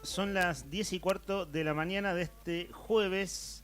Son las 10:15 de la mañana de este jueves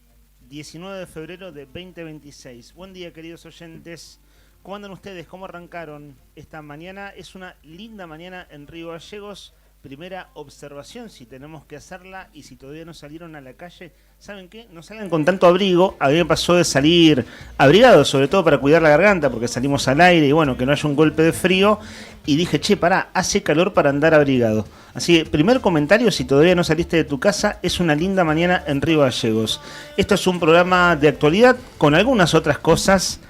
19 de febrero de 2026. Buen día, queridos oyentes. ¿Cómo andan ustedes? ¿Cómo arrancaron esta mañana? Es una linda mañana en Río Gallegos. Primera observación, si tenemos que hacerla y si todavía no salieron a la calle, ¿saben qué? No salgan con tanto abrigo. A mí me pasó de salir abrigado, sobre todo para cuidar la garganta, porque salimos al aire y bueno, que no haya un golpe de frío. Y dije, che, pará, hace calor para andar abrigado. Así que, primer comentario, si todavía no saliste de tu casa, es una linda mañana en Río Gallegos. Esto es un programa de actualidad con algunas otras cosas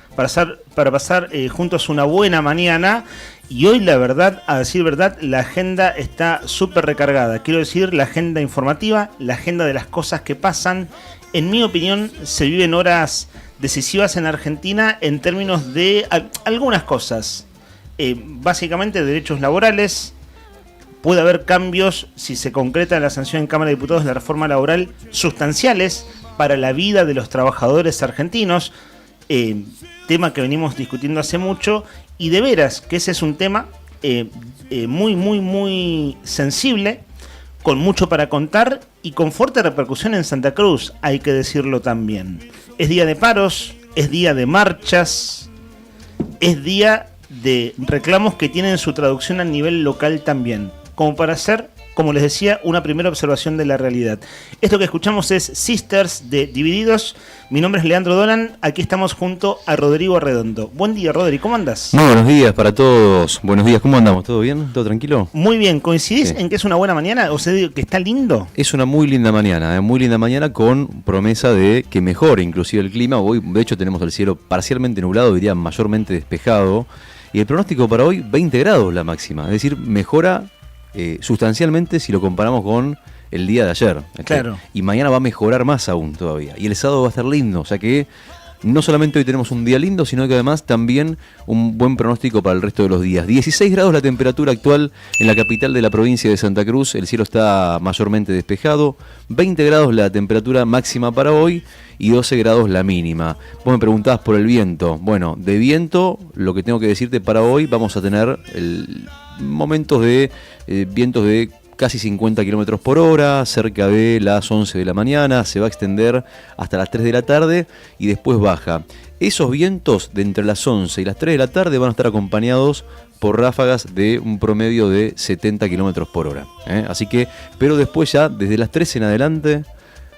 para pasar juntos una buena mañana. Y hoy, la verdad, a decir verdad, la agenda está súper recargada. Quiero decir, la agenda informativa, la agenda de las cosas que pasan. En mi opinión, se viven horas decisivas en Argentina en términos de algunas cosas. Básicamente, derechos laborales. Puede haber cambios, si se concreta la sanción en Cámara de Diputados de la reforma laboral, sustanciales para la vida de los trabajadores argentinos. Tema que venimos discutiendo hace mucho, y de veras que ese es un tema muy sensible, con mucho para contar y con fuerte repercusión en Santa Cruz, hay que decirlo también. Es día de paros, es día de marchas, es día de reclamos que tienen su traducción a nivel local también, como para hacer, como les decía, una primera observación de la realidad. Esto que escuchamos es Sisters de Divididos. Mi nombre es Leandro Dolan, aquí estamos junto a Rodrigo Arredondo. Buen día, Rodri, ¿cómo andás? Muy buenos días para todos. Buenos días, ¿cómo andamos? ¿Todo bien? ¿Todo tranquilo? Muy bien, ¿coincidís Sí. en que es una buena mañana? O sea, que está lindo. Es una muy linda mañana con promesa de que mejore inclusive el clima. Hoy, de hecho, tenemos el cielo parcialmente nublado, diría mayormente despejado. Y el pronóstico para hoy, 20 grados la máxima. Es decir, mejora sustancialmente si lo comparamos con el día de ayer. Claro. Y mañana va a mejorar más aún todavía. Y el sábado va a estar lindo, o sea que no solamente hoy tenemos un día lindo, sino que además también un buen pronóstico para el resto de los días. 16 grados la temperatura actual en la capital de la provincia de Santa Cruz, el cielo está mayormente despejado, 20 grados la temperatura máxima para hoy y 12 grados la mínima. Vos me preguntabas por el viento. Bueno, de viento, lo que tengo que decirte para hoy, vamos a tener momentos de vientos de casi 50 km por hora, cerca de las 11 de la mañana, se va a extender hasta las 3 de la tarde y después baja. Esos vientos de entre las 11 y las 3 de la tarde van a estar acompañados por ráfagas de un promedio de 70 km por hora. Así que, pero después ya, desde las 3 en adelante,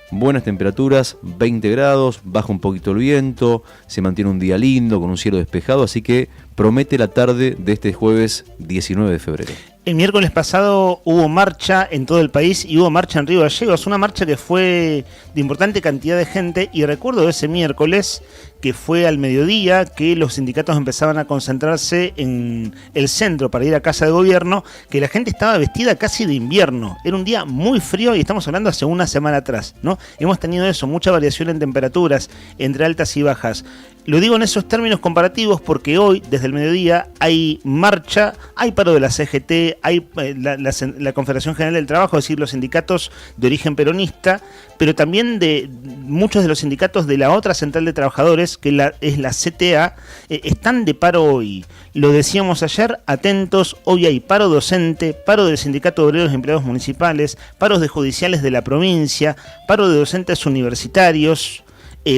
buenas temperaturas, 20 grados, baja un poquito el viento, se mantiene un día lindo con un cielo despejado, así que promete la tarde de este jueves 19 de febrero. El miércoles pasado hubo marcha en todo el país y hubo marcha en Río Gallegos, una marcha que fue de importante cantidad de gente, y recuerdo ese miércoles que fue al mediodía que los sindicatos empezaban a concentrarse en el centro para ir a Casa de Gobierno, que la gente estaba vestida casi de invierno. Era un día muy frío y estamos hablando hace una semana atrás, ¿no? Hemos tenido eso, mucha variación en temperaturas, entre altas y bajas. Lo digo en esos términos comparativos porque hoy, desde el mediodía, hay marcha, hay paro de la CGT, hay la Confederación General del Trabajo, es decir, los sindicatos de origen peronista, pero también de muchos de los sindicatos de la otra central de trabajadores, que es la CTA, están de paro hoy. Lo decíamos ayer, atentos, hoy hay paro docente, paro del Sindicato de Obreros y Empleados Municipales, paros de judiciales de la provincia, paro de docentes universitarios,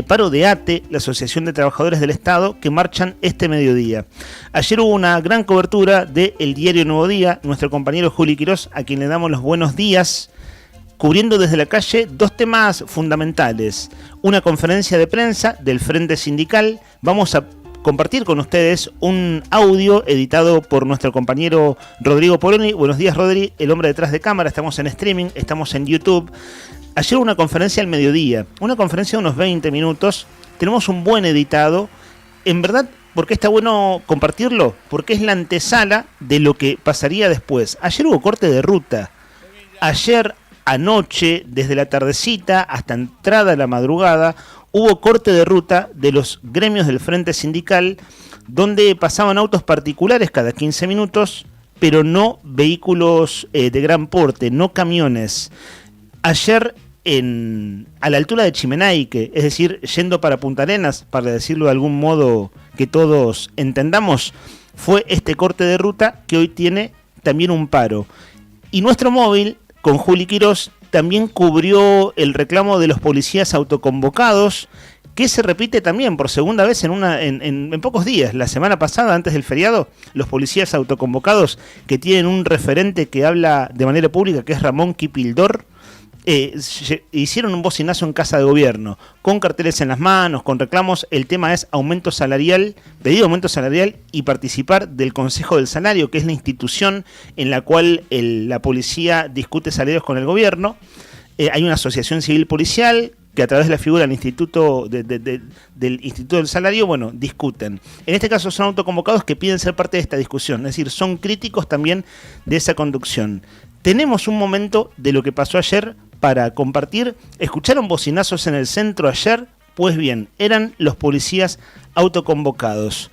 paro de ATE, la Asociación de Trabajadores del Estado, que marchan este mediodía. Ayer hubo una gran cobertura de El Diario Nuevo Día, nuestro compañero Juli Quirós, a quien le damos los buenos días, cubriendo desde la calle dos temas fundamentales. Una conferencia de prensa del Frente Sindical. Vamos a compartir con ustedes un audio editado por nuestro compañero Rodrigo Poloni. Buenos días, Rodri, el hombre detrás de cámara. Estamos en streaming, estamos en YouTube. Ayer una conferencia al mediodía, una conferencia de unos 20 minutos, tenemos un buen editado. En verdad, ¿Por qué está bueno compartirlo? Porque es la antesala de lo que pasaría después. Ayer hubo corte de ruta. Ayer, anoche, desde la tardecita hasta entrada a la madrugada, hubo corte de ruta de los gremios del Frente Sindical, donde pasaban autos particulares cada 15 minutos, pero no vehículos de gran porte, no camiones. Ayer, a la altura de Chimenaique, es decir, yendo para Punta Arenas, para decirlo de algún modo que todos entendamos, fue este corte de ruta que hoy tiene también un paro. Y nuestro móvil, con Juli Quirós, también cubrió el reclamo de los policías autoconvocados, que se repite también por segunda vez en pocos días. La semana pasada, antes del feriado, los policías autoconvocados, que tienen un referente que habla de manera pública, que es Ramón Kipildor, hicieron un bocinazo en Casa de Gobierno, con carteles en las manos, con reclamos. El tema es aumento salarial, pedido aumento salarial y participar del Consejo del Salario, que es la institución en la cual la policía discute salarios con el gobierno. Hay una asociación civil policial que a través de la figura del Instituto del Instituto del Salario, bueno, discuten. En este caso son autoconvocados que piden ser parte de esta discusión, es decir, son críticos también de esa conducción. Tenemos un momento de lo que pasó ayer para compartir. ¿Escucharon bocinazos en el centro ayer? Pues bien, eran los policías autoconvocados.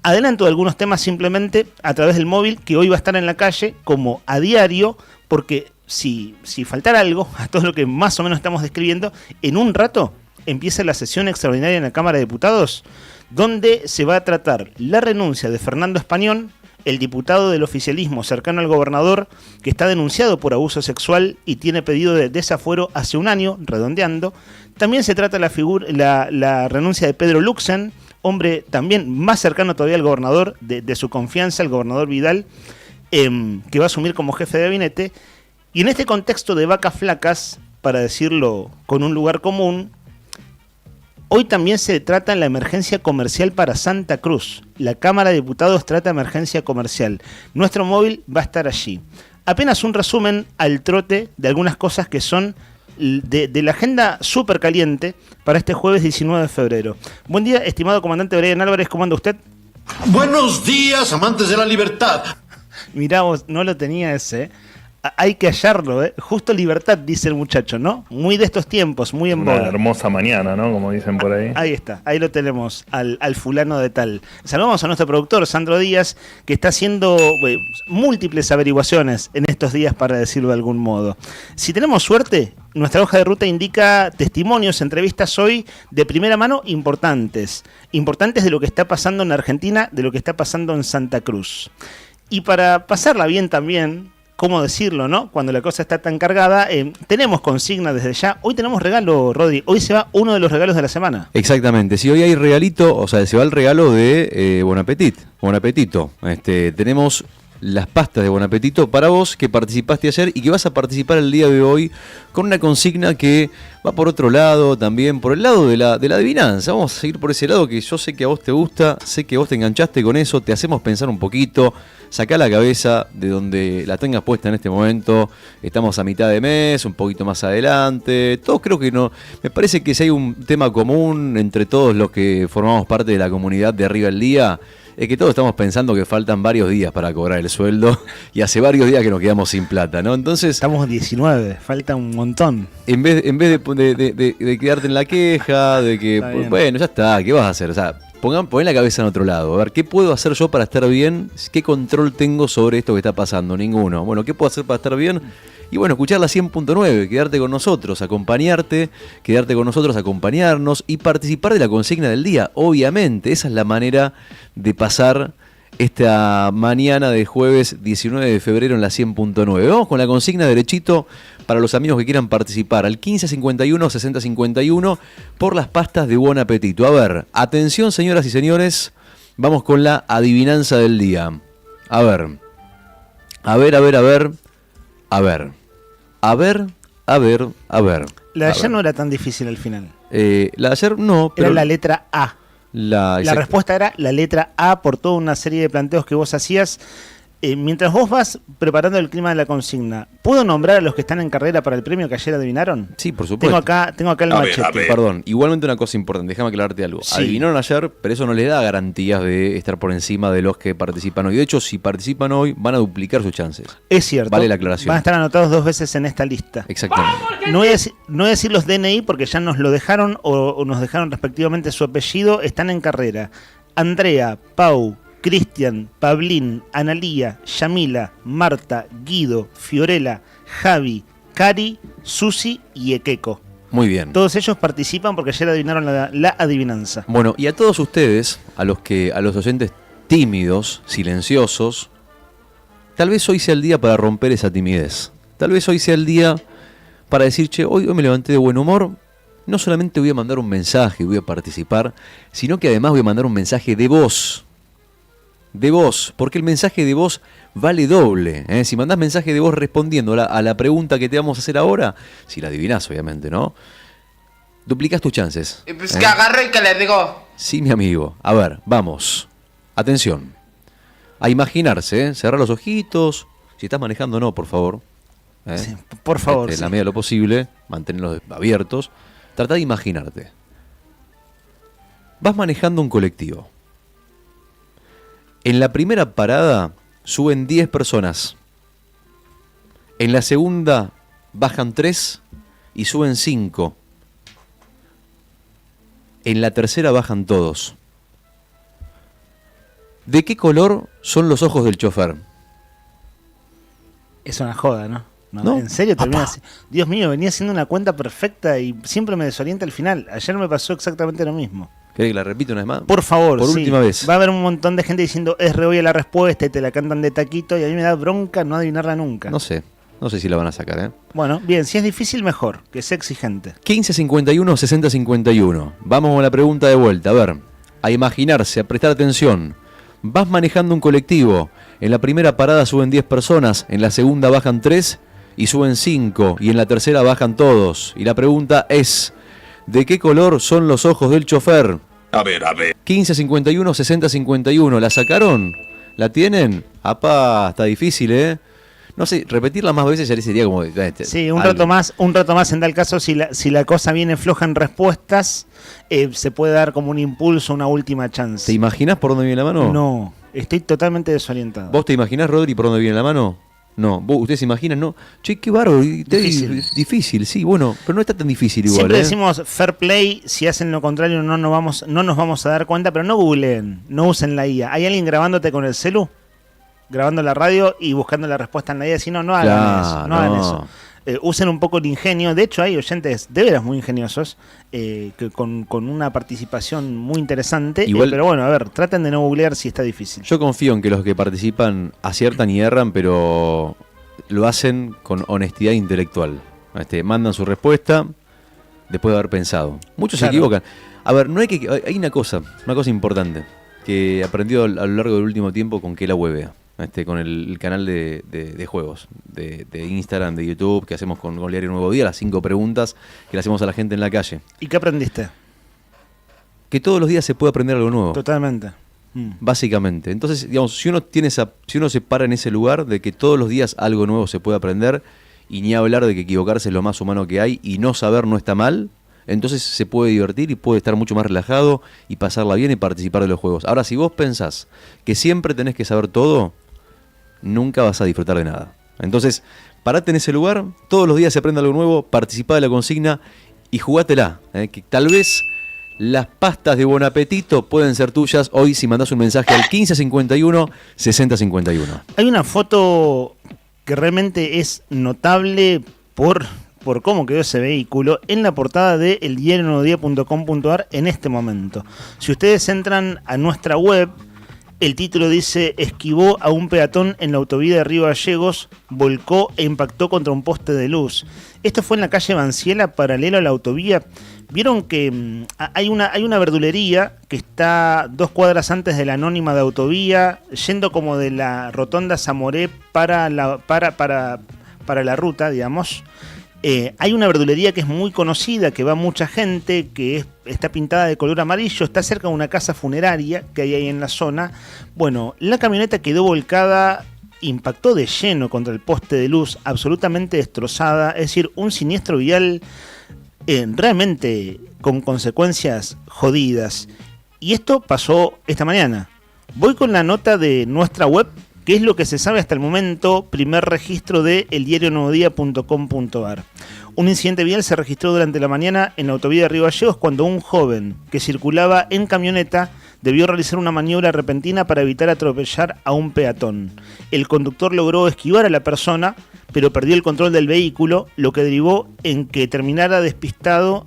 Adelanto de algunos temas simplemente a través del móvil, que hoy va a estar en la calle como a diario, porque si faltara algo a todo lo que más o menos estamos describiendo, en un rato empieza la sesión extraordinaria en la Cámara de Diputados, donde se va a tratar la renuncia de Fernando Español, el diputado del oficialismo cercano al gobernador, que está denunciado por abuso sexual y tiene pedido de desafuero hace un año, redondeando. También se trata la renuncia de Pedro Luxen, hombre también más cercano todavía al gobernador, de su confianza, el gobernador Vidal, que va a asumir como jefe de gabinete. Y en este contexto de vacas flacas, para decirlo con un lugar común, hoy también se trata la emergencia comercial para Santa Cruz. La Cámara de Diputados trata emergencia comercial. Nuestro móvil va a estar allí. Apenas un resumen al trote de algunas cosas que son de la agenda súper caliente para este jueves 19 de febrero. Buen día, estimado comandante Brian Álvarez, ¿cómo anda usted? Buenos días, amantes de la libertad. Mirá vos, no lo tenía ese. Hay que hallarlo, ¿eh? Justo libertad, dice el muchacho, ¿no? Muy de estos tiempos, muy en boga. Una hermosa mañana, ¿no? Como dicen por ahí. Ahí está, ahí lo tenemos, al fulano de tal. Saludamos a nuestro productor, Sandro Díaz, que está haciendo múltiples averiguaciones en estos días, para decirlo de algún modo. Si tenemos suerte, nuestra hoja de ruta indica testimonios, entrevistas hoy de primera mano importantes de lo que está pasando en Argentina, de lo que está pasando en Santa Cruz. Y para pasarla bien también, ¿cómo decirlo, no? Cuando la cosa está tan cargada, tenemos consigna desde ya. Hoy tenemos regalo, Rodri. Hoy se va uno de los regalos de la semana. Exactamente. Si hoy hay regalito, o sea, se va el regalo de Bon Appetit. Bon Appetito. Tenemos las pastas de Bon Appetito para vos, que participaste ayer y que vas a participar el día de hoy con una consigna que va por otro lado también, por el lado de la adivinanza. Vamos a seguir por ese lado, que yo sé que a vos te gusta, sé que vos te enganchaste con eso, te hacemos pensar un poquito, sacá la cabeza de donde la tengas puesta en este momento. Estamos a mitad de mes, un poquito más adelante, todos creo que no, me parece que si hay un tema común entre todos los que formamos parte de la comunidad de Arriba el Día, es que todos estamos pensando que faltan varios días para cobrar el sueldo y hace varios días que nos quedamos sin plata, ¿no? Entonces estamos en 19, falta un montón. En vez de quedarte en la queja, de que, bueno, ya está, ¿qué vas a hacer? O sea, poné la cabeza en otro lado. A ver, ¿qué puedo hacer yo para estar bien? ¿Qué control tengo sobre esto que está pasando? Ninguno. Bueno, ¿qué puedo hacer para estar bien? Y bueno, escuchar la 100.9, quedarte con nosotros, acompañarte, quedarte con nosotros, acompañarnos y participar de la consigna del día. Obviamente, esa es la manera de pasar esta mañana de jueves 19 de febrero en la 100.9. Vamos con la consigna derechito para los amigos que quieran participar al 1551 6051 por las pastas de Bon Appetito. A ver, atención señoras y señores, vamos con la adivinanza del día. A ver. La de ayer no era tan difícil al final. La de ayer no, pero era la letra A. La respuesta era la letra A por toda una serie de planteos que vos hacías. Mientras vos vas preparando el clima de la consigna, ¿puedo nombrar a los que están en carrera para el premio que ayer adivinaron? Sí, por supuesto. Tengo acá el machete. Perdón, igualmente una cosa importante, déjame aclararte algo. Sí. Adivinaron ayer, pero eso no les da garantías de estar por encima de los que participan hoy. De hecho, si participan hoy, van a duplicar sus chances. Es cierto. Vale la aclaración. Van a estar anotados 2 veces en esta lista. Exactamente. No voy a decir los DNI porque ya nos lo dejaron o nos dejaron respectivamente su apellido. Están en carrera. Andrea, Pau, Cristian, Pablín, Analía, Yamila, Marta, Guido, Fiorella, Javi, Cari, Susi y Ekeko. Muy bien. Todos ellos participan porque ayer adivinaron la adivinanza. Bueno, y a todos ustedes, a los oyentes tímidos, silenciosos, tal vez hoy sea el día para romper esa timidez. Tal vez hoy sea el día para decir, che, hoy me levanté de buen humor. No solamente voy a mandar un mensaje y voy a participar, sino que además voy a mandar un mensaje de voz. De voz, porque el mensaje de voz vale doble. Si mandás mensaje de voz respondiendo a la pregunta que te vamos a hacer ahora, si la adivinás obviamente, ¿no? Duplicás tus chances. Pues que agarro y que le digo. Sí, mi amigo. A ver, vamos. Atención. A imaginarse, cerrar los ojitos. Si estás manejando, no, por favor. Sí, por favor. En la medida de lo posible, mantenerlos abiertos. Trata de imaginarte. Vas manejando un colectivo. En la primera parada suben 10 personas. En la segunda bajan 3 y suben 5. En la tercera bajan todos. ¿De qué color son los ojos del chofer? Es una joda, ¿no? ¿No? En serio, termina así. Dios mío, venía haciendo una cuenta perfecta y siempre me desorienta al final. Ayer me pasó exactamente lo mismo. ¿Querés que la repita una vez más? Por favor, por última vez. Va a haber un montón de gente diciendo es re obvia la respuesta y te la cantan de taquito y a mí me da bronca no adivinarla nunca. No sé si la van a sacar, ¿eh? Bueno, bien, si es difícil mejor, que sea exigente. 1551 6051. Vamos con la pregunta de vuelta. A ver, a imaginarse, a prestar atención. Vas manejando un colectivo. En la primera parada suben 10 personas, en la segunda bajan 3 y suben 5 y en la tercera bajan todos. Y la pregunta es, ¿de qué color son los ojos del chofer? A ver. 1551 6051. ¿La sacaron? ¿La tienen? Apá, está difícil, ¿eh? No sé, repetirla más veces ya sería como... Sí, un rato más en tal caso, si la cosa viene floja en respuestas, se puede dar como un impulso, una última chance. ¿Te imaginás por dónde viene la mano? No, estoy totalmente desorientado. ¿Vos te imaginás, Rodri, por dónde viene la mano? No. ¿Ustedes se imaginan? No. Che, qué bárbaro. Difícil, sí, bueno, pero no está tan difícil igual. Siempre decimos fair play, si hacen lo contrario no nos vamos a dar cuenta, pero no googleen, no usen la IA. ¿Hay alguien grabándote con el celu? Grabando la radio y buscando la respuesta en la IA, si no hagan eso, no hagan eso. Usen un poco el ingenio. De hecho, hay oyentes de veras muy ingeniosos que con una participación muy interesante. Igual, pero bueno, a ver, traten de no googlear si está difícil. Yo confío en que los que participan aciertan y erran, pero lo hacen con honestidad intelectual. Mandan su respuesta después de haber pensado. Muchos se equivocan. A ver, hay una cosa importante que aprendió a lo largo del último tiempo con que la huevea. Con el canal de juegos de Instagram, de YouTube, que hacemos con Diario Nuevo Día, las 5 preguntas que le hacemos a la gente en la calle. ¿Y qué aprendiste? Que todos los días se puede aprender algo nuevo. Totalmente. Básicamente. Entonces, digamos, si uno se para en ese lugar de que todos los días algo nuevo se puede aprender, y ni hablar de que equivocarse es lo más humano que hay, y no saber no está mal, entonces se puede divertir y puede estar mucho más relajado y pasarla bien y participar de los juegos. Ahora, si vos pensás que siempre tenés que saber todo, nunca vas a disfrutar de nada. Entonces, parate en ese lugar, todos los días se aprende algo nuevo, participá de la consigna y jugátela. Que tal vez las pastas de Bon Apetito pueden ser tuyas hoy si mandás un mensaje al 1551 6051. Hay una foto que realmente es notable por cómo quedó ese vehículo en la portada de eldiarionuevodía.com.ar en este momento. Si ustedes entran a nuestra web, el título dice: esquivó a un peatón en la autovía de Río Gallegos, volcó e impactó contra un poste de luz. Esto fue en la calle Banciela, paralelo a la autovía. Vieron que hay una verdulería que está 2 cuadras antes de la anónima de autovía, yendo como de la rotonda Zamoré para la ruta, digamos. Hay una verdulería que es muy conocida, que va mucha gente, que está pintada de color amarillo, está cerca de una casa funeraria que hay ahí en la zona. Bueno, la camioneta quedó volcada impactó de lleno contra el poste de luz, absolutamente destrozada. Es decir, un siniestro vial realmente con consecuencias jodidas. Y esto pasó esta mañana. Voy con la nota de nuestra web, que es lo que se sabe hasta el momento, primer registro de eldiarionuevodía.com.ar. Un incidente vial se registró durante la mañana en la autovía de Río Gallegos cuando un joven que circulaba en camioneta debió realizar una maniobra repentina para evitar atropellar a un peatón. El conductor logró esquivar a la persona, pero perdió el control del vehículo, lo que derivó en que terminara despistando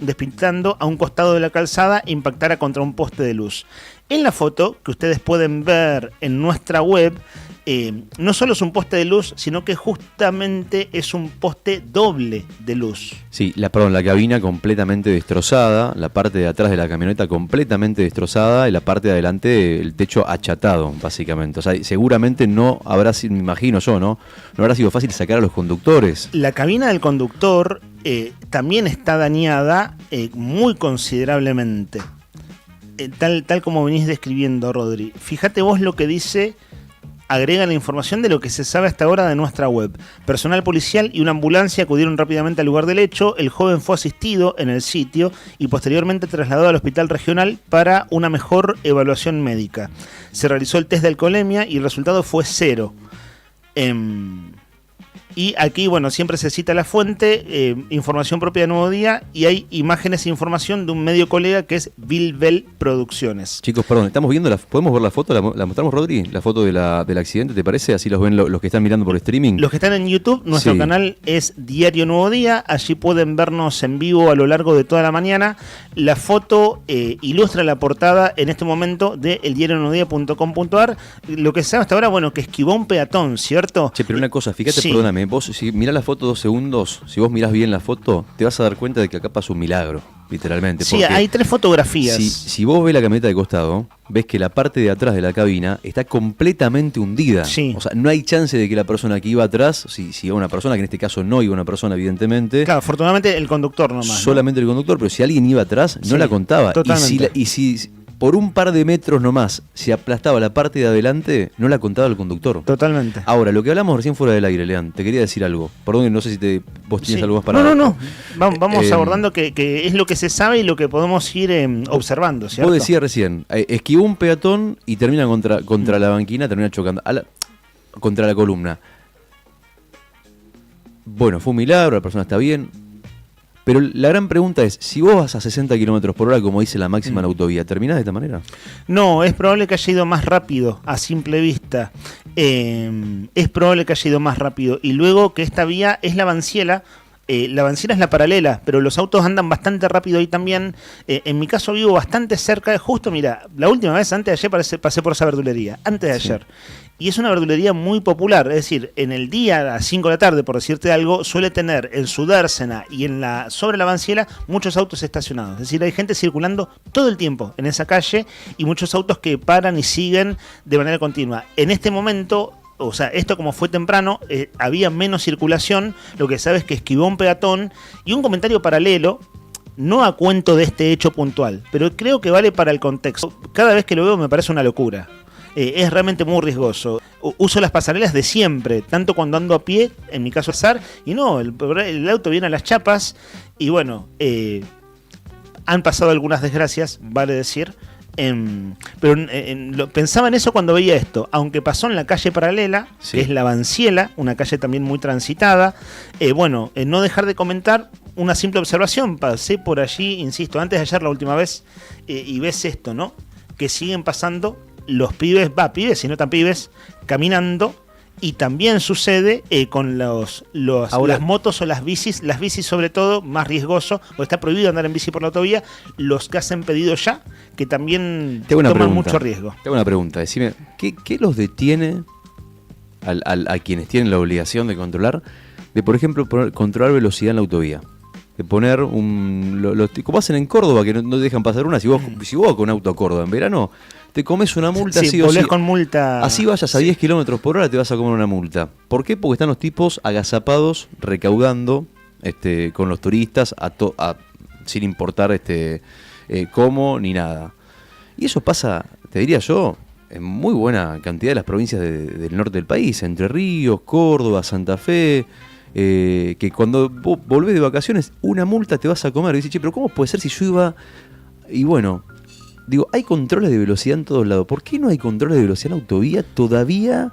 a un costado de la calzada e impactara contra un poste de luz. En la foto que ustedes pueden ver en nuestra web, no solo es un poste de luz, sino que justamente es un poste doble de luz. Sí, la cabina completamente destrozada, la parte de atrás de la camioneta completamente destrozada y la parte de adelante, el techo achatado, básicamente. O sea, seguramente no habrá sido, me imagino yo, ¿no? No habrá sido fácil sacar a los conductores. La cabina del conductor también está dañada muy considerablemente. Tal como venís describiendo, Rodri. Fíjate vos lo que dice, agrega la información de lo que se sabe hasta ahora de nuestra web. Personal policial y una ambulancia acudieron rápidamente al lugar del hecho. El joven fue asistido en el sitio y posteriormente trasladado al hospital regional para una mejor evaluación médica. Se realizó el test de alcoholemia y el resultado fue 0. Y aquí, bueno, siempre se cita la fuente, información propia de Nuevo Día, y hay imágenes e información de un medio colega que es Bilbel Producciones. Chicos, perdón, estamos viendo, ¿podemos ver la foto? ¿La mostramos, Rodri? La foto del accidente, ¿te parece? Así los ven los que están mirando por streaming. Los que están en YouTube, nuestro canal es Diario Nuevo Día, allí pueden vernos en vivo a lo largo de toda la mañana. La foto ilustra la portada en este momento de eldiarionuevodía.com.ar. Lo que se sabe hasta ahora, bueno, que esquivó un peatón, ¿cierto? Che, pero una cosa, fíjate, sí. Perdóname, vos si mirás la foto 2 segundos, si vos mirás bien la foto, te vas a dar cuenta de que acá pasó un milagro, literalmente. Sí, hay 3 fotografías. Si vos ves la camioneta de costado, ves que la parte de atrás de la cabina está completamente hundida. Sí. O sea, no hay chance de que la persona que iba atrás, si iba una persona, que en este caso no iba una persona, evidentemente. Claro, afortunadamente el conductor nomás. Solamente el conductor, pero si alguien iba atrás, no la contaba. Totalmente. Y si por un par de metros nomás se aplastaba la parte de adelante, no la contaba el conductor. Totalmente. Ahora, lo que hablamos recién fuera del aire, Lean, te quería decir algo. Perdón, no sé si vos tienes algo más para... No. Vamos abordando que es lo que se sabe y lo que podemos ir observando, ¿cierto? Vos decías recién, esquivó un peatón y termina contra la banquina, termina chocando contra la columna. Bueno, fue un milagro, la persona está bien. Pero la gran pregunta es, si vos vas a 60 km por hora, como dice la máxima en la autovía, ¿terminás de esta manera? No, es probable que haya ido más rápido, a simple vista. Es probable que haya ido más rápido. Y luego que esta vía es la Banciela. La Banciela es la paralela, pero los autos andan bastante rápido ahí también. En mi caso vivo bastante cerca. Justo, mira, la última vez, antes de ayer, pasé por esa verdulería. Antes de ayer. Y es una verdulería muy popular, es decir, en el día a las 5 de la tarde, por decirte algo, suele tener en su dársena y sobre la Banciela muchos autos estacionados. Es decir, hay gente circulando todo el tiempo en esa calle y muchos autos que paran y siguen de manera continua. En este momento, o sea, esto como fue temprano, había menos circulación, lo que sabes es que esquivó un peatón. Y un comentario paralelo, no a cuento de este hecho puntual, pero creo que vale para el contexto. Cada vez que lo veo me parece una locura. Es realmente muy riesgoso. Uso las pasarelas de siempre, tanto cuando ando a pie, en mi caso azar, y no, el auto viene a las chapas, y bueno, han pasado algunas desgracias, vale decir, pero pensaba en eso cuando veía esto, aunque pasó en la calle paralela, sí, que es la Banciela, una calle también muy transitada. No dejar de comentar una simple observación. Pasé por allí, insisto, antes de ayer la última vez, y ves esto, ¿no? Que siguen pasando los pibes, si no tan pibes, caminando. Y también sucede con las motos o las bicis sobre todo, más riesgoso, porque está prohibido andar en bici por la autovía, los que hacen pedido ya, que también toman mucho riesgo. Tengo una pregunta, decime, ¿qué los detiene a quienes tienen la obligación de controlar, de por ejemplo controlar velocidad en la autovía? De poner como hacen en Córdoba, que no dejan pasar una, si vos con un auto a Córdoba en verano, te comes una multa, sí, o sí. Con multa. Así vayas a 10 kilómetros por hora, te vas a comer una multa. ¿Por qué? Porque están los tipos agazapados, recaudando con los turistas, sin importar cómo ni nada. Y eso pasa, te diría yo, en muy buena cantidad de las provincias del norte del país, Entre Ríos, Córdoba, Santa Fe, que cuando vos volvés de vacaciones, una multa te vas a comer. Y dices, che, pero ¿cómo puede ser si yo iba? Y bueno, digo, hay controles de velocidad en todos lados. ¿Por qué no hay controles de velocidad en autovía todavía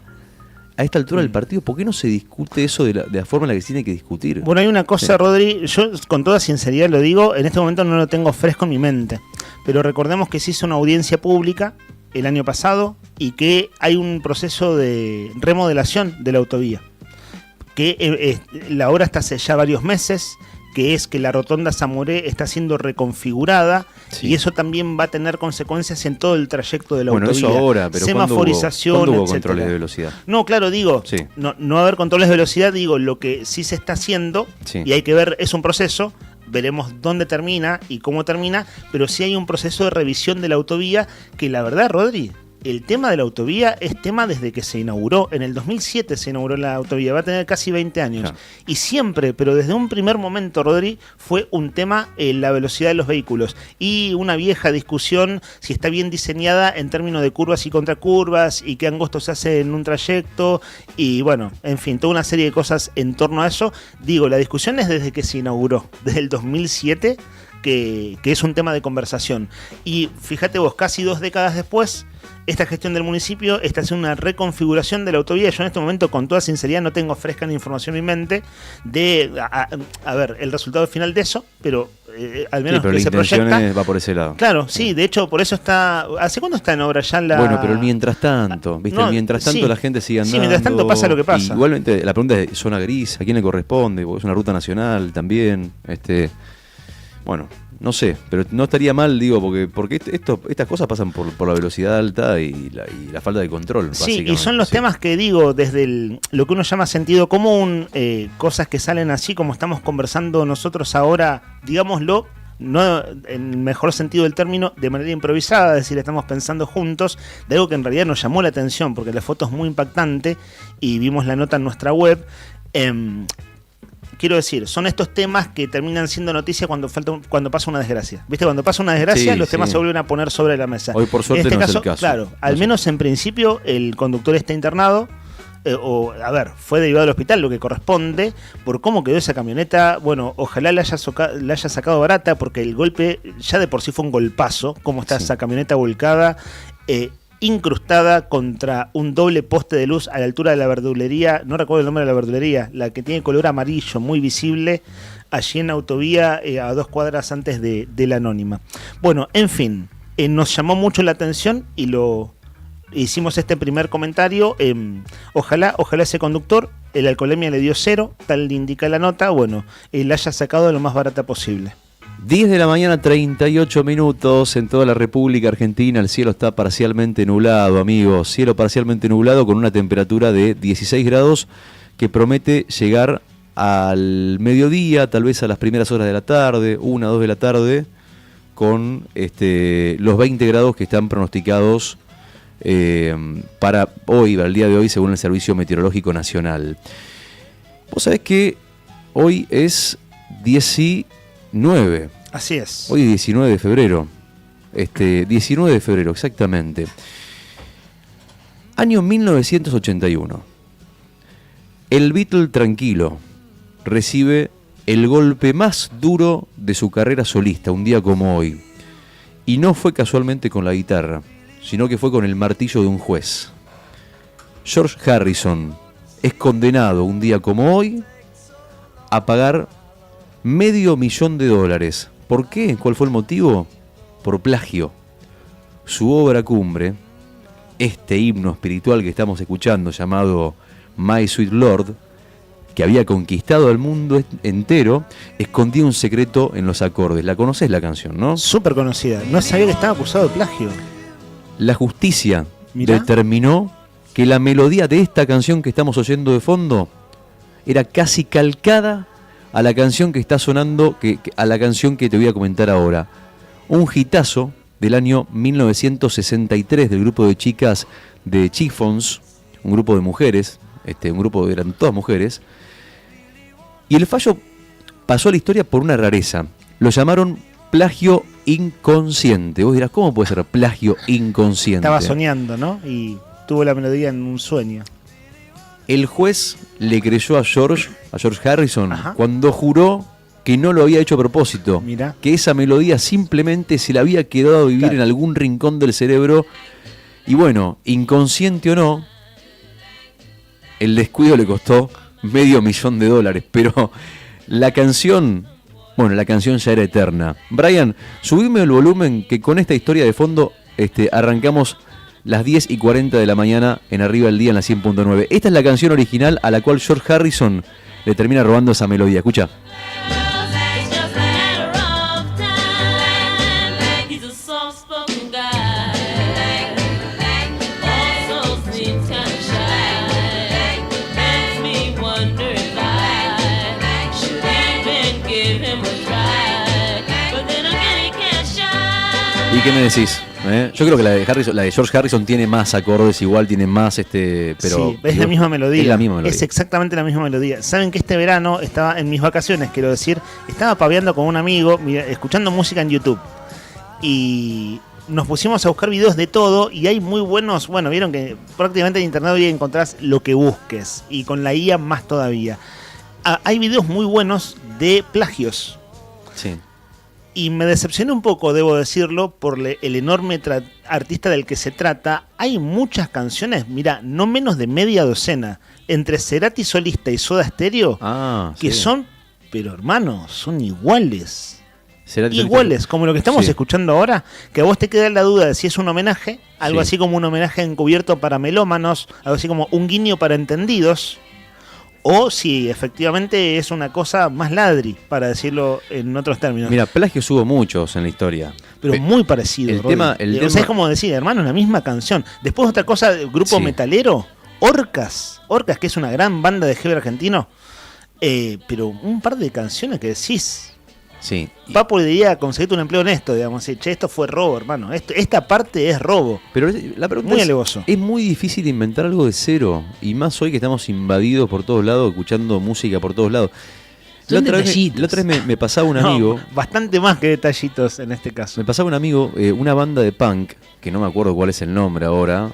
a esta altura del partido? ¿Por qué no se discute eso de la forma en la que se tiene que discutir? Bueno, hay una cosa, Sí. Rodri, yo con toda sinceridad lo digo, en este momento no lo tengo fresco en mi mente, pero recordemos que se hizo una audiencia pública el año pasado y que hay un proceso de remodelación de la autovía, que la obra está hace ya varios meses, que es que la rotonda Zamoré está siendo reconfigurada, Sí. y eso también va a tener consecuencias en todo el trayecto de la Bueno, autovía. eso ahora, pero semaforización, ¿cuándo hubo etcétera. controles de velocidad? No, claro, digo, Sí. no va a haber controles de velocidad, digo, lo que sí se está haciendo, Sí. y hay que ver, es un proceso, veremos dónde termina y cómo termina, pero sí hay un proceso de revisión de la autovía que la verdad, Rodri, el tema de la autovía es tema desde que se inauguró. En el 2007 se inauguró la autovía, va a tener casi 20 años. Claro. Y siempre, pero desde un primer momento, Rodri, fue un tema la velocidad de los vehículos. Y una vieja discusión si está bien diseñada en términos de curvas y contracurvas y qué angosto se hace en un trayecto. Y bueno, en fin, toda una serie de cosas en torno a eso. Digo, la discusión es desde que se inauguró, desde el 2007, que es un tema de conversación. Y fíjate vos, casi 2 décadas después, esta gestión del municipio está haciendo una reconfiguración de la autovía. Yo en este momento, con toda sinceridad, no tengo fresca la información en mi mente de, a ver, el resultado final de eso, pero al menos Sí, pero que la se intención proyecta. va por ese lado. Claro, sí, de hecho, por eso está. ¿Hace cuándo está en obra ya la...? Bueno, pero el mientras tanto, ¿viste? No, El mientras tanto sí. la gente sigue andando. Sí, mientras tanto pasa lo que pasa. Y igualmente, la pregunta es, ¿zona gris? ¿A quién le corresponde? Porque es una ruta nacional también. Bueno, no sé, pero no estaría mal, digo, porque estas cosas pasan por la velocidad alta y la falta de control. Sí, y son los temas que digo, desde lo que uno llama sentido común, cosas que salen así como estamos conversando nosotros ahora, digámoslo, no en el mejor sentido del término, de manera improvisada, es decir, estamos pensando juntos de algo que en realidad nos llamó la atención, porque la foto es muy impactante y vimos la nota en nuestra web. Quiero decir, son estos temas que terminan siendo noticia cuando pasa una desgracia. ¿Viste? Cuando pasa una desgracia, Sí, los temas sí. se vuelven a poner sobre la mesa. Hoy, por suerte, en este no es caso, el caso. claro, al No sé. menos en principio, el conductor está internado. Fue derivado al hospital, lo que corresponde, por cómo quedó esa camioneta. Bueno, ojalá la haya sacado barata, porque el golpe ya de por sí fue un golpazo, cómo está Sí. esa camioneta volcada, incrustada contra un doble poste de luz a la altura de la verdulería, no recuerdo el nombre de la verdulería, la que tiene color amarillo, muy visible, allí en autovía, a 2 cuadras antes de la Anónima. Bueno, en fin, nos llamó mucho la atención y hicimos este primer comentario. Ojalá ese conductor, la alcoholemia le dio 0, tal indica la nota, bueno, la haya sacado de lo más barata posible. 10 de la mañana, 38 minutos en toda la República Argentina. El cielo está parcialmente nublado, amigos. Cielo parcialmente nublado con una temperatura de 16 grados que promete llegar al mediodía, tal vez a las primeras horas de la tarde, 1 o 2 de la tarde, con los 20 grados que están pronosticados para hoy, para el día de hoy, según el Servicio Meteorológico Nacional. Vos sabés que hoy es 19. Así es. Hoy es 19 de febrero. 19 de febrero, exactamente. Año 1981. El Beatle tranquilo recibe el golpe más duro de su carrera solista, un día como hoy. Y no fue casualmente con la guitarra, sino que fue con el martillo de un juez. George Harrison es condenado un día como hoy a pagar $500,000. ¿Por qué? ¿Cuál fue el motivo? Por plagio. Su obra cumbre, este himno espiritual que estamos escuchando llamado My Sweet Lord, que había conquistado al mundo entero, escondía un secreto en los acordes. La conocés la canción, ¿no? Súper conocida. No sabía que estaba acusado de plagio. La justicia Mirá. determinó que la melodía de esta canción que estamos oyendo de fondo era casi calcada a la canción que está sonando, a la canción que te voy a comentar ahora. Un hitazo del año 1963 del grupo de chicas de Chiffons, un grupo de mujeres, eran todas mujeres, y el fallo pasó a la historia por una rareza. Lo llamaron plagio inconsciente. Vos dirás, ¿cómo puede ser plagio inconsciente? Estaba soñando, ¿no? Y tuvo la melodía en un sueño. El juez le creyó a George Harrison, Ajá. cuando juró que no lo había hecho a propósito. Mirá. Que esa melodía simplemente se le había quedado a vivir Claro. en algún rincón del cerebro. Y bueno, inconsciente o no, el descuido le costó $500,000. Pero la canción ya era eterna. Brian, subime el volumen, que con esta historia de fondo arrancamos las 10:40 de la mañana en Arriba del Día en la 100.9. Esta es la canción original a la cual George Harrison le termina robando esa melodía. Escucha. ¿Y qué me decís? Yo creo que la de George Harrison tiene más acordes, igual tiene más pero sí, es la misma melodía. Es la misma melodía. Es exactamente la misma melodía. Saben que este verano estaba en mis vacaciones, quiero decir, estaba paveando con un amigo, escuchando música en YouTube. Y nos pusimos a buscar videos de todo y hay muy buenos, bueno, vieron que prácticamente en internet hoy encontrás lo que busques y con la IA más todavía. Hay videos muy buenos de plagios. Sí. Y me decepcioné un poco, debo decirlo, por el enorme artista del que se trata. Hay muchas canciones, mira, no menos de media docena, entre Cerati solista y Soda Stereo, que sí. son, pero hermano, son iguales. Cerati Iguales, como lo que estamos sí. escuchando ahora, que a vos te queda la duda de si es un homenaje, algo Sí. así como un homenaje encubierto para melómanos, algo así como un guiño para entendidos, o si efectivamente es una cosa más ladri, para decirlo en otros términos. Mira, plagios hubo muchos en la historia. Pero muy parecido. El tema, el o sea, tema- es como decir, hermano, la misma canción. Después otra cosa, el grupo Sí. metalero, Orcas, que es una gran banda de heavy argentino, pero un par de canciones que decís, Sí. Papo diría, conseguiste un empleo honesto, digamos, che, esto fue robo, hermano, esta parte es robo. Pero la pregunta Muy alevoso. es muy difícil inventar algo de cero. Y más hoy que estamos invadidos por todos lados, escuchando música por todos lados. La Son otra detallitos. vez me pasaba un No, amigo. bastante más que detallitos en este caso. Me pasaba un amigo, una banda de punk, que no me acuerdo cuál es el nombre ahora,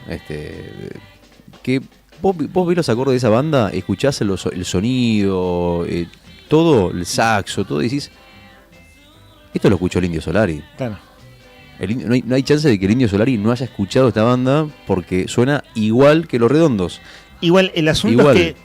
que vos ves los acordes de esa banda, escuchás el sonido, todo, el saxo, todo, y decís, esto lo escuchó el Indio Solari. Claro. No hay chance de que el Indio Solari no haya escuchado esta banda porque suena igual que Los Redondos. Igual, el asunto Igual. es que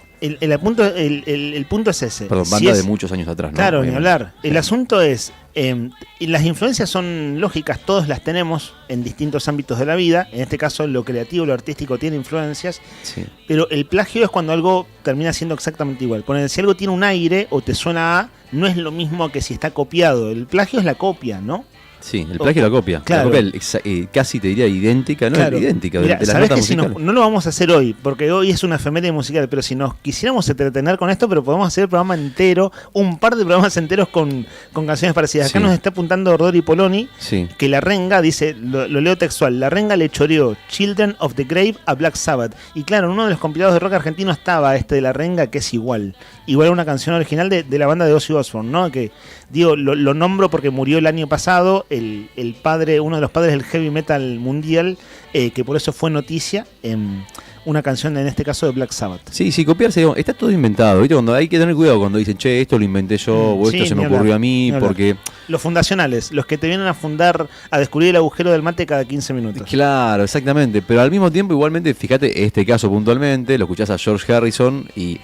el punto es ese. Perdón, Si banda es- de muchos años atrás, ¿no? Claro, ni Obviamente. hablar. El asunto es, y las influencias son lógicas, todos las tenemos en distintos ámbitos de la vida. En este caso, lo creativo, lo artístico tiene influencias, Sí. pero el plagio es cuando algo termina siendo exactamente igual. Poner, si algo tiene un aire o te suena a, no es lo mismo que si está copiado. El plagio es la copia, ¿no? Sí, el plagio y la copia. Claro. La copia casi te diría idéntica, no Claro. es idéntica, Mirá, de las sabés notas que si musicales. no lo vamos a hacer hoy, porque hoy es una efeméride musical, pero si nos quisiéramos entretener con esto, pero podemos hacer el programa entero, un par de programas enteros con canciones parecidas. Acá Sí. nos está apuntando Rodri Poloni, Sí. que La Renga, dice, lo leo textual, La Renga le choreó Children of the Grave a Black Sabbath. Y claro, en uno de los compilados de rock argentino estaba de La Renga, que es igual a una canción original de la banda de Ozzy Osbourne, ¿no? Que digo, lo nombro porque murió el año pasado el padre, uno de los padres del heavy metal mundial, que por eso fue noticia en una canción, en este caso de Black Sabbath. Sí, copiarse, digamos, está todo inventado, ¿viste? Cuando hay que tener cuidado cuando dicen, che, esto lo inventé yo, o Sí, esto se me ni ocurrió hablar, a mí, ni hablar. porque... Los fundacionales, los que te vienen a descubrir el agujero del mate cada 15 minutos. Claro, exactamente, pero al mismo tiempo, igualmente, fíjate, este caso puntualmente, lo escuchás a George Harrison y...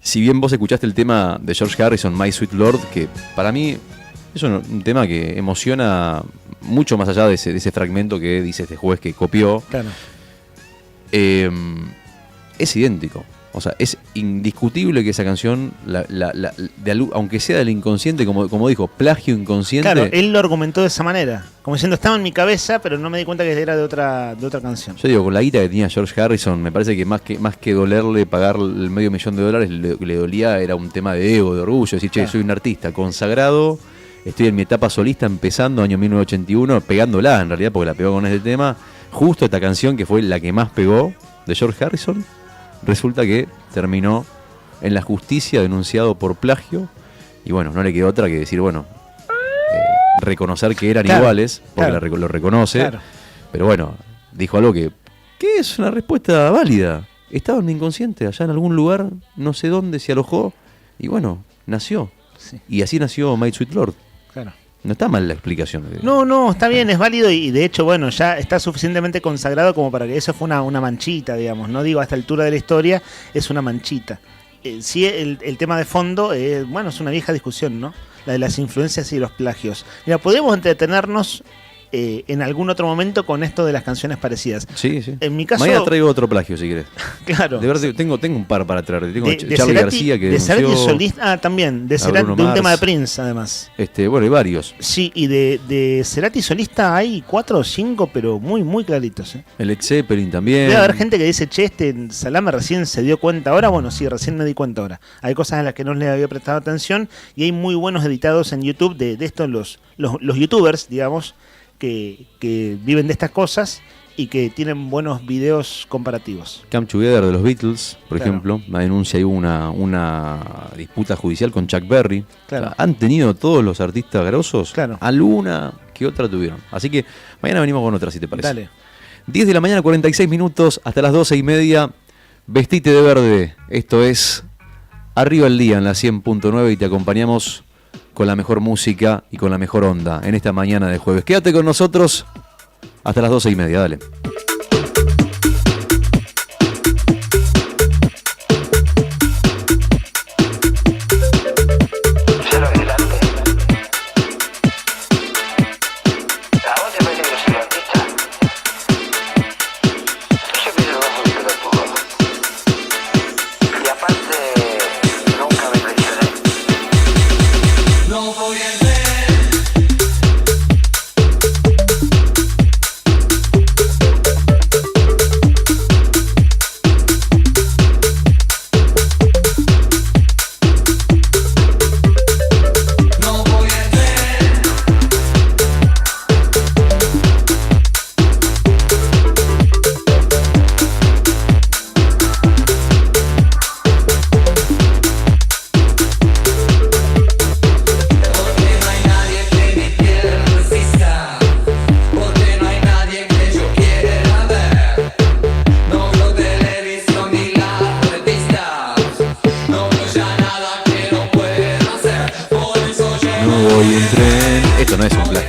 si bien vos escuchaste el tema de George Harrison, My Sweet Lord, que para mí es un tema que emociona mucho más allá de ese fragmento que dice este juez que copió, Claro. es idéntico. O sea, es indiscutible que esa canción, aunque sea del inconsciente, como dijo, plagio inconsciente. Claro, él lo argumentó de esa manera, como diciendo, estaba en mi cabeza, pero no me di cuenta que era de otra canción. Yo digo, con la guita que tenía George Harrison, me parece que más que dolerle pagar el $500,000, le dolía, era un tema de ego, de orgullo, decir, che, Claro. soy un artista consagrado, estoy en mi etapa solista, empezando año 1981, pegándola en realidad, porque la pegó con este tema, justo esta canción que fue la que más pegó de George Harrison, resulta que terminó en la justicia denunciado por plagio, y bueno, no le quedó otra que decir, bueno, reconocer que eran Claro, iguales, porque claro. lo reconoce. Claro. Pero bueno, dijo algo que es una respuesta válida. Estaba en mi inconsciente, allá en algún lugar, no sé dónde, se alojó, y bueno, nació. Sí. Y así nació My Sweet Lord. Claro. No está mal la explicación. No, está bien, es válido y de hecho, bueno, ya está suficientemente consagrado como para que eso fue una manchita, digamos. No digo a esta altura de la historia, es una manchita. Sí, el tema de fondo, bueno, es una vieja discusión, ¿no? La de las influencias y los plagios. Mira, podemos entretenernos en algún otro momento con esto de las canciones parecidas. Sí, sí. En mi caso, mañana traigo otro plagio, si querés. claro. De verdad, tengo un par para traer. Tengo De Charly Cerati- García, que de Cerati denunció, solista, también, de Cerati, Bruno de un Mars. tema de Prince, además. bueno, hay varios. Sí, y de Cerati solista hay 4 o 5, pero muy, muy claritos. El Led Zeppelin también. Debe haber gente que dice, che, Salame recién se dio cuenta ahora. Bueno, sí, recién me di cuenta ahora. Hay cosas en las que no le había prestado atención y hay muy buenos editados en YouTube de estos, los youtubers, digamos, que viven de estas cosas y que tienen buenos videos comparativos. Come Together de los Beatles, por Claro. ejemplo. La denuncia y hubo una disputa judicial con Chuck Berry. Claro. O sea, han tenido todos los artistas grosos. Claro. Alguna que otra tuvieron. Así que mañana venimos con otra, si te parece. Dale. 10 de la mañana, 46 minutos, hasta las 12:30. Vestite de verde. Esto es Arriba el Día en la 100.9 y te acompañamos con la mejor música y con la mejor onda en esta mañana de jueves. Quédate con nosotros hasta las 12:30, dale.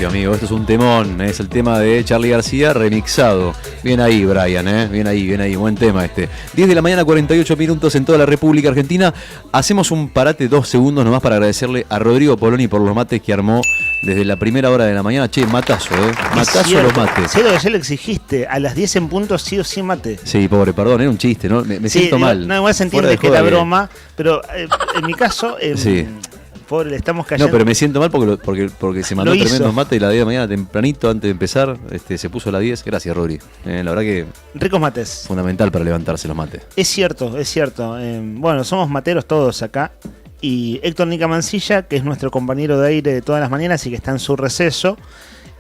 Amigo, esto es un temón, es el tema de Charly García remixado. Bien ahí, Brian, bien ahí, buen tema este. 10 de la mañana, 48 minutos en toda la República Argentina. Hacemos un parate 2 segundos nomás para agradecerle a Rodrigo Poloni por los mates que armó desde la primera hora de la mañana. Che, matazo, matazo los mates. Sí, lo que ya le exigiste, a las 10 en punto sí o sí mate. Sí, pobre, perdón, era un chiste, ¿no? Me siento mal. No, igual se entiende que era broma, pero en mi caso... sí. Pobre, le estamos cayendo. No, pero me siento mal porque se mandó tremendos mates y la 10 de la mañana tempranito, antes de empezar, se puso a las 10. Gracias, Rodri. La verdad que... Ricos mates. Fundamental para levantarse los mates. Es cierto, es cierto. Bueno, somos materos todos acá. Y Héctor Nica Mancilla, que es nuestro compañero de aire de todas las mañanas y que está en su receso.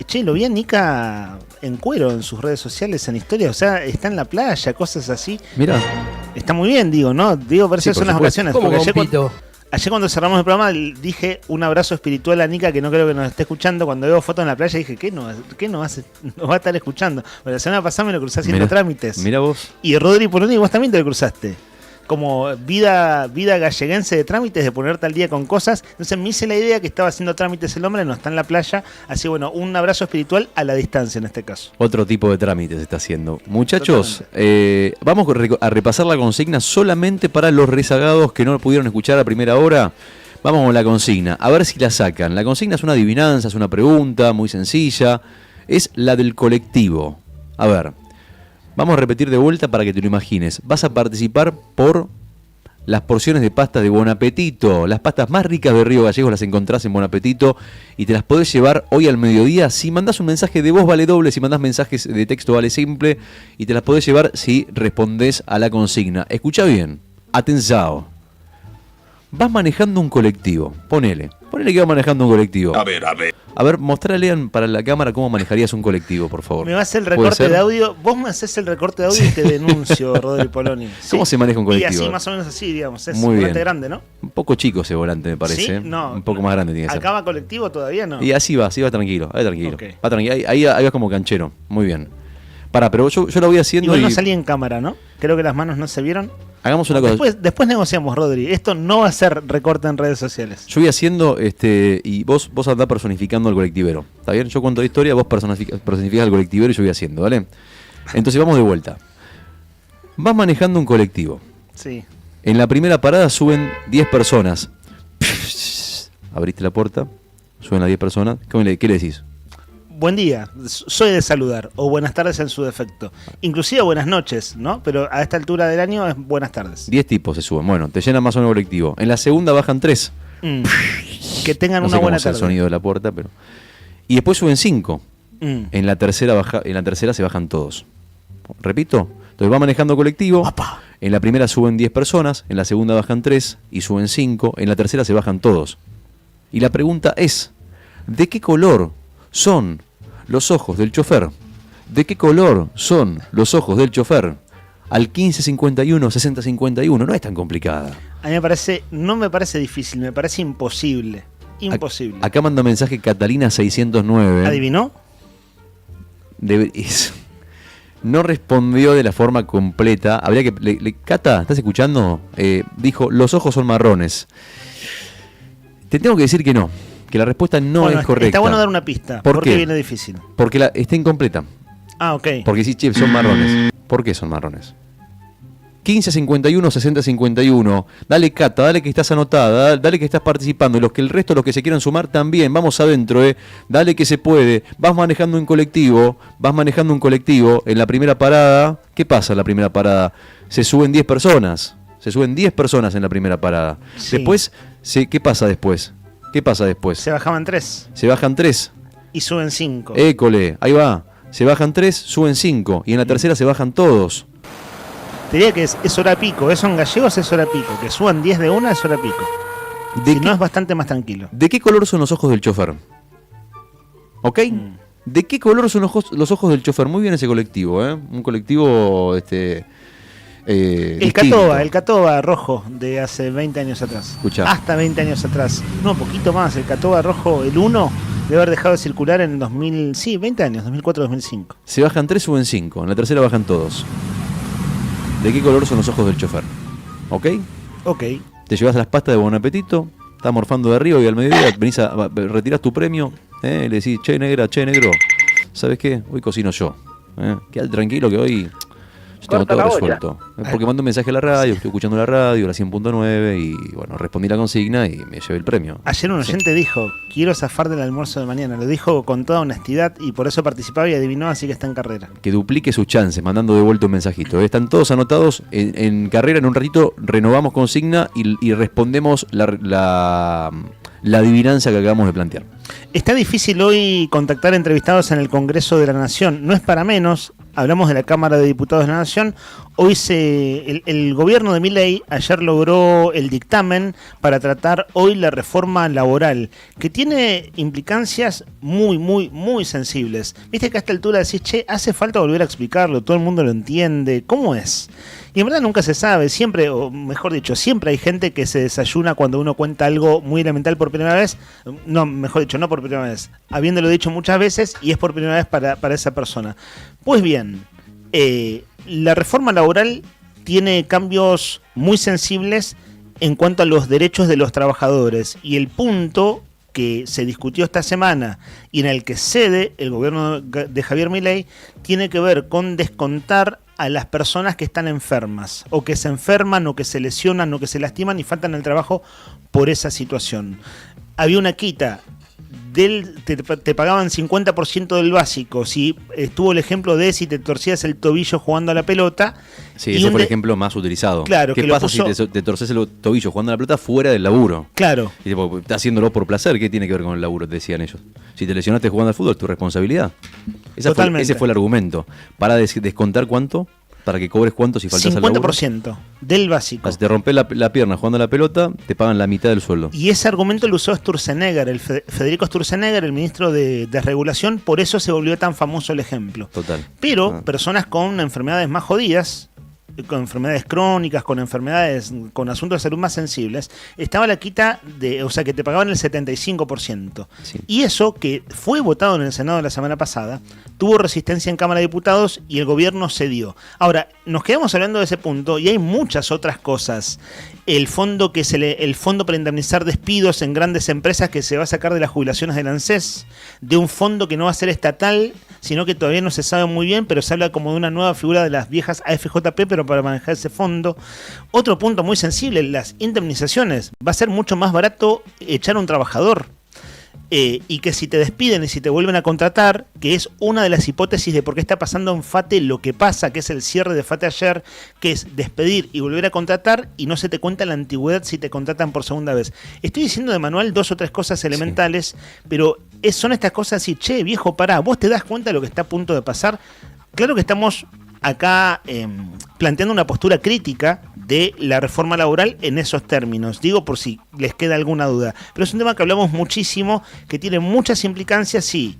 Che, lo vi a Nica en cuero en sus redes sociales, en historias. O sea, está en la playa, cosas así. Mirá. Está muy bien, digo, ¿no? Digo, ver si Sí, son las supuesto. vacaciones. ¿Cómo Porque compito? ayer cuando cerramos el programa dije un abrazo espiritual a Nica, que no creo que nos esté escuchando. Cuando veo fotos en la playa dije, ¿qué nos va a estar escuchando? Bueno, la semana pasada me lo crucé haciendo trámites. Mira vos. Y Rodri Poloni, vos también te lo cruzaste. Como vida galleguense de trámites, de ponerte al día con cosas. Entonces me hice la idea que estaba haciendo trámites el hombre, no está en la playa. Así bueno, un abrazo espiritual a la distancia en este caso. Otro tipo de trámites está haciendo. Muchachos, vamos a repasar la consigna solamente para los rezagados que no pudieron escuchar a primera hora. Vamos con la consigna, a ver si la sacan. La consigna es una adivinanza, es una pregunta muy sencilla. Es la del colectivo. A ver, vamos a repetir de vuelta para que te lo imagines. Vas a participar por las porciones de pasta de Bon Apetito. Las pastas más ricas de Río Gallegos las encontrás en Bon Apetito y te las podés llevar hoy al mediodía. Si mandás un mensaje de voz vale doble, si mandás mensajes de texto vale simple y te las podés llevar si respondés a la consigna. Escucha bien, atención. Vas manejando un colectivo. Ponele que vas manejando un colectivo. A ver. A ver, mostrale para la cámara cómo manejarías un colectivo, por favor. Me vas a hacer el ¿Puede recorte ser? de audio. Vos me haces el recorte de audio y te denuncio, Rodri Poloni. ¿Cómo se maneja un colectivo? Y así, más o menos así, digamos. Es Muy un bien. volante grande, ¿no? Un poco chico ese volante, me parece. ¿Sí? No. Un poco más grande tiene que ser. ¿Acá va colectivo todavía no? Y así va tranquilo. Ok. Va tranquilo. Ahí vas como canchero. Muy bien. Pero yo la voy haciendo Igual y no salí en cámara, ¿no? Creo que las manos no se vieron. hagamos una cosa. Después negociamos, Rodri. Esto no va a ser recorte en redes sociales. Yo voy haciendo y vos andás personificando al colectivero. ¿Está bien? Yo cuento la historia, vos personificás al colectivero y yo voy haciendo, ¿vale? Entonces vamos de vuelta. Vas manejando un colectivo. Sí. En la primera parada suben 10 personas. Abriste la puerta, suben las 10 personas. ¿Qué le decís? Buen día, soy de saludar, o buenas tardes en su defecto. Inclusive buenas noches, ¿no? Pero a esta altura del año es buenas tardes. 10 tipos se suben. Bueno, te llenan más o menos el colectivo. En la segunda bajan 3. Que tengan No sé una cómo buena es el tarde. sonido de la puerta, pero. Y después suben 5. En la tercera se bajan todos. Repito, entonces va manejando colectivo. ¡Apa! En la primera suben 10 personas, en la segunda bajan 3 y suben 5, en la tercera se bajan todos. Y la pregunta es, ¿de qué color son los ojos del chofer? ¿De qué color son los ojos del chofer? Al 1551, 6051, no es tan complicada. A mí no me parece difícil, me parece imposible. Imposible. Acá manda mensaje Catalina 609. ¿Adivinó? No respondió de la forma completa. Habría que. Cata, ¿estás escuchando? Dijo: los ojos son marrones. Te tengo que decir que no. Que la respuesta no Bueno, es correcta. Está bueno dar una pista. ¿Por ¿Por qué? qué viene difícil? Porque está incompleta. Ah, ok. Porque sí, che, son marrones. ¿Por qué son marrones? 1551, 6051. Dale, Cata, dale que estás anotada, dale que estás participando. Y el resto, los que se quieran sumar también. Vamos adentro, Dale que se puede. Vas manejando un colectivo. En la primera parada. ¿Qué pasa en la primera parada? Se suben 10 personas. En la primera parada. Sí. Después, ¿qué pasa después? Se bajaban 3 Se bajan 3. y suben 5. École, ahí va. Se bajan 3, suben 5. Y en la tercera se bajan todos. Te diría que es hora pico. Eso en gallegos es hora pico. Que suban 10 de una es hora pico. Si no, es bastante más tranquilo. ¿De qué color son los ojos del chofer? ¿Ok? ¿De qué color son los ojos del chofer? Muy bien ese colectivo, Un colectivo, distinto. El Catoba rojo de hace 20 años atrás. Escuchá. Hasta 20 años atrás. No, poquito más. El Catoba rojo, el 1, debe haber dejado de circular en 2000. Sí, 20 años, 2004-2005. Se bajan 3, suben 5. En la tercera bajan todos. ¿De qué color son los ojos del chofer? ¿Ok? Ok. Te llevas las pastas de buen apetito, estás morfando de arriba y al mediodía retirás tu premio, le decís: che, negra, che, negro, ¿sabes qué? Hoy cocino yo. Quédate tranquilo que hoy yo tengo todo resuelto. Porque mando un mensaje a la radio, estoy escuchando la radio, la 100.9, y bueno, respondí la consigna y me llevé el premio. Ayer un oyente dijo: quiero zafar del almuerzo de mañana. Lo dijo con toda honestidad y por eso participaba y adivinó, así que está en carrera. Que duplique sus chances mandando de vuelta un mensajito. Están todos anotados en carrera. En un ratito renovamos consigna y respondemos la adivinanza que acabamos de plantear. Está difícil hoy contactar entrevistados en el Congreso de la Nación. No es para menos. Hablamos de la Cámara de Diputados de la Nación. Hoy el gobierno de Milei ayer logró el dictamen para tratar hoy la reforma laboral, que tiene implicancias muy, muy, muy sensibles. Viste que a esta altura decís: che, hace falta volver a explicarlo, todo el mundo lo entiende. ¿Cómo es? Y en verdad nunca se sabe, siempre, o mejor dicho, siempre hay gente que se desayuna cuando uno cuenta algo muy elemental por primera vez. No, mejor dicho, no por primera vez, habiéndolo dicho muchas veces, y es por primera vez para esa persona. Pues bien, la reforma laboral tiene cambios muy sensibles en cuanto a los derechos de los trabajadores, y el punto que se discutió esta semana y en el que cede el gobierno de Javier Milei tiene que ver con descontar a las personas que están enfermas, o que se enferman, o que se lesionan, o que se lastiman y faltan al trabajo por esa situación. Había una quita, te pagaban 50% del básico, si estuvo el ejemplo de si te torcías el tobillo jugando a la pelota. Sí, ese fue el ejemplo más utilizado. Claro, ¿Qué que pasa lo puso... si te torces el tobillo jugando a la pelota fuera del laburo? Claro. Y tipo, estás haciéndolo por placer, ¿qué tiene que ver con el laburo? Te decían ellos. Si te lesionaste jugando al fútbol, es tu responsabilidad. Ese fue el argumento. Para descontar, ¿cuánto? para que cobres cuánto si faltas al laburo. 50% del básico. Si te rompes la pierna jugando a la pelota, te pagan la mitad del sueldo. Y ese argumento lo usó Sturzenegger, Federico Sturzenegger, el ministro de Desregulación, por eso se volvió tan famoso el ejemplo. Total. Pero personas con enfermedades más jodidas, con enfermedades crónicas, con enfermedades, con asuntos de salud más sensibles, estaba la quita o sea, que te pagaban el 75%. Sí. Y eso, que fue votado en el Senado la semana pasada, tuvo resistencia en Cámara de Diputados y el gobierno cedió. Ahora, nos quedamos hablando de ese punto y hay muchas otras cosas. El fondo el fondo para indemnizar despidos en grandes empresas que se va a sacar de las jubilaciones del ANSES, de un fondo que no va a ser estatal, sino que todavía no se sabe muy bien, pero se habla como de una nueva figura de las viejas AFJP, pero para manejar ese fondo. Otro punto muy sensible, las indemnizaciones. Va a ser mucho más barato echar a un trabajador. Y que si te despiden y si te vuelven a contratar, que es una de las hipótesis de por qué está pasando en FATE lo que pasa, que es el cierre de FATE ayer, que es despedir y volver a contratar y no se te cuenta la antigüedad si te contratan por segunda vez. Estoy diciendo de manual 2 o 3 cosas elementales, sí, pero son estas cosas así, che, viejo, pará, ¿vos te das cuenta de lo que está a punto de pasar? Claro que estamos acá planteando una postura crítica de la reforma laboral en esos términos. Digo por si les queda alguna duda. Pero es un tema que hablamos muchísimo, que tiene muchas implicancias, sí.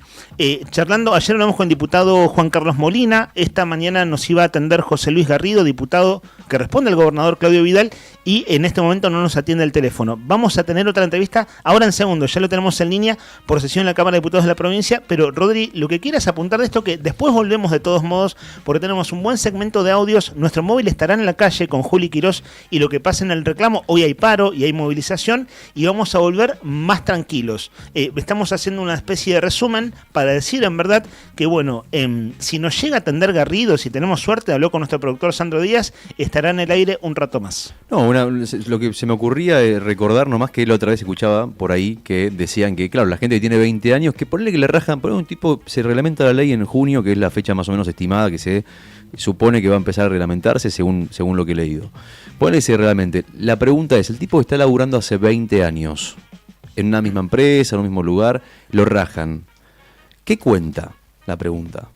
Charlando, ayer hablamos con el diputado Juan Carlos Molina, esta mañana nos iba a atender José Luis Garrido, diputado que responde al gobernador Claudio Vidal, y en este momento no nos atiende el teléfono. Vamos a tener otra entrevista ahora en segundos, ya lo tenemos en línea por sesión en la Cámara de Diputados de la provincia, pero Rodri, lo que quieras apuntar de esto, que después volvemos de todos modos, porque tenemos un buen segmento de audios, nuestro móvil estará en la calle con Juli Quirós y lo que pasa en el reclamo. Hoy hay paro y hay movilización y vamos a volver más tranquilos. Estamos haciendo una especie de resumen para decir en verdad que bueno, si nos llega a atender Garrido, si tenemos suerte, habló con nuestro productor Sandro Díaz, estará en el aire un rato más. No, lo que se me ocurría recordar nomás, que la otra vez escuchaba por ahí que decían que, claro, la gente que tiene 20 años, que ponle que le rajan, por un tipo, se reglamenta la ley en junio, que es la fecha más o menos estimada que se supone que va a empezar a reglamentarse según lo que he leído. Ponle ese reglamente. La pregunta es, el tipo está laburando hace 20 años en una misma empresa, en un mismo lugar, lo rajan. ¿Qué cuenta? La pregunta.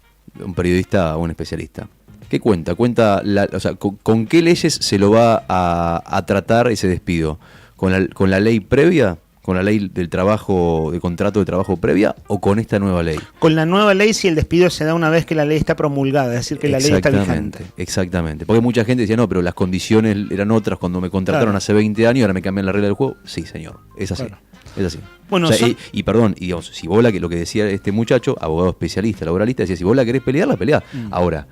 Un periodista o un especialista. ¿Qué cuenta? O sea, ¿con qué leyes se lo va a tratar ese despido? ¿Con la ley previa? ¿Con la ley del trabajo, de contrato de trabajo previa, o con esta nueva ley? Con la nueva ley, si el despido se da una vez que la ley está promulgada, es decir, que la ley está vigente. Exactamente. Porque mucha gente decía, no, pero las condiciones eran otras cuando me contrataron hace 20 años, ahora me cambian la regla del juego. Sí, señor, es así. Claro. Es así. Bueno, o sea, perdón, digamos, si vos lo que decía este muchacho, abogado especialista, laboralista, decía, si vos la querés pelear, la peleá. Ahora,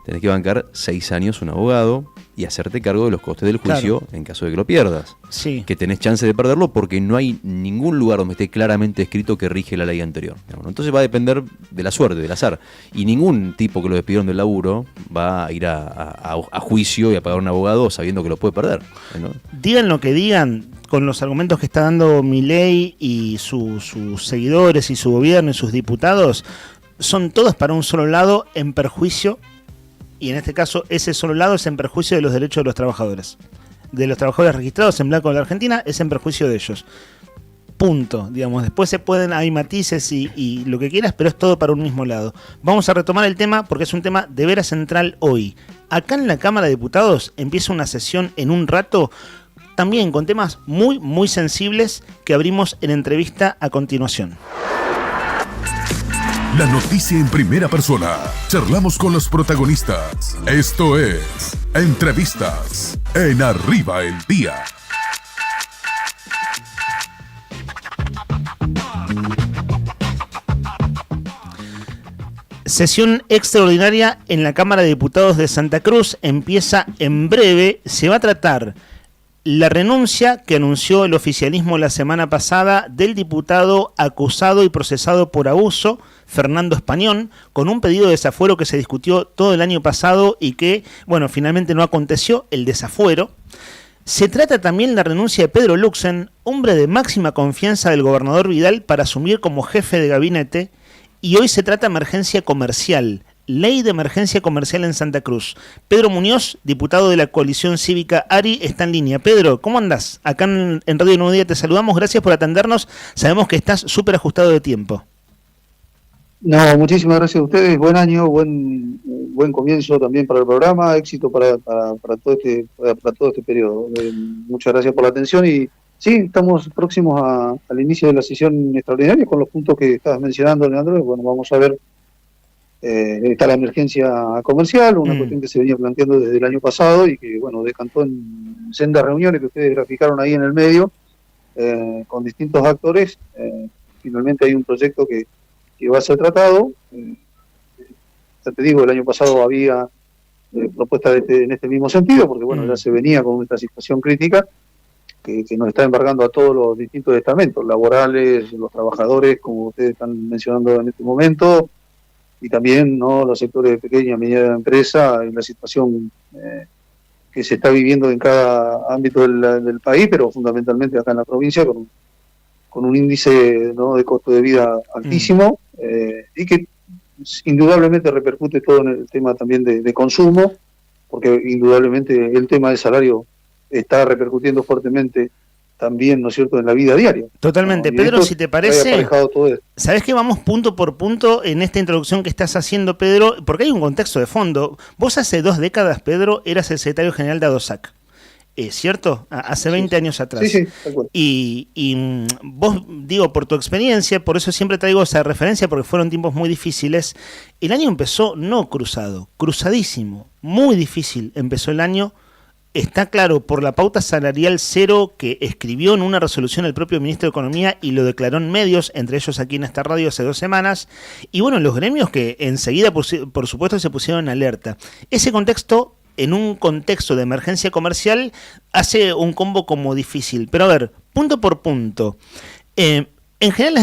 tenés que bancar 6 años un abogado y hacerte cargo de los costes del juicio, claro, en caso de que lo pierdas. Sí. Que tenés chance de perderlo porque no hay ningún lugar donde esté claramente escrito que rige la ley anterior. Entonces va a depender de la suerte, del azar. Y ningún tipo que lo despidieron del laburo va a ir a juicio y a pagar un abogado sabiendo que lo puede perder, ¿no? Digan lo que digan, con los argumentos que está dando Milei y sus seguidores y su gobierno y sus diputados, son todos para un solo lado en perjuicio. Y en este caso, ese solo lado es en perjuicio de los derechos de los trabajadores. De los trabajadores registrados en blanco de la Argentina, es en perjuicio de ellos. Punto, digamos. Después hay matices y lo que quieras, pero es todo para un mismo lado. Vamos a retomar el tema porque es un tema de veras central hoy. Acá en la Cámara de Diputados empieza una sesión en un rato, también con temas muy, muy sensibles que abrimos en entrevista a continuación. La noticia en primera persona. Charlamos con los protagonistas. Esto es Entrevistas en Arriba el Día. Sesión extraordinaria en la Cámara de Diputados de Santa Cruz. Empieza en breve. Se va a tratar la renuncia que anunció el oficialismo la semana pasada del diputado acusado y procesado por abuso, Fernando Españón, con un pedido de desafuero que se discutió todo el año pasado y que, bueno, finalmente no aconteció, el desafuero. Se trata también la renuncia de Pedro Luxen, hombre de máxima confianza del gobernador Vidal para asumir como jefe de gabinete, y hoy se trata emergencia comercial, ley de emergencia comercial en Santa Cruz. Pedro Muñoz, diputado de la coalición cívica ARI, está en línea. Pedro, ¿cómo andás? Acá en Radio Nuevo Día te saludamos, gracias por atendernos, sabemos que estás súper ajustado de tiempo. No, muchísimas gracias a ustedes, buen año, buen buen comienzo también para el programa, éxito para todo este periodo. Muchas gracias por la atención y sí, estamos próximos al inicio de la sesión extraordinaria con los puntos que estabas mencionando, Leandro. Bueno, vamos a ver, está la emergencia comercial, una cuestión que se venía planteando desde el año pasado y que, bueno, decantó en sendas reuniones que ustedes graficaron ahí en el medio, con distintos actores. Finalmente hay un proyecto que va a ser tratado. Ya te digo, el año pasado había propuestas en este mismo sentido, porque bueno, ya se venía con esta situación crítica que nos está embargando a todos los distintos estamentos, laborales, los trabajadores, como ustedes están mencionando en este momento, y también no los sectores de pequeña y mediana empresa, en la situación que se está viviendo en cada ámbito del país, pero fundamentalmente acá en la provincia, con un índice, ¿no?, de costo de vida altísimo, y que indudablemente repercute todo en el tema también de consumo, porque indudablemente el tema del salario está repercutiendo fuertemente también, ¿no es cierto?, en la vida diaria. Totalmente. ¿No? Pedro, si te parece, todo esto. ¿Sabés que vamos punto por punto en esta introducción que estás haciendo, Pedro? Porque hay un contexto de fondo. Vos hace 2 décadas, Pedro, eras el secretario general de ADOSAC. ¿Cierto? Hace 20 años atrás. Sí, tal cual. Y vos, digo, por tu experiencia, por eso siempre traigo esa referencia, porque fueron tiempos muy difíciles. El año empezó no cruzado, cruzadísimo. Muy difícil empezó el año. Está claro, por la pauta salarial cero que escribió en una resolución el propio ministro de Economía y lo declaró en medios, entre ellos aquí en esta radio hace 2 semanas. Y bueno, los gremios que enseguida, por supuesto, se pusieron en alerta. Ese contexto, en un contexto de emergencia comercial, hace un combo como difícil. Pero a ver, punto por punto. En general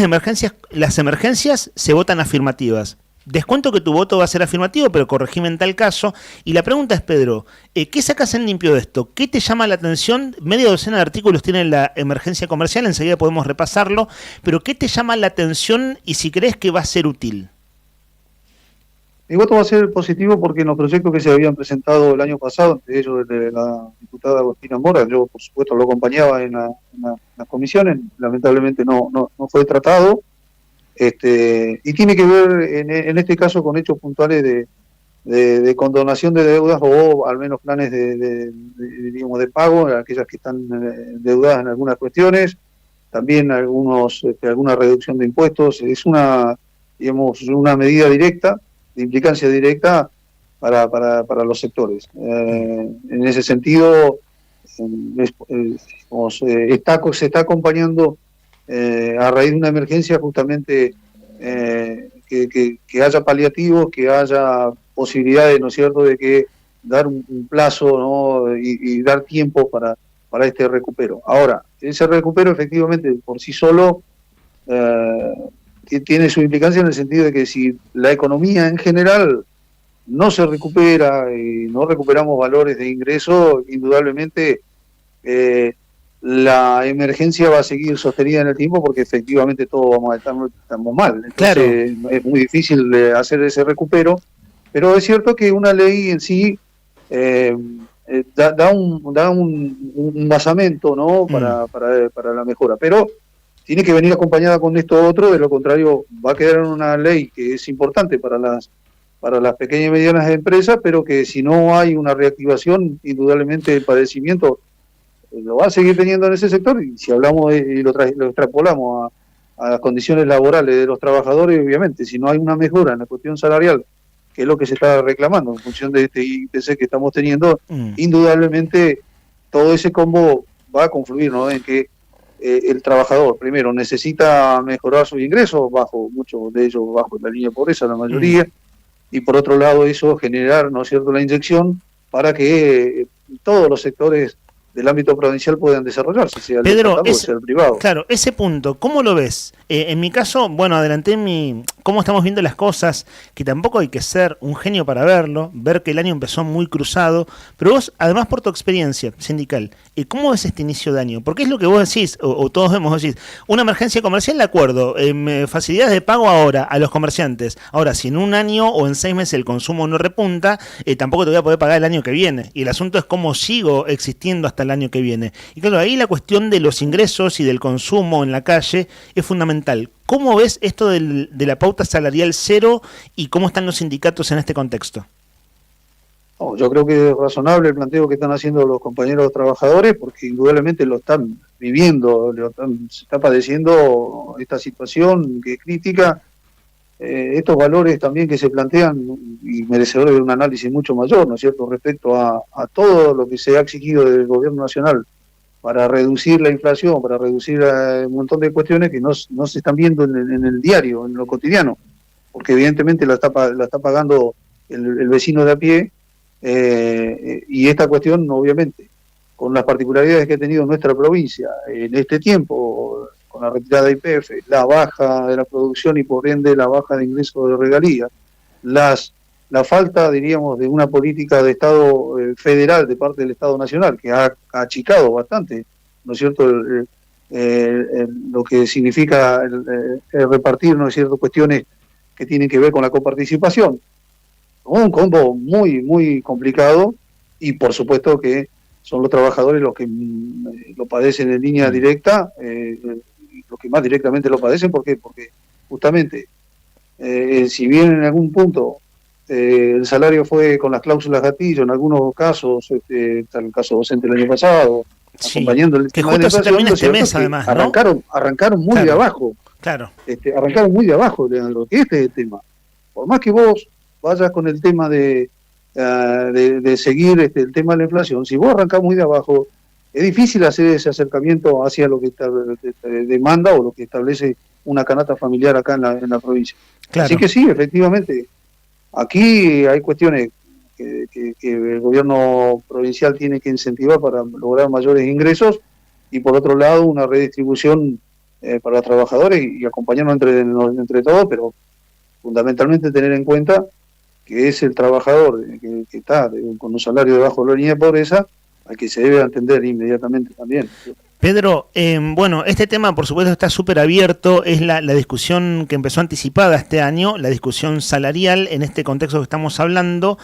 las emergencias se votan afirmativas. Descuento que tu voto va a ser afirmativo, pero corregime en tal caso. Y la pregunta es, Pedro, ¿qué sacas en limpio de esto? ¿Qué te llama la atención? Media docena de artículos tiene la emergencia comercial, enseguida podemos repasarlo. Pero ¿qué te llama la atención y si crees que va a ser útil? Mi voto va a ser positivo porque en los proyectos que se habían presentado el año pasado, entre ellos de la diputada Agostina Mora, yo por supuesto lo acompañaba en las comisiones, lamentablemente no fue tratado, y tiene que ver en este caso con hechos puntuales de condonación de deudas o al menos planes digamos, de pago, aquellas que están endeudadas en algunas cuestiones, también alguna reducción de impuestos. Es una medida directa, de implicancia directa para los sectores. En ese sentido, se está acompañando a raíz de una emergencia justamente que haya paliativos, que haya posibilidades, ¿no es cierto?, de que dar un plazo, ¿no?, y dar tiempo para este recupero. Ahora, ese recupero efectivamente por sí solo tiene su implicancia en el sentido de que si la economía en general no se recupera y no recuperamos valores de ingreso, indudablemente la emergencia va a seguir sostenida en el tiempo porque efectivamente todos estamos mal. Entonces, claro, es muy difícil hacer ese recupero, pero es cierto que una ley en sí da un basamento, ¿no?, para la mejora, pero tiene que venir acompañada con esto otro, de lo contrario va a quedar en una ley que es importante para las pequeñas y medianas empresas, pero que si no hay una reactivación, indudablemente el padecimiento lo va a seguir teniendo en ese sector, y si hablamos y lo extrapolamos a las condiciones laborales de los trabajadores, obviamente, si no hay una mejora en la cuestión salarial, que es lo que se está reclamando en función de este IPC que estamos teniendo, indudablemente todo ese combo va a confluir, ¿no?, en que el trabajador, primero, necesita mejorar sus ingresos, muchos de ellos bajo la línea de pobreza, la mayoría, y por otro lado eso generar, ¿no es cierto?, la inyección para que todos los sectores del ámbito provincial puedan desarrollarse, sea el Pedro, estatal o sea el privado. Claro, ese punto, ¿cómo lo ves? En mi caso, bueno, adelanté cómo estamos viendo las cosas, que tampoco hay que ser un genio para verlo, ver que el año empezó muy cruzado, pero vos, además por tu experiencia sindical, ¿cómo ves este inicio de año? Porque es lo que vos decís, o todos vemos, vos decís, una emergencia comercial, de acuerdo, facilidades de pago ahora a los comerciantes. Ahora, si en un año o en 6 meses el consumo no repunta, tampoco te voy a poder pagar el año que viene. Y el asunto es cómo sigo existiendo hasta el año que viene. Y claro, ahí la cuestión de los ingresos y del consumo en la calle es fundamental. ¿Cómo ves esto de la pauta salarial cero y cómo están los sindicatos en este contexto? No, yo creo que es razonable el planteo que están haciendo los compañeros trabajadores, porque indudablemente lo están viviendo, se está padeciendo esta situación que es crítica, estos valores también que se plantean y merecedores de un análisis mucho mayor, ¿no es cierto?, respecto a todo lo que se ha exigido del gobierno nacional para reducir la inflación, para reducir un montón de cuestiones que no se están viendo en el diario, en lo cotidiano, porque evidentemente la está pagando el vecino de a pie. Y esta cuestión, obviamente, con las particularidades que ha tenido nuestra provincia en este tiempo, con la retirada de YPF, la baja de la producción y por ende la baja de ingresos de regalías, la falta, diríamos, de una política de Estado federal de parte del Estado Nacional, que ha achicado bastante, ¿no es cierto?, lo que significa el repartir, ¿no es cierto?, cuestiones que tienen que ver con la coparticipación. Un combo muy, muy complicado, y por supuesto que son los trabajadores los que lo padecen en línea directa, los que más directamente lo padecen. ¿Por qué? Porque justamente, si bien en algún punto el salario fue con las cláusulas gatillo, en algunos casos, está el caso docente el año pasado, sí, acompañando el que tema de la justo se termina este inflación, mes, además, ¿no? arrancaron muy Claro. de abajo. Claro. Arrancaron muy de abajo de lo que este es el tema. Por más que vos vayas con el tema de seguir el tema de la inflación, si vos arrancás muy de abajo, es difícil hacer ese acercamiento hacia lo que demanda o lo que establece una canasta familiar acá en la provincia. Claro. Así que sí, efectivamente, aquí hay cuestiones que el gobierno provincial tiene que incentivar para lograr mayores ingresos, y por otro lado una redistribución para los trabajadores y acompañarnos entre todos, pero fundamentalmente tener en cuenta que es el trabajador que está con un salario debajo de la línea de pobreza, al que se debe atender inmediatamente también. Pedro, bueno, este tema por supuesto está súper abierto, es la discusión que empezó anticipada este año, la discusión salarial en este contexto que estamos hablando.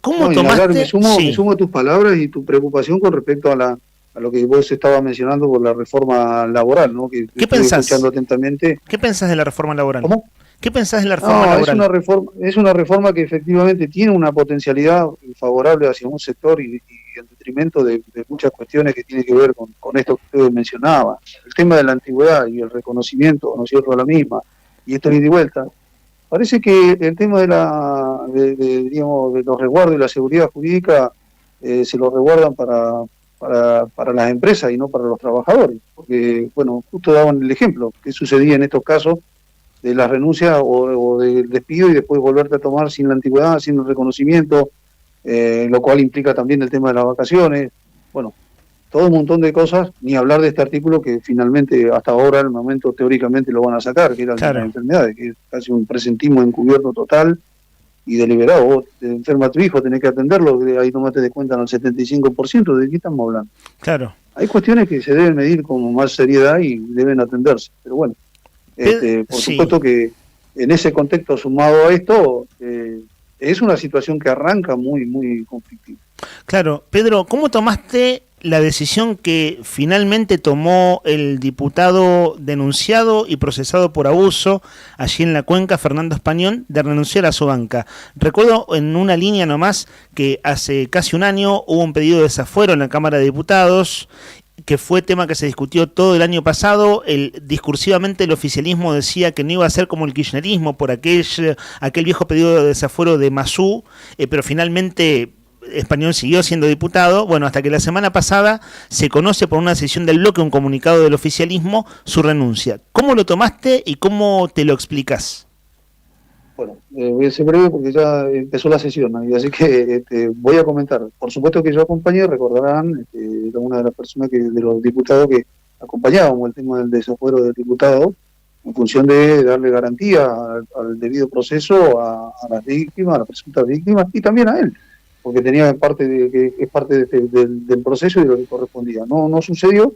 ¿Cómo tomaste? Me sumo a tus palabras y tu preocupación con respecto a lo que vos estabas mencionando por la reforma laboral, ¿no? ¿Qué pensás? Escuchando atentamente. ¿Qué pensás de la reforma laboral? ¿Cómo? ¿Qué pensás de la reforma laboral? Es una reforma que efectivamente tiene una potencialidad favorable hacia un sector y en detrimento de muchas cuestiones que tienen que ver con esto que ustedes mencionaban. El tema de la antigüedad y el reconocimiento, ¿no es cierto?, a la misma, y esto ida y vuelta. Parece que el tema digamos, de los resguardos y la seguridad jurídica se lo resguardan para las empresas y no para los trabajadores. Porque, bueno, justo daban el ejemplo, que sucedía en estos casos de la renuncia o del despido y después volverte a tomar sin la antigüedad, sin el reconocimiento, lo cual implica también el tema de las vacaciones. Bueno, todo un montón de cosas, ni hablar de este artículo que finalmente hasta ahora, al momento teóricamente lo van a sacar, que era el de las enfermedades, que es casi un presentismo encubierto total y deliberado. Vos te enferma a tu hijo, tenés que atenderlo, ahí nomás te descuentan al 75%, ¿de qué estamos hablando? Claro. Hay cuestiones que se deben medir con más seriedad y deben atenderse, pero bueno. Por supuesto que en ese contexto, sumado a esto, es una situación que arranca muy, muy conflictiva. Claro. Pedro, ¿cómo tomaste la decisión que finalmente tomó el diputado denunciado y procesado por abuso allí en la Cuenca, Fernando Español, de renunciar a su banca? Recuerdo en una línea nomás que hace casi un año hubo un pedido de desafuero en la Cámara de Diputados, que fue tema que se discutió todo el año pasado. Discursivamente el oficialismo decía que no iba a ser como el kirchnerismo por aquel viejo pedido de desafuero de Masú, pero finalmente Español siguió siendo diputado. Bueno, hasta que la semana pasada se conoce por una decisión del bloque, un comunicado del oficialismo, su renuncia. ¿Cómo lo tomaste y cómo te lo explicás? Bueno, voy a ser breve porque ya empezó la sesión, ¿no? Y así que voy a comentar. Por supuesto que yo acompañé, recordarán, era una de las personas de los diputados que acompañábamos el tema del desafuero del diputado, en función de darle garantía al debido proceso a las víctimas, a las presuntas víctimas, y también a él, porque tenía parte del proceso y de lo que correspondía. No sucedió.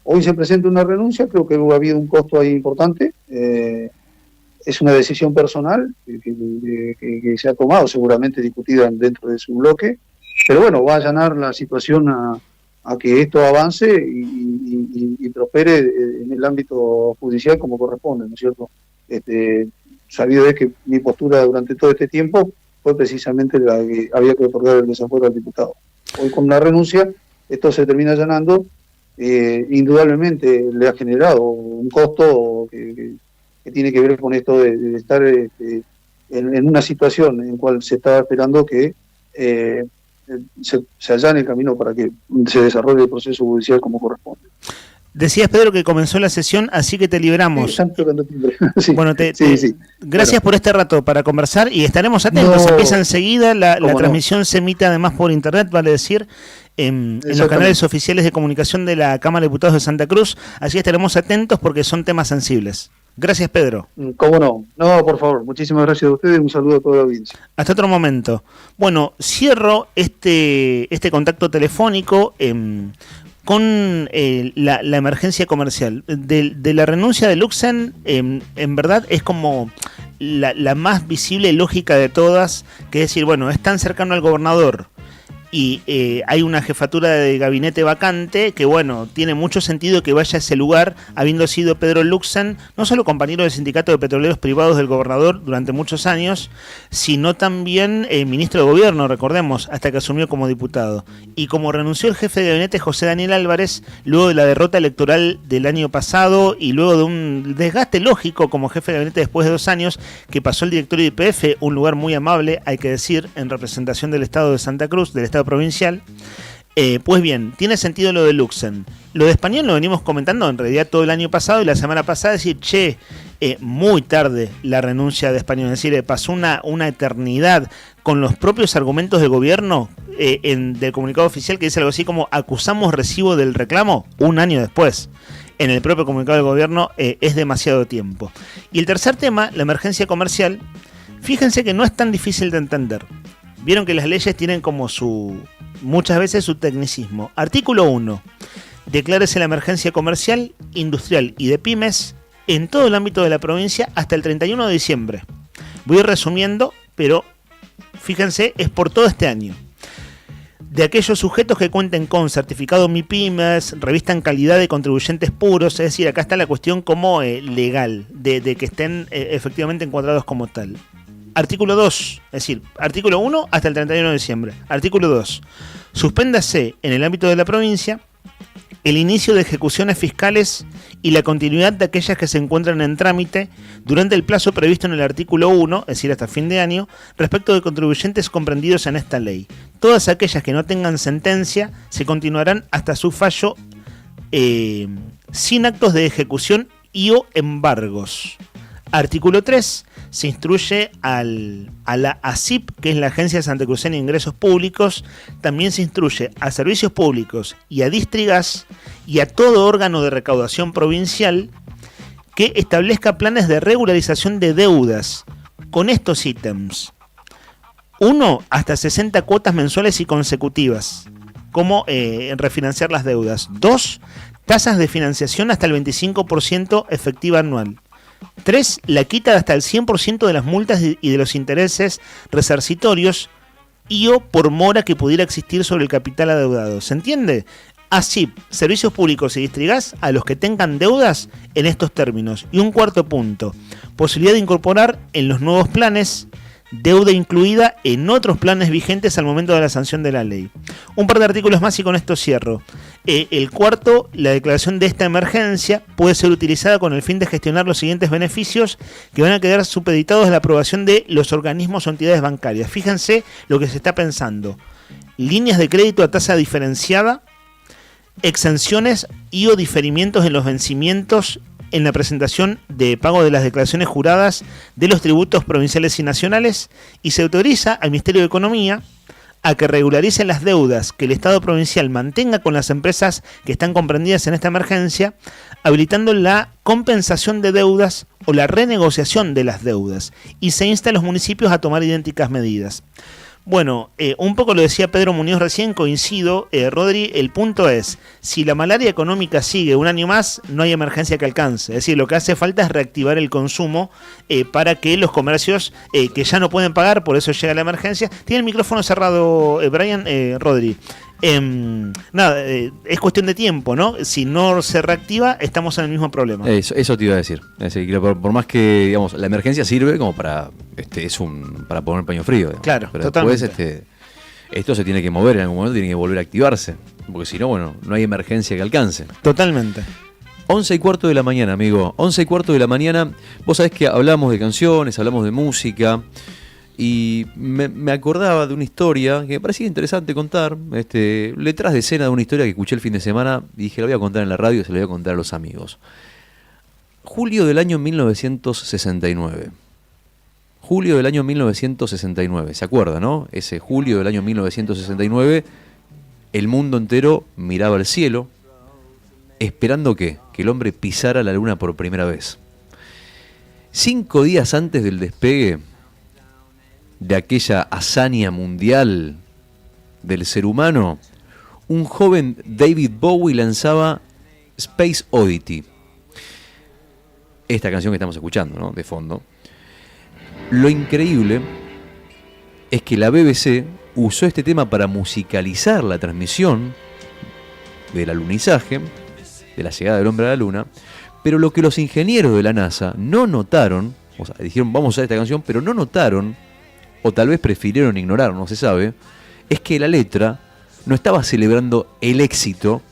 Hoy se presenta una renuncia, creo que ha habido un costo ahí importante. Es una decisión personal que se ha tomado, seguramente discutida dentro de su bloque, pero bueno, va a allanar la situación a que esto avance y prospere en el ámbito judicial como corresponde, ¿no es cierto? Sabido es que mi postura durante todo este tiempo fue precisamente la que había que otorgar el desafuero al diputado. Hoy con la renuncia esto se termina allanando, indudablemente le ha generado un costo que tiene que ver con esto de estar en una situación en cual se estaba esperando que se allane el camino para que se desarrolle el proceso judicial como corresponde. Decías, Pedro, que comenzó la sesión, así que te liberamos. Sí, bueno, sí. Gracias por este rato para conversar y estaremos atentos. No, empieza enseguida, la transmisión no. se emite además por internet, vale decir, en los canales oficiales de comunicación de la Cámara de Diputados de Santa Cruz, así estaremos atentos porque son temas sensibles. Gracias, Pedro. ¿Cómo no? No, por favor, muchísimas gracias a ustedes y un saludo a toda la audiencia. Hasta otro momento. Bueno, cierro este contacto telefónico con la emergencia comercial. De la renuncia de Luxen, en verdad es como la más visible y lógica de todas, que es decir, bueno, es tan cercano al gobernador y hay una jefatura de gabinete vacante que, bueno, tiene mucho sentido que vaya a ese lugar, habiendo sido Pedro Luxen no solo compañero del Sindicato de Petroleros Privados del gobernador durante muchos años, sino también ministro de gobierno, recordemos, hasta que asumió como diputado. Y como renunció el jefe de gabinete José Daniel Álvarez, luego de la derrota electoral del año pasado y luego de un desgaste lógico como jefe de gabinete después de 2 años, que pasó el directorio de YPF, un lugar muy amable, hay que decir, en representación del Estado de Santa Cruz, del Estado provincial. Pues bien, tiene sentido lo de Luxen. Lo de Español lo venimos comentando en realidad todo el año pasado y la semana pasada, decir, muy tarde la renuncia de Español, es decir, pasó una eternidad con los propios argumentos del gobierno del comunicado oficial que dice algo así como acusamos recibo del reclamo 1 año después. En el propio comunicado del gobierno es demasiado tiempo. Y el tercer tema, la emergencia comercial, fíjense que no es tan difícil de entender. Vieron que las leyes tienen como muchas veces su tecnicismo. Artículo 1. Declárese la emergencia comercial, industrial y de pymes en todo el ámbito de la provincia hasta el 31 de diciembre. Voy resumiendo, pero fíjense, es por todo este año. De aquellos sujetos que cuenten con certificado MIPYMES, revistan calidad de contribuyentes puros, es decir, acá está la cuestión como legal, de que estén efectivamente encuadrados como tal. Artículo 2, es decir, artículo 1 hasta el 31 de diciembre. Artículo 2. Suspéndase en el ámbito de la provincia el inicio de ejecuciones fiscales y la continuidad de aquellas que se encuentran en trámite durante el plazo previsto en el artículo 1, es decir, hasta fin de año, respecto de contribuyentes comprendidos en esta ley. Todas aquellas que no tengan sentencia se continuarán hasta su fallo sin actos de ejecución y o embargos. Artículo 3. Se instruye a la ASIP, que es la Agencia Santacruceña de Ingresos Públicos, también se instruye a Servicios Públicos y a Distrigas y a todo órgano de recaudación provincial que establezca planes de regularización de deudas con estos ítems. 1. Hasta 60 cuotas mensuales y consecutivas, como refinanciar las deudas. 2. Tasas de financiación hasta el 25% efectiva anual. 3. La quita de hasta el 100% de las multas y de los intereses resarcitorios y o por mora que pudiera existir sobre el capital adeudado. ¿Se entiende? Así, Servicios Públicos y Distrigas a los que tengan deudas en estos términos. Y un cuarto punto, posibilidad de incorporar en los nuevos planes deuda incluida en otros planes vigentes al momento de la sanción de la ley. Un par de artículos más y con esto cierro. El cuarto, la declaración de esta emergencia puede ser utilizada con el fin de gestionar los siguientes beneficios que van a quedar supeditados a la aprobación de los organismos o entidades bancarias. Fíjense lo que se está pensando. Líneas de crédito a tasa diferenciada, exenciones y o diferimientos en los vencimientos en la presentación de pago de las declaraciones juradas de los tributos provinciales y nacionales, y se autoriza al Ministerio de Economía a que regularice las deudas que el Estado provincial mantenga con las empresas que están comprendidas en esta emergencia, habilitando la compensación de deudas o la renegociación de las deudas, y se insta a los municipios a tomar idénticas medidas. Bueno, un poco lo decía Pedro Muñoz recién, coincido, Rodri, el punto es, si la malaria económica sigue un año más, no hay emergencia que alcance, es decir, lo que hace falta es reactivar el consumo para que los comercios que ya no pueden pagar, por eso llega la emergencia. Tiene el micrófono cerrado, Brian, Rodri. Nada, es cuestión de tiempo, ¿no? Si no se reactiva, estamos en el mismo problema. Eso te iba a decir. Es decir, que por más que, digamos, la emergencia sirve como para para poner paño frío. Digamos. Claro, pero totalmente. después esto se tiene que mover en algún momento, tiene que volver a activarse. Porque si no, bueno, no hay emergencia que alcance. Totalmente. 11:15 de la mañana, amigo. 11:15 de la mañana. Vos sabés que hablamos de canciones, hablamos de música. Y me acordaba de una historia que me parecía interesante contar. Letras de escena de una historia que escuché el fin de semana. Y dije, la voy a contar en la radio y se la voy a contar a los amigos. Julio del año 1969. Julio del año 1969. ¿Se acuerda, no? Ese julio del año 1969. El mundo entero miraba al cielo, esperando que el hombre pisara la luna por primera vez. 5 días antes del despegue de aquella hazaña mundial del ser humano, un joven David Bowie lanzaba Space Oddity. Esta canción que estamos escuchando, ¿no? De fondo. Lo increíble es que la BBC usó este tema para musicalizar la transmisión del alunizaje, de la llegada del hombre a la luna, pero lo que los ingenieros de la NASA no notaron, o sea, dijeron vamos a usar esta canción, pero no notaron, o tal vez prefirieron ignorar, no se sabe, es que la letra no estaba celebrando el éxito,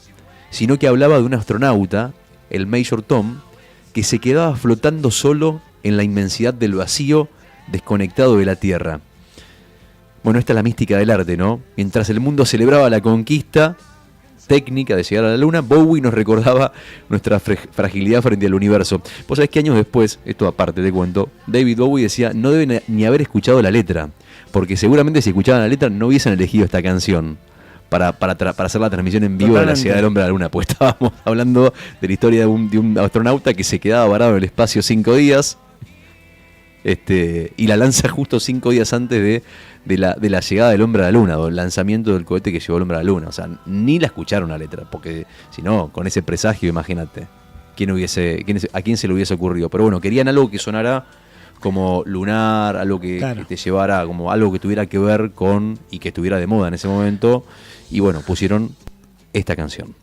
sino que hablaba de un astronauta, el Major Tom, que se quedaba flotando solo en la inmensidad del vacío, desconectado de la Tierra. Bueno, esta es la mística del arte, ¿no? Mientras el mundo celebraba la conquista técnica de llegar a la luna, Bowie nos recordaba nuestra fragilidad frente al universo. Vos sabés que años después, esto aparte te cuento, David Bowie decía, no deben ni haber escuchado la letra, porque seguramente si escuchaban la letra no hubiesen elegido esta canción para hacer la transmisión en vivo de la llegada del hombre a la luna, pues estábamos hablando de la historia de un astronauta que se quedaba varado en el espacio 5 días, y la lanza justo 5 días antes de la llegada del hombre a la luna, o el lanzamiento del cohete que llevó al hombre a la luna. O sea, ni la escucharon la letra, porque si no, con ese presagio, imagínate, a quién se le hubiese ocurrido. Pero bueno, querían algo que sonara como lunar, algo que te llevara, como algo que tuviera que ver con, y que estuviera de moda en ese momento, y bueno, pusieron esta canción.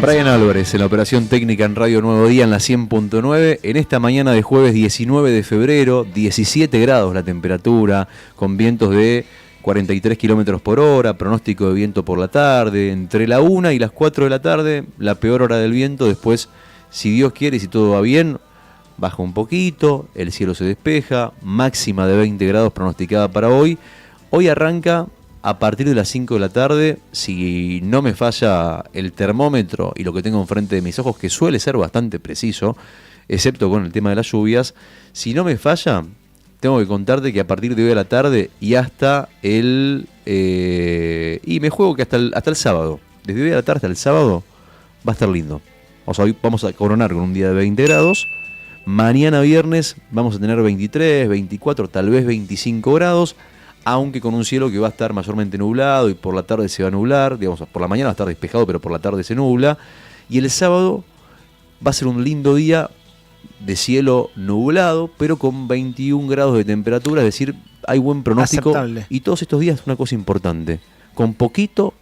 Brian Álvarez en la operación técnica en Radio Nuevo Día en la 100.9. En esta mañana de jueves 19 de febrero, 17 grados la temperatura, con vientos de 43 kilómetros por hora, pronóstico de viento por la tarde, entre la 1 y las 4 de la tarde, la peor hora del viento. Después, si Dios quiere y si todo va bien, baja un poquito, el cielo se despeja, máxima de 20 grados pronosticada para hoy. Hoy arranca a partir de las 5 de la tarde, si no me falla el termómetro y lo que tengo enfrente de mis ojos, que suele ser bastante preciso, excepto con el tema de las lluvias, si no me falla, tengo que contarte que a partir de hoy a la tarde y hasta y me juego que hasta el sábado, desde hoy a la tarde hasta el sábado, va a estar lindo. O sea, hoy vamos a coronar con un día de 20 grados, mañana viernes vamos a tener 23, 24, tal vez 25 grados, aunque con un cielo que va a estar mayormente nublado y por la tarde se va a nublar, digamos, por la mañana va a estar despejado, pero por la tarde se nubla, y el sábado va a ser un lindo día de cielo nublado, pero con 21 grados de temperatura, es decir, hay buen pronóstico. Aceptable. Y todos estos días, una cosa importante, con poquito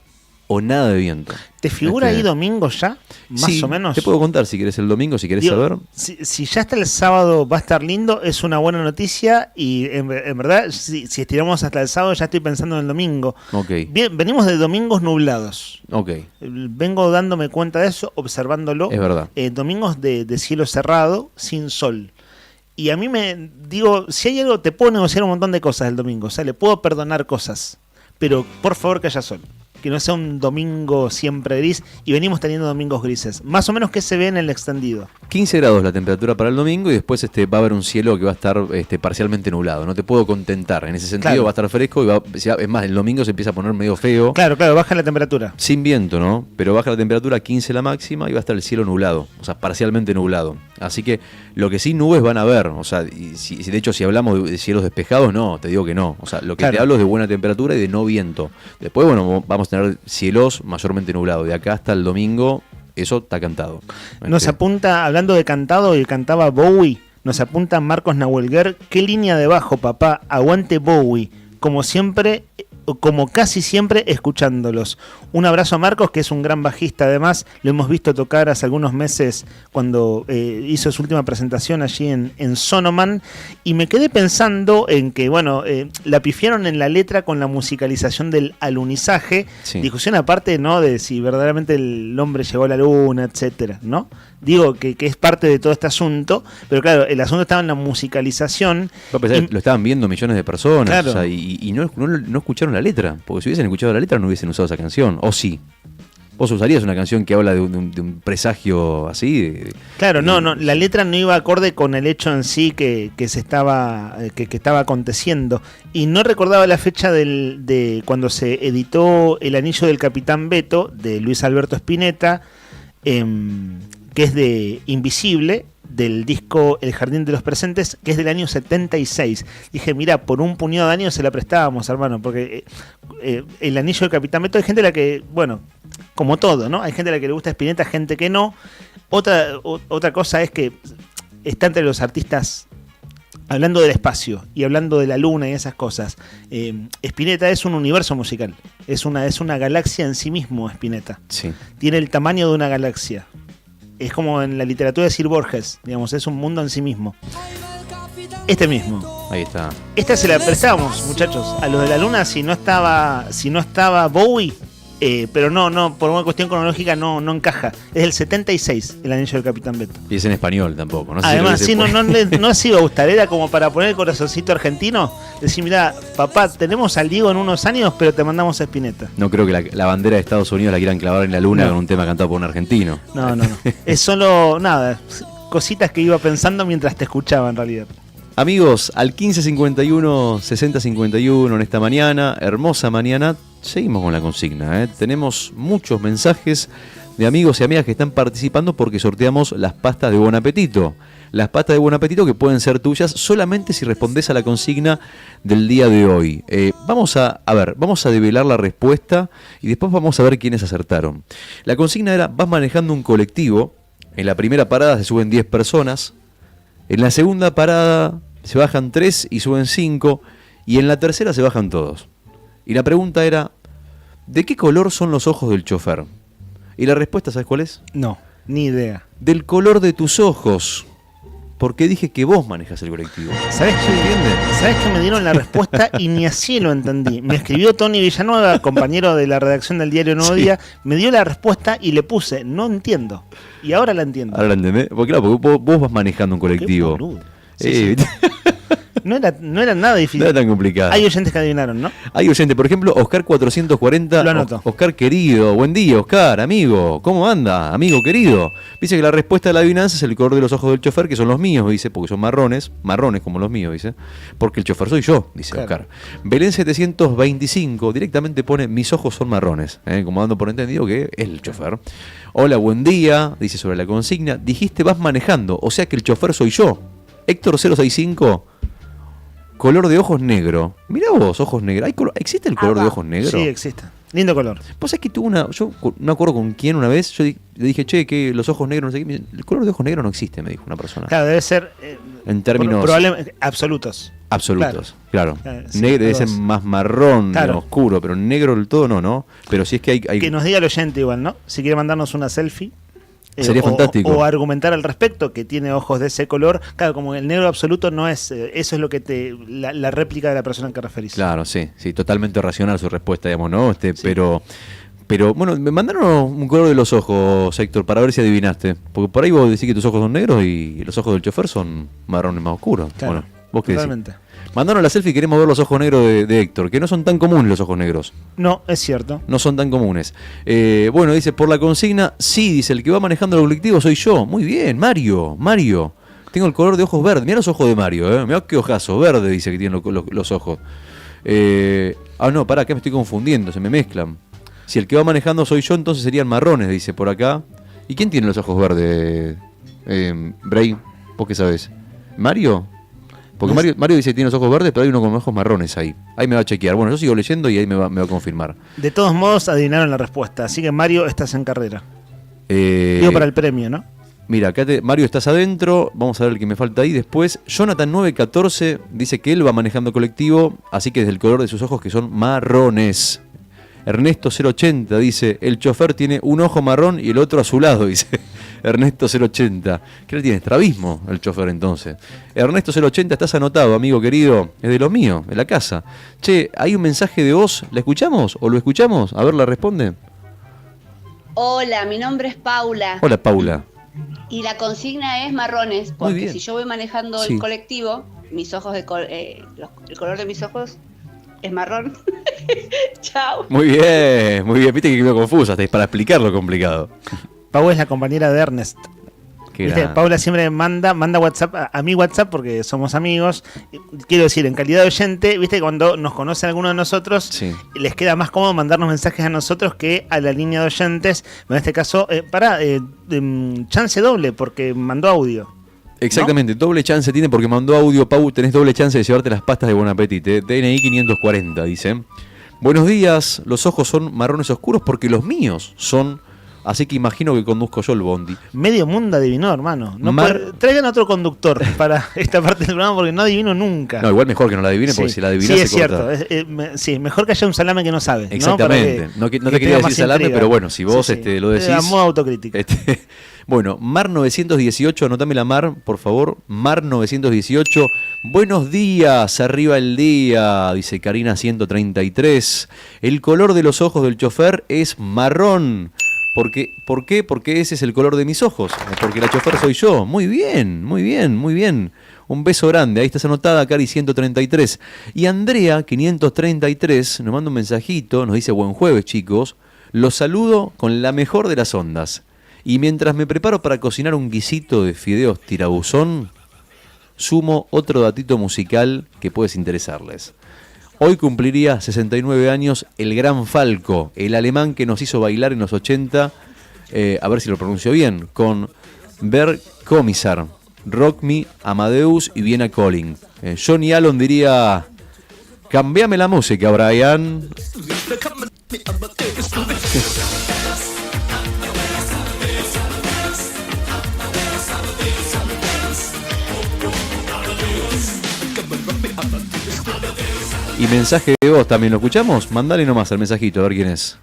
o nada de viento. ¿Te figura ahí domingo ya? Más sí, o menos. Te puedo contar si querés el domingo, si querés saber. Si ya hasta el sábado va a estar lindo, es una buena noticia. Y en verdad, si estiramos hasta el sábado, ya estoy pensando en el domingo. Okay. Bien, venimos de domingos nublados. Okay. Vengo dándome cuenta de eso, observándolo. Es verdad. Domingos de cielo cerrado, sin sol. Y a mí me digo, si hay algo, te puedo negociar un montón de cosas el domingo. O sea, le puedo perdonar cosas. Pero por favor que haya sol. Que no sea un domingo siempre gris. Y venimos teniendo domingos grises. Más o menos que se ve en el extendido. 15 grados la temperatura para el domingo y después va a haber un cielo que va a estar parcialmente nublado. No te puedo contentar. En ese sentido va a estar fresco y es más, el domingo se empieza a poner medio feo. Claro, baja la temperatura. Sin viento, ¿no? Pero baja la temperatura a 15 la máxima y va a estar el cielo nublado. O sea, parcialmente nublado. Así que lo que sí nubes van a haber. O sea, de hecho si hablamos de cielos despejados, no, te digo que no. O sea, lo que te hablo es de buena temperatura y de no viento. Después, bueno, vamos a tener cielos mayormente nublados. De acá hasta el domingo, eso está cantado. Nos apunta, hablando de cantado, y cantaba Bowie, nos apunta Marcos Nahuelguer, qué línea de bajo, papá, aguante Bowie, como siempre, como casi siempre, escuchándolos. Un abrazo a Marcos, que es un gran bajista además, lo hemos visto tocar hace algunos meses cuando hizo su última presentación allí en Sonoman, y me quedé pensando en que, bueno, la pifiaron en la letra con la musicalización del alunizaje, sí. Discusión aparte, ¿no?, de si verdaderamente el hombre llegó a la luna, etcétera, ¿no? Digo que es parte de todo este asunto, pero claro, el asunto estaba en la musicalización. Lo estaban viendo millones de personas, claro. O sea, y no escucharon la letra, porque si hubiesen escuchado la letra no hubiesen usado esa canción, o sí. ¿Vos usarías una canción que habla de un presagio así? Claro, no, la letra no iba acorde con el hecho en sí que estaba aconteciendo. Y no recordaba la fecha de cuando se editó El Anillo del Capitán Beto, de Luis Alberto Spinetta, que es de Invisible, del disco El Jardín de los Presentes, que es del año 76. Dije, mira, por un puñado de años se la prestábamos, hermano, porque El Anillo del Capitán Beto, hay gente a la que, bueno, como todo, ¿no? Hay gente a la que le gusta Spinetta, gente que no. Otra cosa es que está entre los artistas, hablando del espacio y hablando de la luna y esas cosas, Spinetta es un universo musical, es una galaxia en sí mismo, Spinetta. Sí. Tiene el tamaño de una galaxia. Es como en la literatura de Sir Borges, digamos, es un mundo en sí mismo. Este mismo. Ahí está. Esta se la prestamos, muchachos, a los de la luna si no estaba Bowie, pero no, por una cuestión cronológica no encaja. Es del 76, El Anillo del Capitán Beto. Y es en español tampoco. No sé. Además, si no se iba a gustar, era como para poner el corazoncito argentino, decir, mira, papá, tenemos al Diego en unos años, pero te mandamos a Spinetta. No creo que la bandera de Estados Unidos la quieran clavar en la luna con un tema cantado por un argentino. No. Es solo, nada, cositas que iba pensando mientras te escuchaba en realidad. Amigos, al 1551 6051 en esta mañana, hermosa mañana, seguimos con la consigna. Tenemos muchos mensajes de amigos y amigas que están participando porque sorteamos las pastas de Buen Apetito. Las pastas de Buen Apetito que pueden ser tuyas solamente si respondés a la consigna del día de hoy. Vamos a develar la respuesta y después vamos a ver quiénes acertaron. La consigna era, vas manejando un colectivo, en la primera parada se suben 10 personas, en la segunda parada se bajan 3 y suben 5, y en la tercera se bajan todos. Y la pregunta era, ¿de qué color son los ojos del chofer? Y la respuesta, ¿sabes cuál es? No, ni idea. Del color de tus ojos. Porque dije que vos manejas el colectivo. ¿Sabés que me dieron la respuesta y ni así lo entendí? Me escribió Tony Villanueva, compañero de la redacción del diario Nuevo Día, me dio la respuesta y le puse, no entiendo. Y ahora la entiendo. Ahora la entendés. Porque claro, porque vos vas manejando un colectivo. Qué boludo. Sí. No era nada difícil. No era tan complicado. Hay oyentes que adivinaron, ¿no? Hay oyentes, por ejemplo, Oscar 440. Lo anoto. Oscar querido, buen día, Oscar, amigo. ¿Cómo anda, amigo querido? Dice que la respuesta de la adivinanza es el color de los ojos del chofer, que son los míos, dice, porque son marrones como los míos, dice. Porque el chofer soy yo, dice claro. Oscar. Belén 725 directamente pone, mis ojos son marrones, como dando por entendido que es el chofer. Hola, buen día, dice sobre la consigna. Dijiste vas manejando, o sea que el chofer soy yo. Héctor 065, color de ojos negro. Mirá vos, ojos negros. ¿Existe el color de ojos negro? Sí, existe. Lindo color. Pues es que yo no me acuerdo con quién una vez, yo le dije, che, que los ojos negros, no sé qué. El color de ojos negros no existe, me dijo una persona. Claro, debe ser en términos probablemente absolutos. Absolutos, claro. Sí, Negro debe ser todos. más marrón, Claro. digamos, oscuro, pero negro del todo no. Pero si es que hay Que nos diga el oyente igual, ¿no? Si quiere mandarnos una selfie. Sería fantástico. O argumentar al respecto, que tiene ojos de ese color. Claro, como el negro absoluto no es... eso es lo que la réplica de la persona que referís. Claro, sí, totalmente racional su respuesta, digamos, ¿no? Pero bueno, me mandaron un color de los ojos, Héctor, para ver si adivinaste. Porque por ahí vos decís que tus ojos son negros y los ojos del chofer son marrones más oscuros. Claro, bueno, vos qué decís. totalmente. Mandaron la selfie y queremos ver los ojos negros de Héctor, que no son tan comunes los ojos negros. No, es cierto. No son tan comunes. Bueno, dice, por la consigna, sí, dice, el que va manejando el colectivo soy yo. Muy bien, Mario. Tengo el color de ojos verdes. Mirá los ojos de Mario, Mirá qué ojazo. Verde dice que tiene los ojos. No, pará, acá me estoy confundiendo, se me mezclan. Si el que va manejando soy yo, entonces serían marrones, dice por acá. ¿Y quién tiene los ojos verdes, Bray? ¿Vos qué sabés? ¿Mario? Porque Mario dice que tiene los ojos verdes, pero hay uno con ojos marrones ahí. Ahí me va a chequear. Bueno, yo sigo leyendo y ahí me va a confirmar. De todos modos, adivinaron la respuesta. Así que, Mario, estás en carrera. Digo para el premio, ¿no? Mira, acá Mario, estás adentro. Vamos a ver el que me falta ahí. Después, Jonathan 914 dice que él va manejando colectivo, así que desde el color de sus ojos que son marrones. Ernesto 080 dice, el chofer tiene un ojo marrón y el otro azulado, dice Ernesto 080. ¿Qué le tiene? Estrabismo el chofer entonces. Ernesto 080, estás anotado, amigo querido. Es de los míos, de la casa. Che, hay un mensaje de voz. ¿La escuchamos o lo escuchamos? A ver, ¿la responde? Hola, mi nombre es Paula. Hola, Paula. Y la consigna es marrones, Muy porque bien. si yo voy manejando Sí. el colectivo, mis ojos el color de mis ojos es marrón. Chao. Muy bien. Viste que quedó confusa, hasta para explicar lo complicado. Pau es la compañera de Ernest. Qué ¿Viste? gran- Paula siempre manda WhatsApp a mi WhatsApp porque somos amigos. Quiero decir, en calidad de oyente, viste, cuando nos conoce alguno de nosotros, Sí. les queda más cómodo mandarnos mensajes a nosotros que a la línea de oyentes. En este caso, chance doble porque mandó audio. Exactamente, doble chance tiene porque mandó audio, Pau, tenés doble chance de llevarte las pastas de Buen Apetite. DNI 540, dice. Buenos días, los ojos son marrones oscuros porque los míos son, así que imagino que conduzco yo el bondi. Medio mundo adivinó, hermano. Mar- Traigan otro conductor para esta parte del programa porque no adivino nunca. No, igual mejor que no la adivine porque si la adivina sí, se es corta. cierto. Sí, mejor que haya un salame que no sabe. Exactamente, ¿no? no te que quería tenga decir más salame, intriga. pero bueno, si vos Sí, sí. lo decís. A modo autocrítica. Bueno, Mar 918, anotame la Mar, por favor. Mar 918, buenos días, arriba el día, dice Karina 133. El color de los ojos del chofer es marrón. ¿Por qué? Porque ese es el color de mis ojos. Porque la chofer soy yo. Muy bien. Un beso grande. Ahí estás anotada, Cari 133. Y Andrea 533 nos manda un mensajito. Nos dice, buen jueves, chicos. Los saludo con la mejor de las ondas. Y mientras me preparo para cocinar un guisito de fideos tirabuzón, sumo otro datito musical que puede interesarles. Hoy cumpliría 69 años el Gran Falco, el alemán que nos hizo bailar en los 80, a ver si lo pronuncio bien, con Berg Commissar, Rock Me, Amadeus y Viena Calling. Johnny Allen diría, cambiame la música, Brian. Y mensaje de voz también, ¿lo escuchamos? Mandale nomás el mensajito, a ver quién es.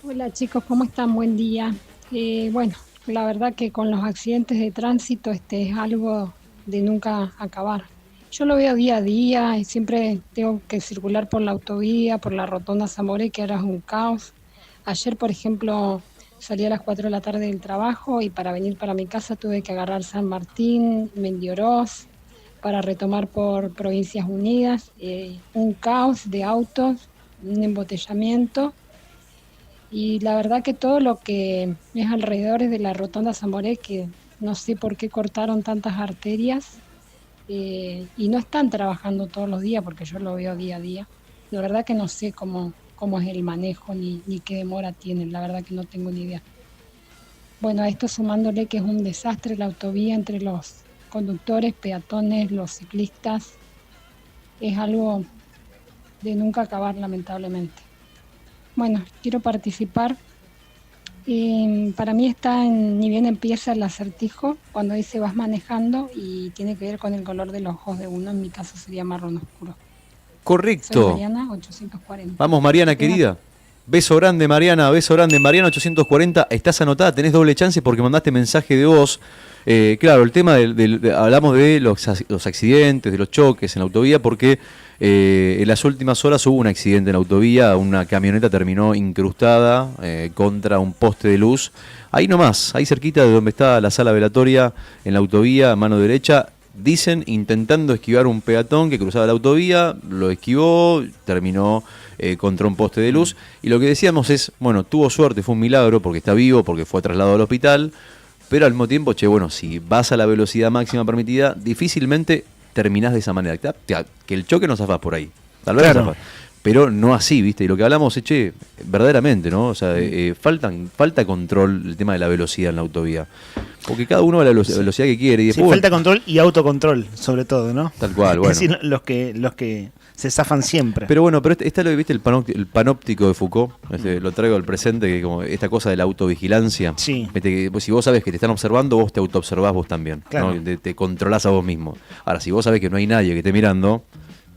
Hola chicos, ¿cómo están? Buen día. Bueno, la verdad que con los accidentes de tránsito es algo de nunca acabar. Yo lo veo día a día y siempre tengo que circular por la autovía, por la rotonda Zamoré, que ahora es un caos. Ayer, por ejemplo, salí a las 4 de la tarde del trabajo y para venir para mi casa tuve que agarrar San Martín, Mendioroz, para retomar por Provincias Unidas. Un caos de autos, un embotellamiento. Y la verdad que todo lo que es alrededor de la rotonda Zamoré, que no sé por qué cortaron tantas arterias, y no están trabajando todos los días porque yo lo veo día a día. La verdad que no sé cómo es el manejo ni qué demora tienen, la verdad que no tengo ni idea. Bueno, a esto sumándole que es un desastre la autovía entre los conductores, peatones, los ciclistas, es algo de nunca acabar lamentablemente. Bueno, quiero participar Para mí ni bien empieza el acertijo, cuando dice vas manejando y tiene que ver con el color de los ojos de uno, en mi caso sería marrón oscuro. Correcto. Soy Mariana, 840. Vamos, Mariana, querida. Beso grande, Mariana, beso grande. Mariana 840, estás anotada, tenés doble chance porque mandaste mensaje de voz. Claro, el tema hablamos de los accidentes, de los choques en la autovía, porque en las últimas horas hubo un accidente en la autovía, una camioneta terminó incrustada contra un poste de luz. Ahí nomás, ahí cerquita de donde está la sala velatoria, en la autovía, a mano derecha. Dicen intentando esquivar un peatón que cruzaba la autovía, lo esquivó, terminó contra un poste de luz. Y lo que decíamos es, bueno, tuvo suerte, fue un milagro porque está vivo, porque fue trasladado al hospital, pero al mismo tiempo, si vas a la velocidad máxima permitida, difícilmente terminás de esa manera. Que el choque no zafás por ahí, tal vez claro. zafás, pero no así, ¿viste? Y lo que hablamos es, verdaderamente, ¿no? O sea, falta control el tema de la velocidad en la autovía. Porque cada uno va a la velocidad que quiere. Y después, falta control y autocontrol, sobre todo, ¿no? Tal cual, bueno. Es decir, los que se zafan siempre. Pero bueno, está lo que viste, el panóptico de Foucault, lo traigo al presente, que como esta cosa de la autovigilancia. Sí. Que, pues, si vos sabés que te están observando, vos te autoobservás vos también. Claro. ¿No? Te controlás a vos mismo. Ahora, si vos sabés que no hay nadie que esté mirando,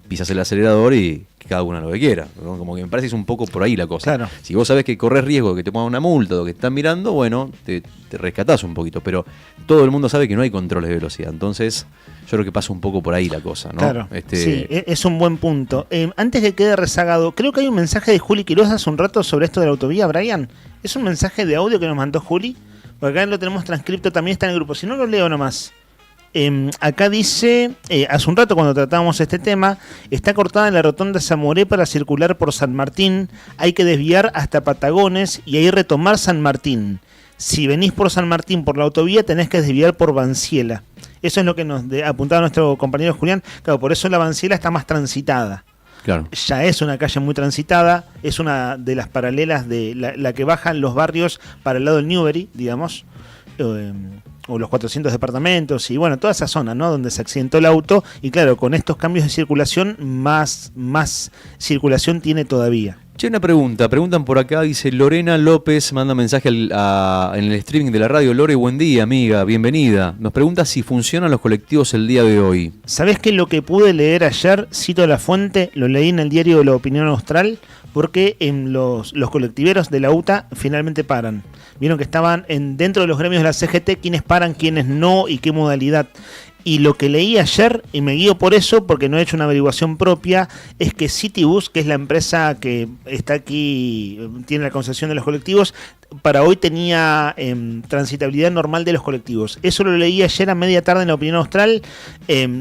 pisas el acelerador y que cada uno lo que quiera, ¿no? Como que me parece que es un poco por ahí la cosa. Claro. Si vos sabés que corres riesgo de que te pongan una multa o que te están mirando, bueno, te rescatás un poquito, pero todo el mundo sabe que no hay controles de velocidad, entonces yo creo que pasa un poco por ahí la cosa, ¿no? Claro, sí, es un buen punto. Antes que quede rezagado, creo que hay un mensaje de Juli Quiroz hace un rato sobre esto de la autovía, Brian. Es un mensaje de audio que nos mandó Juli, porque acá lo tenemos transcripto, también está en el grupo, si no lo leo nomás. Acá dice, hace un rato cuando tratábamos este tema, está cortada en la rotonda Zamoré para circular por San Martín, hay que desviar hasta Patagones y ahí retomar San Martín. Si venís por San Martín por la autovía tenés que desviar por Banciela. Eso es lo que nos apuntaba nuestro compañero Julián. Claro, por eso la Banciela está más transitada. Claro. Ya es una calle muy transitada, es una de las paralelas de la que bajan los barrios para el lado del Newbery, digamos. O los 400 departamentos y bueno, toda esa zona, ¿no? Donde se accidentó el auto y claro, con estos cambios de circulación más circulación tiene todavía. Una preguntan por acá, dice Lorena López, manda mensaje en el streaming de la radio. Lore, buen día, amiga, bienvenida. Nos pregunta si funcionan los colectivos el día de hoy. ¿Sabés que lo que pude leer ayer, cito la fuente, lo leí en el diario La Opinión Austral, porque en los colectiveros de la UTA finalmente paran? Vieron que estaban dentro de los gremios de la CGT, quiénes paran, quiénes no y qué modalidad. Y lo que leí ayer, y me guío por eso, porque no he hecho una averiguación propia, es que Citibus, que es la empresa que está aquí, tiene la concesión de los colectivos, para hoy tenía transitabilidad normal de los colectivos. Eso lo leí ayer a media tarde en La Opinión Austral.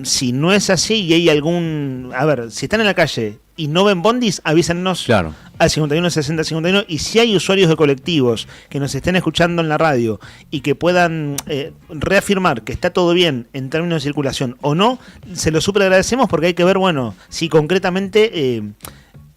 Si no es así y hay algún... A ver, si están en la calle y no ven bondis, avísennos claro. al 51 60 51. Y si hay usuarios de colectivos que nos estén escuchando en la radio y que puedan reafirmar que está todo bien en términos de circulación o no, se lo súper agradecemos porque hay que ver, bueno, si concretamente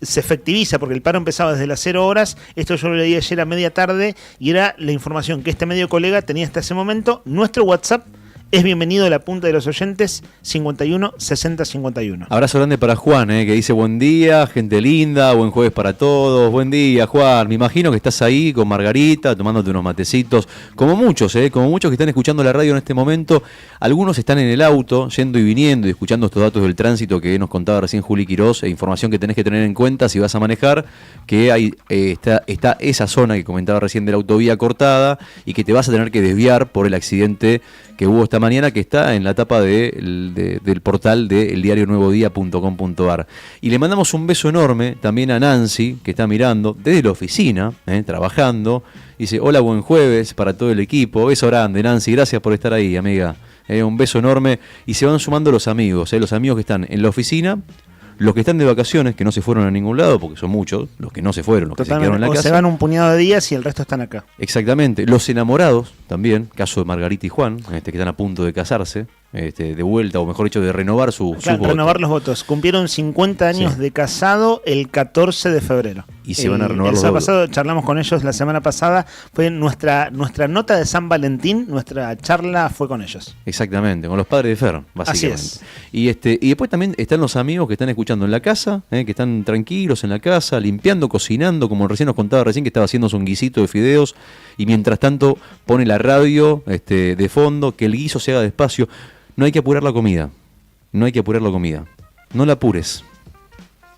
se efectiviza, porque el paro empezaba desde las 0 horas. Esto yo lo leí ayer a media tarde y era la información que este medio colega tenía hasta ese momento. Nuestro WhatsApp es bienvenido a la punta de los oyentes, 51 60 51. Abrazo grande para Juan, que dice buen día, gente linda, buen jueves para todos. Buen día, Juan. Me imagino que estás ahí con Margarita, tomándote unos matecitos. Como muchos que están escuchando la radio en este momento. Algunos están en el auto, yendo y viniendo y escuchando estos datos del tránsito que nos contaba recién Juli Quiroz, información que tenés que tener en cuenta si vas a manejar, que hay está esa zona que comentaba recién de la autovía cortada y que te vas a tener que desviar por el accidente que hubo esta mañana, que está en la tapa del portal de eldiarionuevodía.com.ar. Y le mandamos un beso enorme también a Nancy, que está mirando desde la oficina, trabajando. Dice, hola, buen jueves para todo el equipo. Beso grande, Nancy, gracias por estar ahí, amiga. Un beso enorme. Y se van sumando los amigos que están en la oficina, los que están de vacaciones, que no se fueron a ningún lado, porque son muchos, los que no se fueron, los que se quedaron en la casa. Se van un puñado de días y el resto están acá. Exactamente. Los enamorados también, caso de Margarita y Juan, que están a punto de casarse. de vuelta, o mejor dicho, de renovar sus renovar los votos. Cumplieron 50 años de casado el 14 de febrero. Y se van a renovar los votos. El votos. pasado charlamos con ellos la semana pasada, fue nuestra nota de San Valentín, nuestra charla fue con ellos. Exactamente, con los padres de Fer, básicamente. Así es. Y después también están los amigos que están escuchando en la casa, que están tranquilos en la casa, limpiando, cocinando, como recién nos contaba que estaba haciendo un guisito de fideos, y mientras tanto pone la radio de fondo, que el guiso se haga despacio. No hay que apurar la comida. No hay que apurar la comida. No la apures.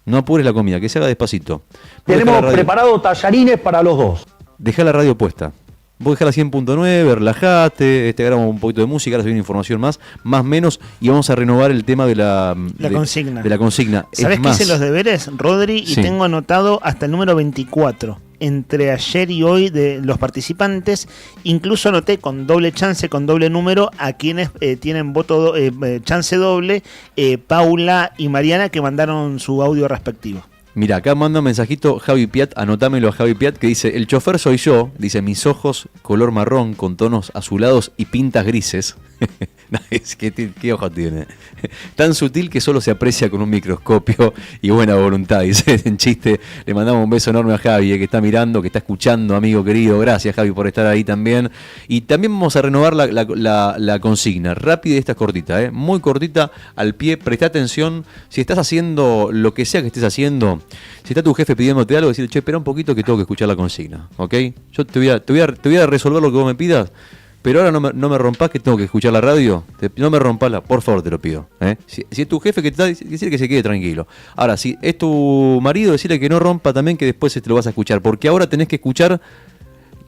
No apures la comida, que se haga despacito. Tenemos preparado tallarines para los dos. Dejá la radio puesta. Vos dejá la 100.9, relajate, grabamos un poquito de música, ahora se viene información más menos, y vamos a renovar el tema de la consigna. De la consigna. ¿Sabés qué hice los deberes, Rodri? Y tengo anotado hasta el número 24. Entre ayer y hoy de los participantes, incluso anoté con doble chance, con doble número, a quienes tienen voto chance doble, Paula y Mariana, que mandaron su audio respectivo. Mira, acá manda un mensajito Javi Piat, anotámelo a Javi Piat, que dice: el chofer soy yo, dice, mis ojos color marrón con tonos azulados y pintas grises. ¿Qué ojo tiene? Tan sutil que solo se aprecia con un microscopio y buena voluntad, dice en chiste. Le mandamos un beso enorme a Javi, que está mirando, que está escuchando, amigo querido. Gracias, Javi, por estar ahí también. Y también vamos a renovar la consigna. Rápida y esta es cortita, muy cortita, al pie. Presta atención. Si estás haciendo lo que sea que estés haciendo, si está tu jefe pidiéndote algo, decirle: che, espera un poquito que tengo que escuchar la consigna, ¿ok? Yo te voy a resolver lo que vos me pidas, pero ahora no me rompas que tengo que escuchar la radio. No me rompas, por favor, te lo pido. Si es tu jefe que te está, decirle que se quede tranquilo. Ahora, si es tu marido, decirle que no rompa también, que después te lo vas a escuchar. Porque ahora tenés que escuchar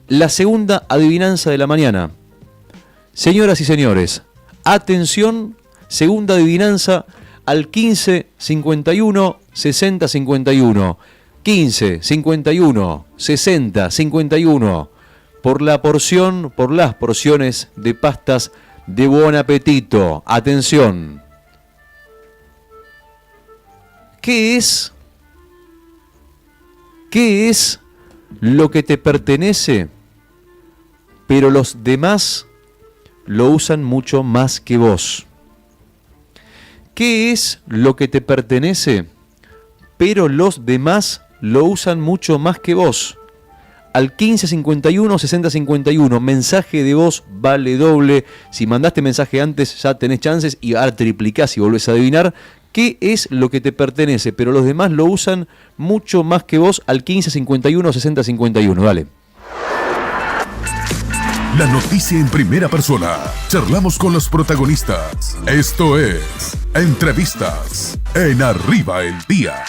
la segunda adivinanza de la mañana. Señoras y señores, atención, segunda adivinanza al 15 51 60 51. 15 51 60 51. Por las porciones de pastas de buen apetito. Atención. ¿Qué es lo que te pertenece, pero los demás lo usan mucho más que vos? ¿Qué es lo que te pertenece, pero los demás lo usan mucho más que vos? Al 15 51 60 51, mensaje de voz vale doble. Si mandaste mensaje antes ya tenés chances, y ahora triplicás y volvés a adivinar. ¿Qué es lo que te pertenece, pero los demás lo usan mucho más que vos? Al 15 51 60 51, dale. La noticia en primera persona. Charlamos con los protagonistas. Esto es Entrevistas en Arriba el Día.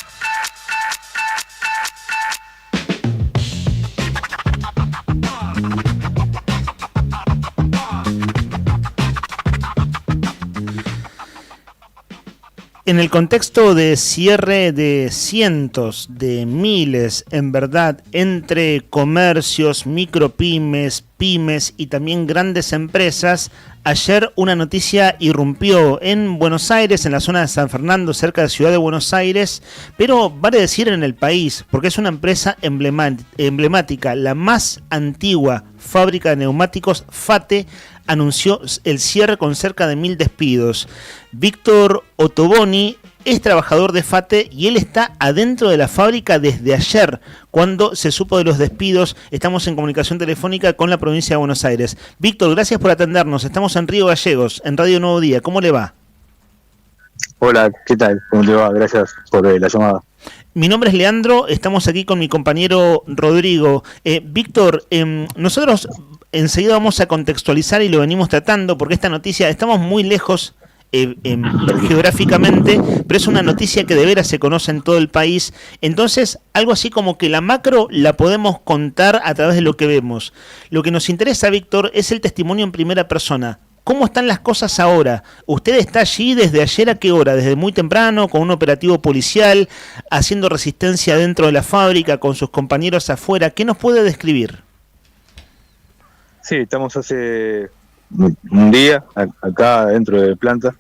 En el contexto de cierre de cientos de miles, en verdad, entre comercios, micropymes, pymes y también grandes empresas, ayer una noticia irrumpió en Buenos Aires, en la zona de San Fernando, cerca de Ciudad de Buenos Aires, pero vale decir en el país, porque es una empresa emblemática, la más antigua fábrica de neumáticos, FATE, anunció el cierre con cerca de 1000 despidos. Víctor Ottoboni es trabajador de FATE y él está adentro de la fábrica desde ayer, cuando se supo de los despidos. Estamos en comunicación telefónica con la provincia de Buenos Aires. Víctor, gracias por atendernos. Estamos en Río Gallegos, en Radio Nuevo Día. ¿Cómo le va? Hola, ¿qué tal? ¿Cómo te va? Gracias por la llamada. Mi nombre es Leandro, estamos aquí con mi compañero Rodrigo. Víctor, nosotros enseguida vamos a contextualizar y lo venimos tratando, porque esta noticia, estamos muy lejos geográficamente, pero es una noticia que de veras se conoce en todo el país. Entonces, algo así como que la macro la podemos contar a través de lo que vemos. Lo que nos interesa, Víctor, es el testimonio en primera persona. ¿Cómo están las cosas ahora? ¿Usted está allí desde ayer a qué hora? ¿Desde muy temprano, con un operativo policial, haciendo resistencia dentro de la fábrica, con sus compañeros afuera? ¿Qué nos puede describir? Sí, estamos hace un día acá dentro de planta.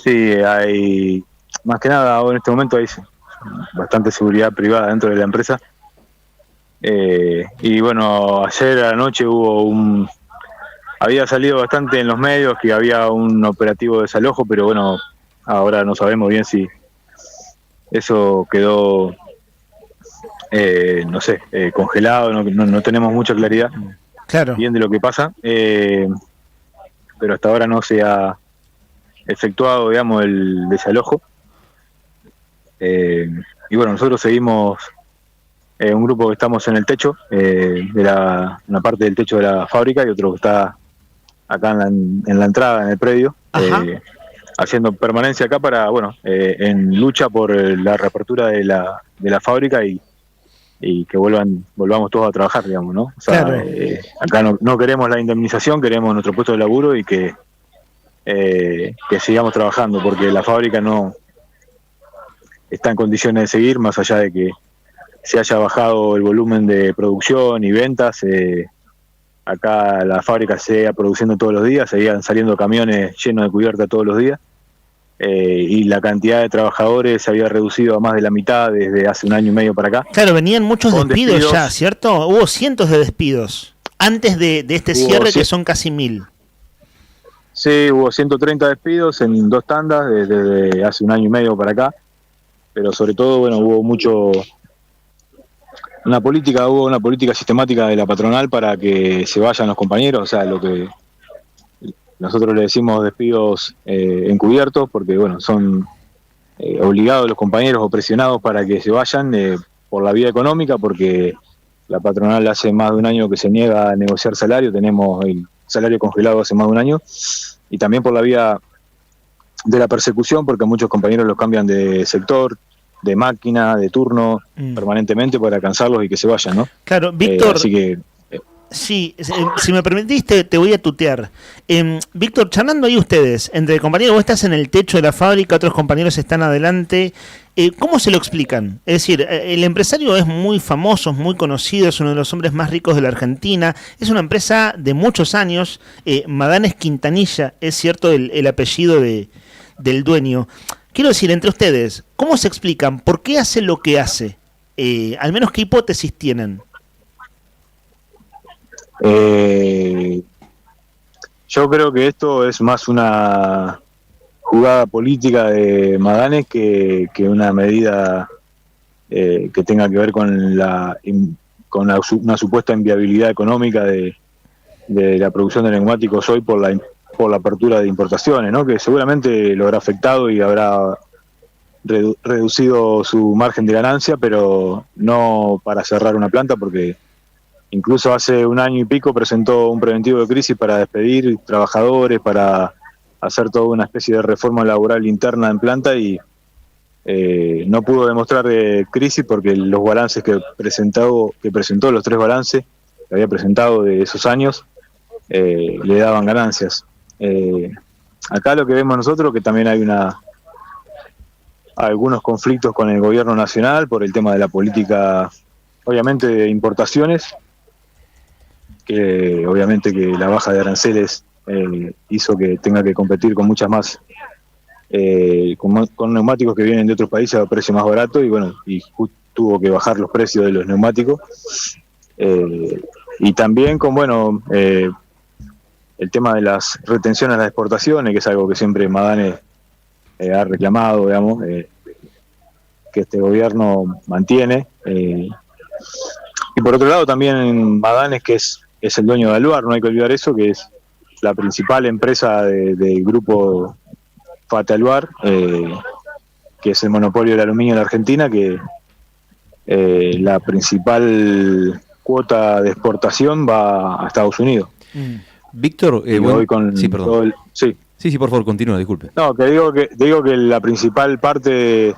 Sí, hay, más que nada en este momento hay bastante seguridad privada dentro de la empresa. Y bueno, ayer a la noche hubo había salido bastante en los medios que había un operativo de desalojo, pero bueno, ahora no sabemos bien si eso quedó, congelado, no tenemos mucha claridad bien de lo que pasa, pero hasta ahora no se ha efectuado, digamos, el desalojo. Y bueno, nosotros seguimos un grupo que estamos en el techo, una parte del techo de la fábrica, y otro que está acá en la entrada, en el predio, haciendo permanencia acá para, en lucha por la reapertura de la fábrica y que volvamos todos a trabajar, digamos, ¿no? O sea, acá no queremos la indemnización, queremos nuestro puesto de laburo y que sigamos trabajando, porque la fábrica no está en condiciones de seguir, más allá de que se haya bajado el volumen de producción y ventas. Acá la fábrica seguía produciendo todos los días, seguían saliendo camiones llenos de cubierta todos los días, y la cantidad de trabajadores se había reducido a más de la mitad desde hace 1 año y medio para acá. Claro, venían muchos despidos ya, ¿cierto? Hubo cientos de despidos antes de este cierre, que son casi 1000. Sí, hubo 130 despidos en 2 tandas desde hace 1 año y medio para acá, pero sobre todo, hubo una política sistemática de la patronal para que se vayan los compañeros, o sea, lo que nosotros le decimos despidos encubiertos, porque son obligados los compañeros o presionados para que se vayan por la vía económica, porque la patronal hace más de 1 año que se niega a negociar salario, tenemos el salario congelado hace más de 1 año, y también por la vía de la persecución, porque muchos compañeros los cambian de sector, de máquina, de turno, permanentemente para cansarlos y que se vayan, ¿no? Claro, Víctor, así que sí, si me permitiste, te voy a tutear. Víctor, charlando ahí ustedes, entre compañeros, vos estás en el techo de la fábrica, otros compañeros están adelante. ¿Cómo se lo explican? Es decir, el empresario es muy famoso, es muy conocido, es uno de los hombres más ricos de la Argentina, es una empresa de muchos años, Madanes Quintanilla, es cierto el apellido del dueño. Quiero decir, entre ustedes, ¿cómo se explican? ¿Por qué hace lo que hace? Al menos, ¿qué hipótesis tienen? Yo creo que esto es más una jugada política de Madanes que una medida que tenga que ver con una supuesta inviabilidad económica de la producción de neumáticos hoy por la apertura de importaciones, ¿no? Que seguramente lo habrá afectado y habrá reducido su margen de ganancia, pero no para cerrar una planta, porque incluso hace 1 año y pico presentó un preventivo de crisis para despedir trabajadores, para hacer toda una especie de reforma laboral interna en planta, y no pudo demostrar crisis porque los balances que presentó, los 3 balances que había presentado de esos años, le daban ganancias. Acá lo que vemos nosotros, que también hay algunos conflictos con el gobierno nacional por el tema de la política, obviamente, de importaciones, que obviamente que la baja de aranceles hizo que tenga que competir con muchas más, con neumáticos que vienen de otros países a precio más barato, y tuvo que bajar los precios de los neumáticos, y también con el tema de las retenciones a las exportaciones, que es algo que siempre Madanes ha reclamado, digamos, que este gobierno mantiene. Y por otro lado también Madanes, que es el dueño de Aluar, no hay que olvidar eso, que es la principal empresa del grupo FATE Aluar, que es el monopolio del aluminio en la Argentina, que la principal cuota de exportación va a Estados Unidos. Víctor, sí, perdón. Sí, por favor, continúa, disculpe. No, te digo que la principal parte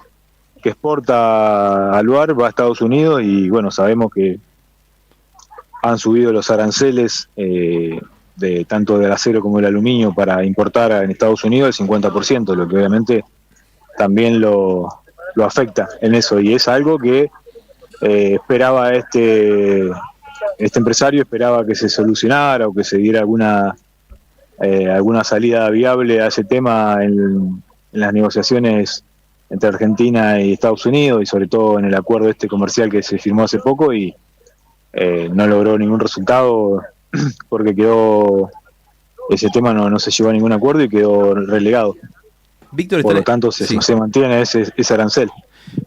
que exporta Aluar va a Estados Unidos, y sabemos que han subido los aranceles tanto del acero como del aluminio para importar en Estados Unidos el 50%, lo que obviamente también lo afecta en eso, y es algo que esperaba este empresario, esperaba que se solucionara o que se diera alguna salida viable a ese tema en las negociaciones entre Argentina y Estados Unidos, y sobre todo en el acuerdo comercial que se firmó hace poco, y no logró ningún resultado porque quedó ese tema no se llegó a ningún acuerdo y quedó relegado. Víctor, por lo tanto se mantiene ese arancel.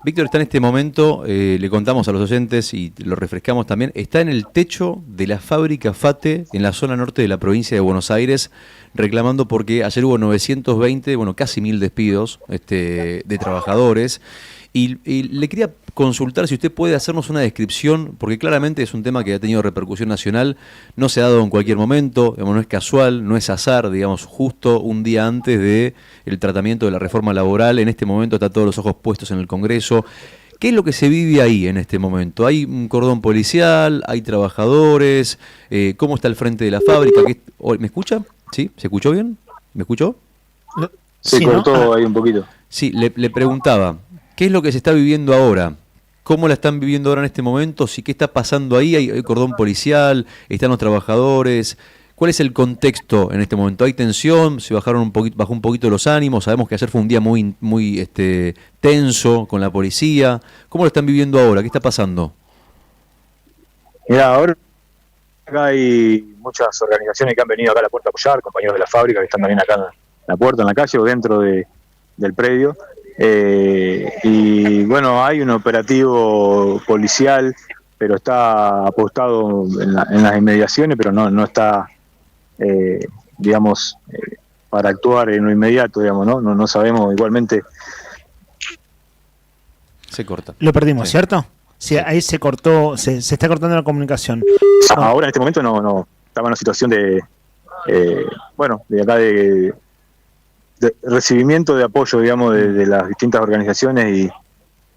Víctor está en este momento, le contamos a los oyentes y lo refrescamos también, está en el techo de la fábrica FATE en la zona norte de la provincia de Buenos Aires, reclamando porque ayer hubo 920, casi 1000 despidos de trabajadores. Y le quería consultar si usted puede hacernos una descripción, porque claramente es un tema que ha tenido repercusión nacional, no se ha dado en cualquier momento, no es casual, no es azar, justo un día antes del tratamiento de la reforma laboral. En este momento está todos los ojos puestos en el Congreso. ¿Qué es lo que se vive ahí en este momento? ¿Hay un cordón policial? ¿Hay trabajadores? ¿Cómo está el frente de la fábrica? ¿Me escucha? ¿Sí? ¿Se escuchó bien? ¿Me escuchó? Se cortó ahí un poquito. Sí, le preguntaba, ¿qué es lo que se está viviendo ahora? ¿Cómo la están viviendo ahora en este momento? ¿Qué está pasando ahí? ¿Hay cordón policial? ¿Están los trabajadores? ¿Cuál es el contexto en este momento? ¿Hay tensión? ¿Se bajó un poquito los ánimos? Sabemos que ayer fue un día muy tenso con la policía. ¿Cómo lo están viviendo ahora? ¿Qué está pasando? Mira, ahora acá hay muchas organizaciones que han venido acá a la puerta a apoyar, compañeros de la fábrica que están también acá en la puerta, en la calle o dentro del predio. Y bueno, hay un operativo policial, pero está apostado en las inmediaciones, pero no está, para actuar en lo inmediato, no sabemos igualmente. Se corta. Lo perdimos, ¿cierto? Sí, ahí se cortó, se está cortando la comunicación. Ahora en este momento no estaba en una situación de acá de recibimiento de apoyo, de las distintas organizaciones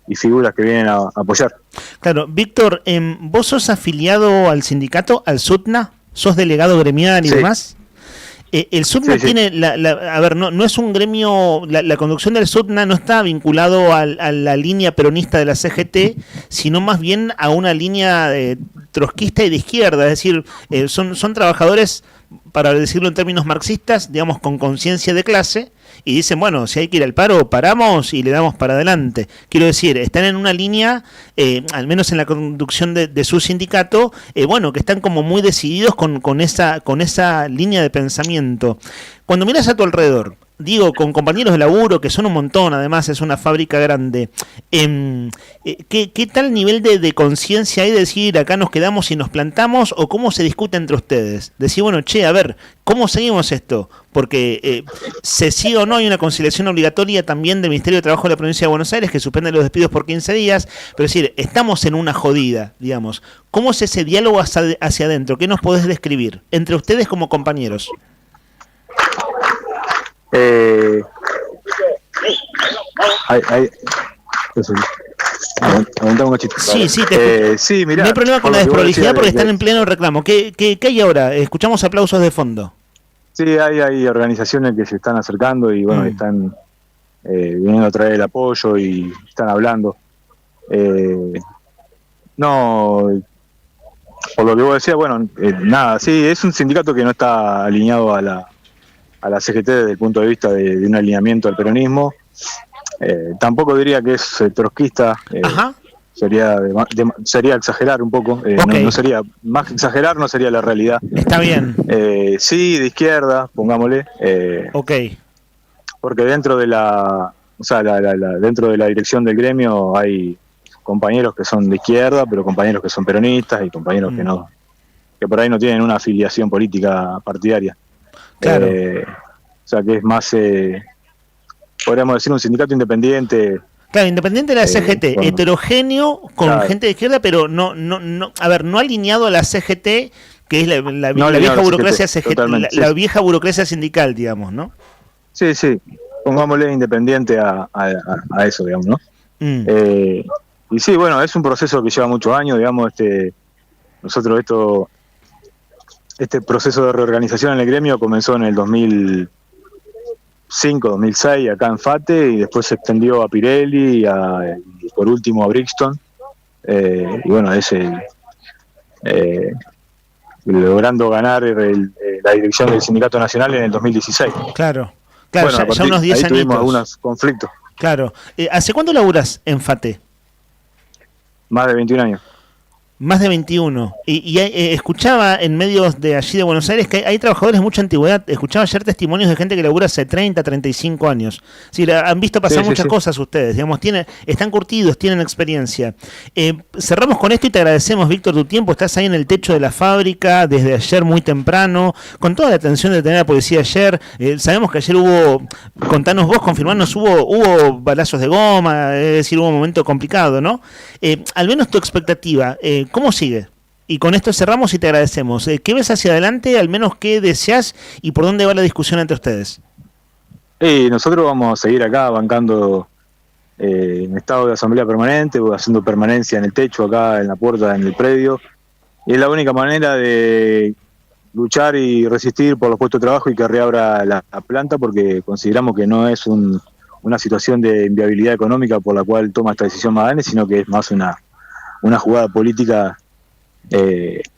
y figuras que vienen a apoyar. Claro, Víctor, ¿vos sos afiliado al sindicato, al SUTNA? ¿Sos delegado gremial y demás? El SUTNA tiene, no es un gremio, la conducción del SUTNA no está vinculado a la línea peronista de la CGT, sino más bien a una línea trotskista y de izquierda, es decir, son trabajadores, para decirlo en términos marxistas, con conciencia de clase, y dicen, bueno, si hay que ir al paro, paramos y le damos para adelante. Quiero decir, están en una línea, al menos en la conducción de su sindicato, que están como muy decididos con esa línea de pensamiento. Cuando miras a tu alrededor, digo, con compañeros de laburo, que son un montón, además es una fábrica grande, ¿qué tal nivel de conciencia hay de decir, acá nos quedamos y nos plantamos, o cómo se discute entre ustedes? Decir, bueno, a ver, ¿cómo seguimos esto? Porque se sigue o no, hay una conciliación obligatoria también del Ministerio de Trabajo de la Provincia de Buenos Aires, que suspende los despidos por 15 días, pero es decir, estamos en una jodida, ¿Cómo es ese diálogo hacia adentro? ¿Qué nos podés describir entre ustedes como compañeros? Sí, mirá, no hay problema con la desprolijidad porque están en pleno reclamo. ¿Qué hay ahora? Escuchamos aplausos de fondo. Sí, hay organizaciones que se están acercando y están viniendo a traer el apoyo y están hablando. Por lo que vos decías, es un sindicato que no está alineado a la CGT desde el punto de vista de un alineamiento al peronismo. Tampoco diría que es trotskista, sería exagerar un poco, no sería, más que exagerar no sería la realidad. Está bien. Sí, de izquierda, pongámosle. Porque dentro de dentro de la dirección del gremio hay compañeros que son de izquierda, pero compañeros que son peronistas y compañeros que por ahí no tienen una afiliación política partidaria. Claro. Que es más, podríamos decir, un sindicato independiente. Claro, independiente de la CGT, heterogéneo, con gente de izquierda, pero no alineado a la CGT, que es la vieja burocracia CGT, la vieja burocracia sindical, ¿no? Sí, pongámosle independiente a eso, ¿no? Y sí, es un proceso que lleva muchos años, nosotros este proceso de reorganización en el gremio comenzó en el 2005, 2006 acá en FATE y después se extendió a Pirelli y por último a Brixton. Logrando ganar la dirección del Sindicato Nacional en el 2016. Claro, ya unos 10 años. Tuvimos algunos Más de 21. Y escuchaba en medios de allí de Buenos Aires que hay trabajadores de mucha antigüedad. Escuchaba ayer testimonios de gente que labura hace 30, 35 años. Sí, han visto pasar muchas cosas ustedes. Digamos, están curtidos, tienen experiencia. Cerramos con esto y te agradecemos, Víctor, tu tiempo. Estás ahí en el techo de la fábrica desde ayer muy temprano, con toda la atención de tener a la policía ayer. Sabemos que ayer hubo, contanos vos, confirmarnos, hubo balazos de goma, es decir, hubo un momento complicado, ¿no? Al menos tu expectativa, ¿cómo sigue? Y con esto cerramos y te agradecemos. ¿Qué ves hacia adelante? Al menos qué deseas y por dónde va la discusión entre ustedes. Nosotros vamos a seguir acá bancando en estado de asamblea permanente, haciendo permanencia en el techo, acá en la puerta, en el predio. Y es la única manera de luchar y resistir por los puestos de trabajo y que reabra la planta, porque consideramos que no es una situación de inviabilidad económica por la cual toma esta decisión Maganes, sino que es más una jugada política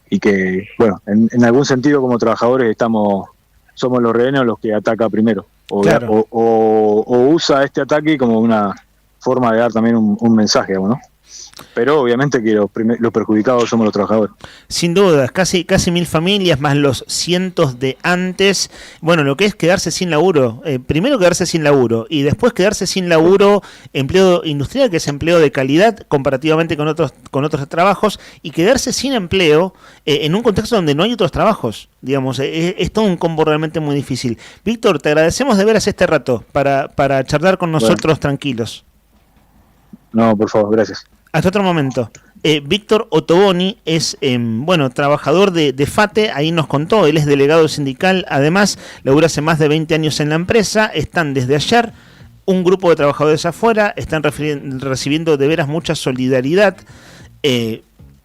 y que, bueno, en algún sentido como trabajadores somos los rehenes los que ataca primero, Claro. o usa este ataque como una forma de dar también un mensaje, ¿no? Pero obviamente que los perjudicados somos los trabajadores. Sin dudas, casi 1000 familias, más los cientos de antes. Bueno, lo que es quedarse sin laburo. Primero quedarse sin laburo y después quedarse sin laburo, empleo industrial, que es empleo de calidad comparativamente con otros trabajos, y quedarse sin empleo en un contexto donde no hay otros trabajos. Digamos, es todo un combo realmente muy difícil. Víctor, te agradecemos de veras este rato para charlar con nosotros tranquilos. No, por favor, gracias. Hasta otro momento. Víctor Ottoboni es, trabajador de FATE, ahí nos contó, él es delegado sindical, además, labura hace más de 20 años en la empresa, están desde ayer un grupo de trabajadores afuera, están recibiendo de veras mucha solidaridad,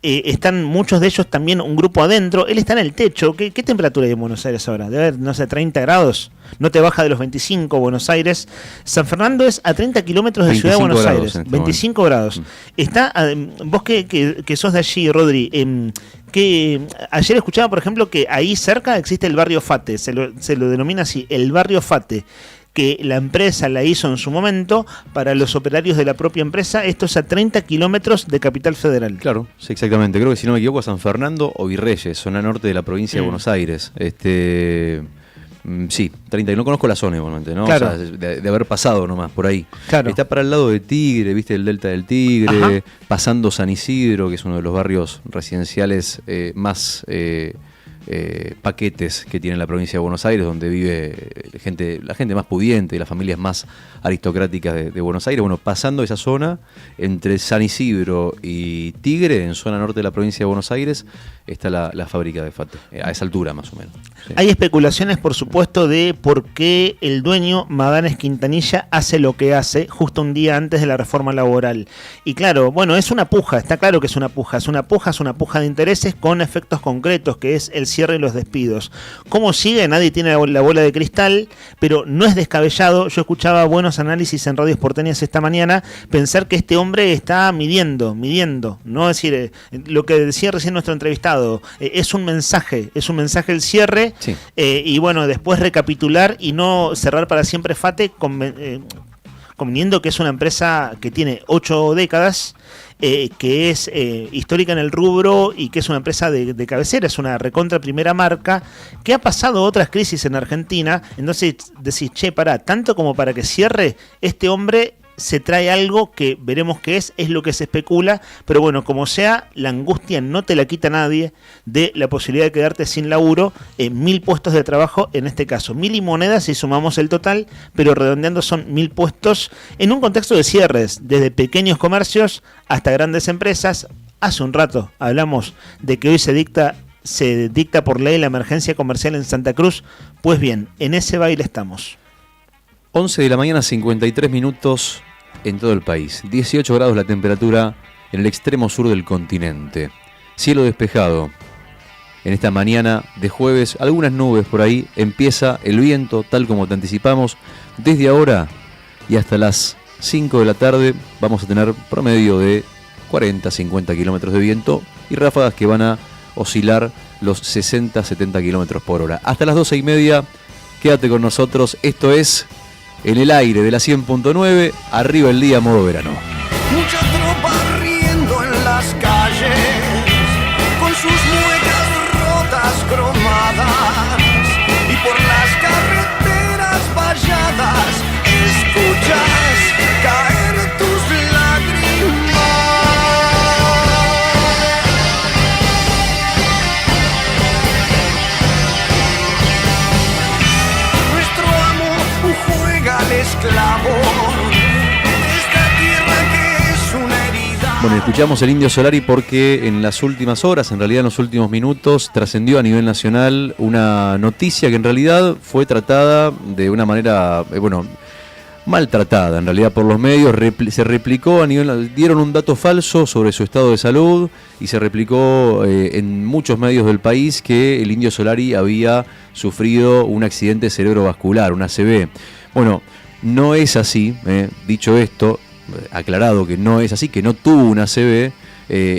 están muchos de ellos también un grupo adentro, él está en el techo. ¿Qué temperatura hay en Buenos Aires ahora? Debe haber, no sé, 30 grados, no te baja de los 25 Buenos Aires. San Fernando es a 30 kilómetros de Ciudad de Buenos Aires, 25 grados. Está, vos que sos de allí, Rodri, que ayer escuchaba, por ejemplo, que ahí cerca existe el barrio Fate, se lo denomina así, el barrio Fate, que la empresa la hizo en su momento para los operarios de la propia empresa. Esto es a 30 kilómetros de Capital Federal. Claro, sí, exactamente. Creo que si no me equivoco, San Fernando o Virreyes, zona norte de la provincia de Buenos Aires. Sí, 30, y no conozco la zona igualmente, ¿no? Claro. O sea, de haber pasado nomás por ahí. Claro. Está para el lado de Tigre, ¿viste? El Delta del Tigre, ajá, pasando San Isidro, que es uno de los barrios residenciales más paquetes que tiene la provincia de Buenos Aires, donde vive la gente más pudiente y las familias más aristocráticas de Buenos Aires. Bueno, pasando esa zona, entre San Isidro y Tigre, en zona norte de la provincia de Buenos Aires, está la fábrica de FATE, a esa altura más o menos. Sí. Hay especulaciones, por supuesto, de por qué el dueño, Maganes Quintanilla, hace lo que hace justo un día antes de la reforma laboral. Y claro, bueno, es una puja, está claro que es una puja de intereses con efectos concretos, que es el cierre y los despidos. ¿Cómo sigue? Nadie tiene la bola de cristal, pero no es descabellado. Yo escuchaba buenos análisis en radios porteñas esta mañana, pensar que este hombre está midiendo, ¿no? Es decir, lo que decía recién nuestro entrevistado, es un mensaje el cierre, sí. Y bueno, después recapitular y no cerrar para siempre FATE, conveniendo que es una empresa que tiene 8 décadas, que es histórica en el rubro y que es una empresa de cabecera, es una recontra primera marca, que ha pasado otras crisis en Argentina. Entonces decís, pará, tanto como para que cierre, este hombre se trae algo que veremos qué es lo que se especula, pero bueno, como sea, la angustia no te la quita nadie de la posibilidad de quedarte sin laburo, 1000 puestos de trabajo, en este caso 1000 y monedas si sumamos el total, pero redondeando son 1000 puestos en un contexto de cierres, desde pequeños comercios hasta grandes empresas. Hace un rato hablamos de que hoy se dicta por ley la emergencia comercial en Santa Cruz. Pues bien, en ese baile estamos. 11 de la mañana, 53 minutos en todo el país. 18 grados la temperatura en el extremo sur del continente. Cielo despejado. En esta mañana de jueves, algunas nubes por ahí. Empieza el viento, tal como te anticipamos. Desde ahora y hasta las 5 de la tarde vamos a tener promedio de 40-50 kilómetros de viento y ráfagas que van a oscilar los 60-70 kilómetros por hora. Hasta las 12:30, quédate con nosotros. Esto es En el Aire de la 100.9, arriba el día modo verano. Mucha tropa riendo en las calles, Bueno, escuchamos el Indio Solari porque en las últimas horas, en realidad en los últimos minutos, trascendió a nivel nacional una noticia que en realidad fue tratada de una manera, maltratada en realidad por los medios. Se replicó a nivel, dieron un dato falso sobre su estado de salud y se replicó en muchos medios del país que el Indio Solari había sufrido un accidente cerebrovascular, un ACV. Bueno, no es así, dicho esto, aclarado que no es así, que no tuvo un ACV,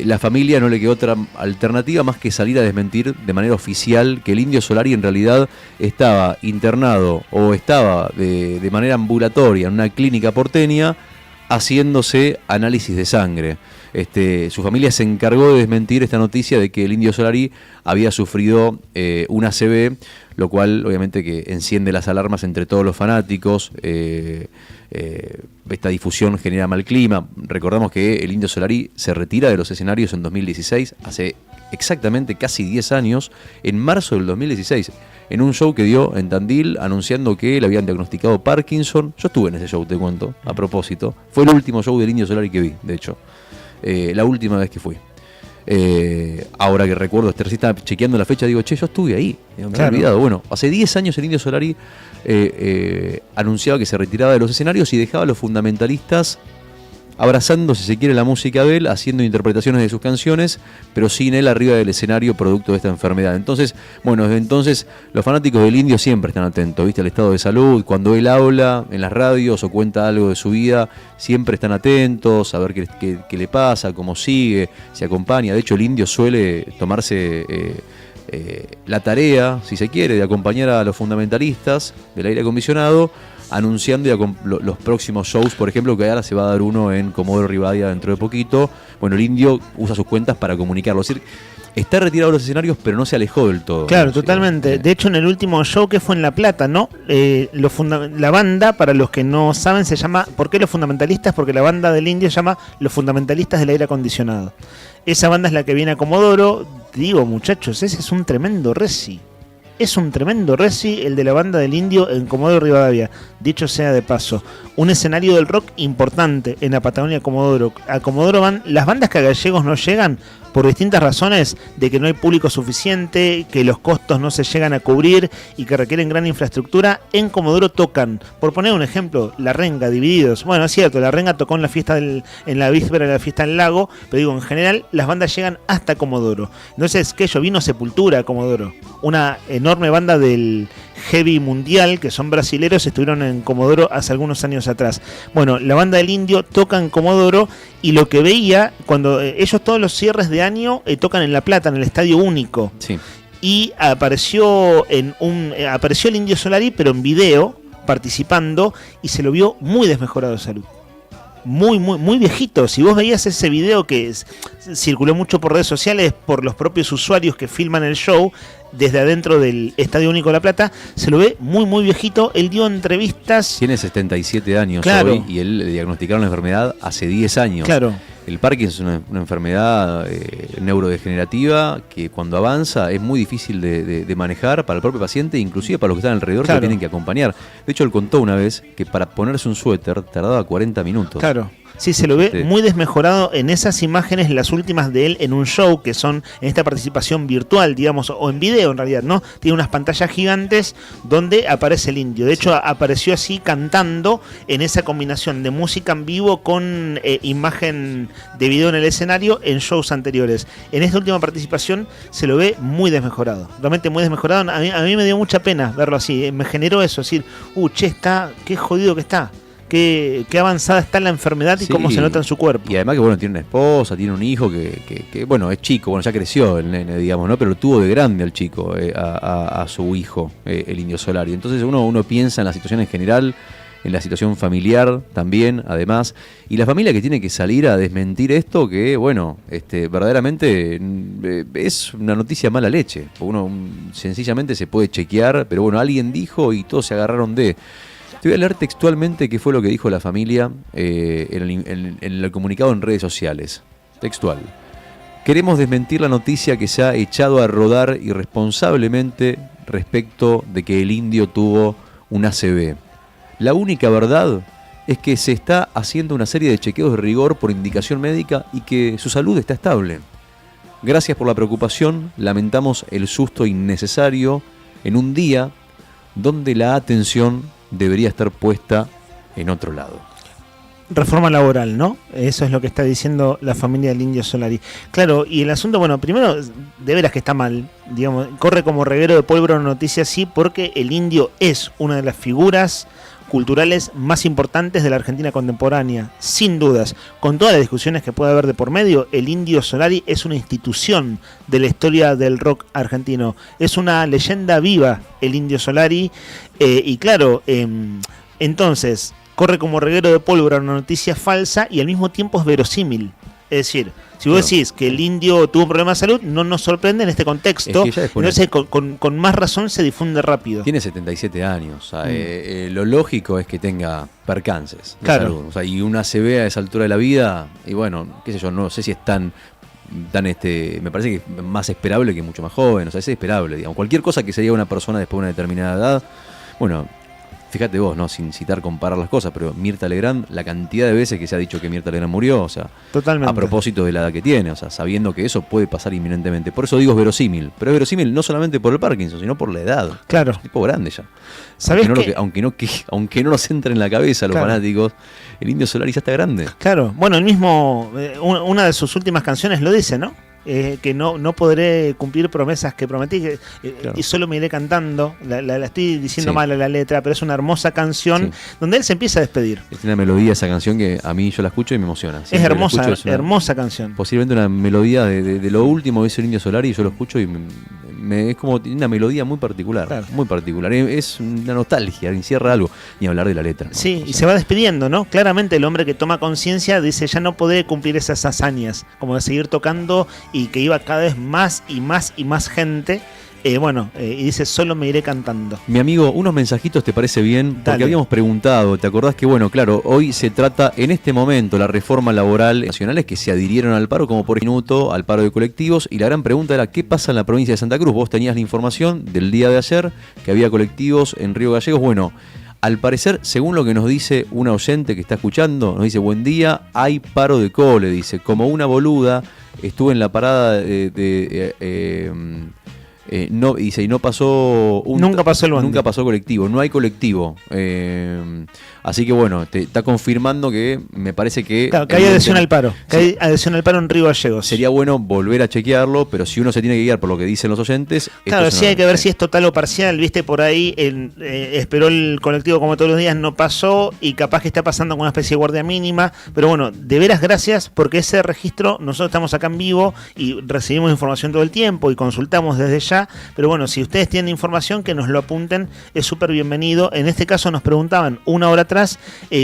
la familia no le quedó otra alternativa más que salir a desmentir de manera oficial que el Indio Solari en realidad estaba internado o estaba de manera ambulatoria en una clínica porteña haciéndose análisis de sangre. Su familia se encargó de desmentir esta noticia de que el Indio Solari había sufrido un ACV, lo cual obviamente que enciende las alarmas entre todos los fanáticos. Esta difusión genera mal clima. Recordamos que el Indio Solari se retira de los escenarios en 2016, hace exactamente casi 10 años, en marzo del 2016, en un show que dio en Tandil anunciando que le habían diagnosticado Parkinson. Yo estuve en ese show, te cuento, a propósito. Fue el último show del Indio Solari que vi, de hecho. La última vez que fui. Ahora que recuerdo, recién estaba chequeando la fecha, digo, yo estuve ahí, me había olvidado. Bueno, hace 10 años el Indio Solari anunciaba que se retiraba de los escenarios y dejaba a los fundamentalistas abrazando, si se quiere, la música de él, haciendo interpretaciones de sus canciones, pero sin él arriba del escenario producto de esta enfermedad. Entonces, bueno, desde entonces los fanáticos del Indio siempre están atentos, ¿viste? Al estado de salud, cuando él habla en las radios o cuenta algo de su vida, siempre están atentos a ver qué le pasa, cómo sigue, se acompaña. De hecho, el Indio suele tomarse la tarea, si se quiere, de acompañar a los fundamentalistas del aire acondicionado, anunciando los próximos shows, por ejemplo, que ahora se va a dar uno en Comodoro Rivadavia dentro de poquito. Bueno, el Indio usa sus cuentas para comunicarlo. Es decir, está retirado de los escenarios, pero no se alejó del todo. Claro, totalmente. De hecho, en el último show que fue en La Plata, ¿no? La banda, para los que no saben, se llama... ¿Por qué Los Fundamentalistas? Porque la banda del Indio se llama Los Fundamentalistas del Aire Acondicionado. Esa banda es la que viene a Comodoro. Digo, muchachos, ese es un tremendo reci. Es un tremendo reci el de la banda del Indio en Comodoro Rivadavia. Dicho sea de paso, un escenario del rock importante en la Patagonia Comodoro. A Comodoro van las bandas que a Gallegos no llegan por distintas razones, de que no hay público suficiente, que los costos no se llegan a cubrir y que requieren gran infraestructura. En Comodoro tocan, por poner un ejemplo, La Renga, Divididos. Bueno, es cierto, La Renga tocó en la víspera de la fiesta del Lago, pero digo, en general las bandas llegan hasta Comodoro. Entonces, ¿qué? Vino Sepultura a Comodoro, una enorme banda del heavy mundial, que son brasileros, estuvieron en Comodoro hace algunos años atrás. Bueno, la banda del Indio toca en Comodoro, y lo que veía, cuando ellos todos los cierres de año tocan en La Plata, en el Estadio Único. Sí. Y apareció el Indio Solari, pero en video, participando, y se lo vio muy desmejorado de salud. Muy, muy, muy viejito. Si vos veías ese video que circuló mucho por redes sociales, por los propios usuarios que filman el show desde adentro del Estadio Único de La Plata, se lo ve muy, muy viejito. Él dio entrevistas. Tiene 77 años, claro, hoy, y él le diagnosticaron la enfermedad hace 10 años. Claro. El Parkinson es una enfermedad neurodegenerativa que cuando avanza es muy difícil de manejar para el propio paciente, inclusive para los que están alrededor, claro, que lo tienen que acompañar. De hecho, él contó una vez que para ponerse un suéter tardaba 40 minutos. Claro. Sí, se lo ve muy desmejorado en esas imágenes, las últimas de él en un show, que son en esta participación virtual, digamos, o en video en realidad, ¿no? Tiene unas pantallas gigantes donde aparece el Indio. De hecho, apareció así cantando en esa combinación de música en vivo con imagen de video en el escenario en shows anteriores. En esta última participación se lo ve muy desmejorado, realmente muy desmejorado. A mí me dio mucha pena verlo así, me generó eso, decir, qué jodido que está. Qué avanzada está la enfermedad y sí, cómo se nota en su cuerpo. Y además que bueno, tiene una esposa, tiene un hijo que bueno, es chico, bueno, ya creció el nene, digamos, ¿no? Pero lo tuvo de grande al chico, a su hijo, el Indio Solari. Entonces uno piensa en la situación en general, en la situación familiar también, además, y la familia que tiene que salir a desmentir esto, que bueno, verdaderamente es una noticia mala leche. Uno sencillamente se puede chequear, pero bueno, alguien dijo y todos se agarraron de... Te voy a leer textualmente qué fue lo que dijo la familia en el comunicado en redes sociales. Textual. Queremos desmentir la noticia que se ha echado a rodar irresponsablemente respecto de que el Indio tuvo un ACV. La única verdad es que se está haciendo una serie de chequeos de rigor por indicación médica y que su salud está estable. Gracias por la preocupación, lamentamos el susto innecesario en un día donde la atención debería estar puesta en otro lado. Reforma laboral, ¿no? Eso es lo que está diciendo la familia del Indio Solari. Claro, y el asunto, bueno, primero, de veras que está mal, digamos, corre como reguero de pólvora una noticia así, porque el Indio es una de las figuras culturales más importantes de la Argentina contemporánea, sin dudas. Con todas las discusiones que puede haber de por medio, el Indio Solari es una institución de la historia del rock argentino. Es una leyenda viva el Indio Solari, y claro, entonces corre como reguero de pólvora una noticia falsa y al mismo tiempo es verosímil. Es decir, si vos decís que el Indio tuvo un problema de salud, no nos sorprende en este contexto. Es que entonces, con más razón se difunde rápido. Tiene 77 años. O sea, lo lógico es que tenga percances de salud. O sea, y una se ve a esa altura de la vida, y bueno, qué sé yo, no sé si es tan me parece que es más esperable que mucho más joven. O sea, es esperable, digamos. Cualquier cosa que se diga a una persona después de una determinada edad, bueno, fíjate vos, ¿no? Sin citar, comparar las cosas, pero Mirta Legrand, la cantidad de veces que se ha dicho que Mirta Legrand murió, o sea, totalmente, a propósito de la edad que tiene, o sea, sabiendo que eso puede pasar inminentemente. Por eso digo es verosímil, pero es verosímil no solamente por el Parkinson, sino por la edad. Claro. Es tipo grande ya. ¿Sabés aunque no nos entre en la cabeza a los fanáticos, el Indio Solari ya está grande. Claro, bueno, él mismo, una de sus últimas canciones lo dice, ¿no? Que no podré cumplir promesas que prometí, y solo me iré cantando. La estoy diciendo mal a la letra, pero es una hermosa canción donde él se empieza a despedir. Es una melodía esa canción que a mí yo la escucho y me emociona. Es hermosa, hermosa canción. Posiblemente una melodía de lo último que hizo el Indio Solari, y yo lo escucho y es como una melodía muy particular, muy particular. Es una nostalgia, encierra algo, ni hablar de la letra, ¿no? Sí, y se va despidiendo, ¿no? Claramente el hombre que toma conciencia dice, ya no podré cumplir esas hazañas, como de seguir tocando, y que iba cada vez más y más y más gente. Y dice, solo me iré cantando. Mi amigo, unos mensajitos, ¿te parece bien? Porque Dale. habíamos preguntado, ¿te acordás que, bueno, claro, hoy se trata en este momento la reforma laboral nacionales que se adhirieron al paro, como por minuto al paro de colectivos, y la gran pregunta era, ¿qué pasa en la provincia de Santa Cruz? Vos tenías la información del día de ayer, que había colectivos en Río Gallegos. Bueno, al parecer, según lo que nos dice una oyente que está escuchando, nos dice, buen día, hay paro de cole, dice, como una boluda, estuve en la parada dice, y no pasó nunca pasó el bondi. Nunca pasó colectivo, no hay colectivo. Así que bueno, te está confirmando que me parece que... Claro, que hay adhesión al paro. Que hay adhesión al paro en Río Gallegos. Sería bueno volver a chequearlo, pero si uno se tiene que guiar por lo que dicen los oyentes... Claro, sí hay que ver si es total o parcial. Viste, por ahí esperó el colectivo como todos los días, no pasó, y capaz que está pasando con una especie de guardia mínima. Pero bueno, de veras gracias, porque ese registro, nosotros estamos acá en vivo y recibimos información todo el tiempo y consultamos desde ya. Pero bueno, si ustedes tienen información, que nos lo apunten, es súper bienvenido. En este caso nos preguntaban una hora atrás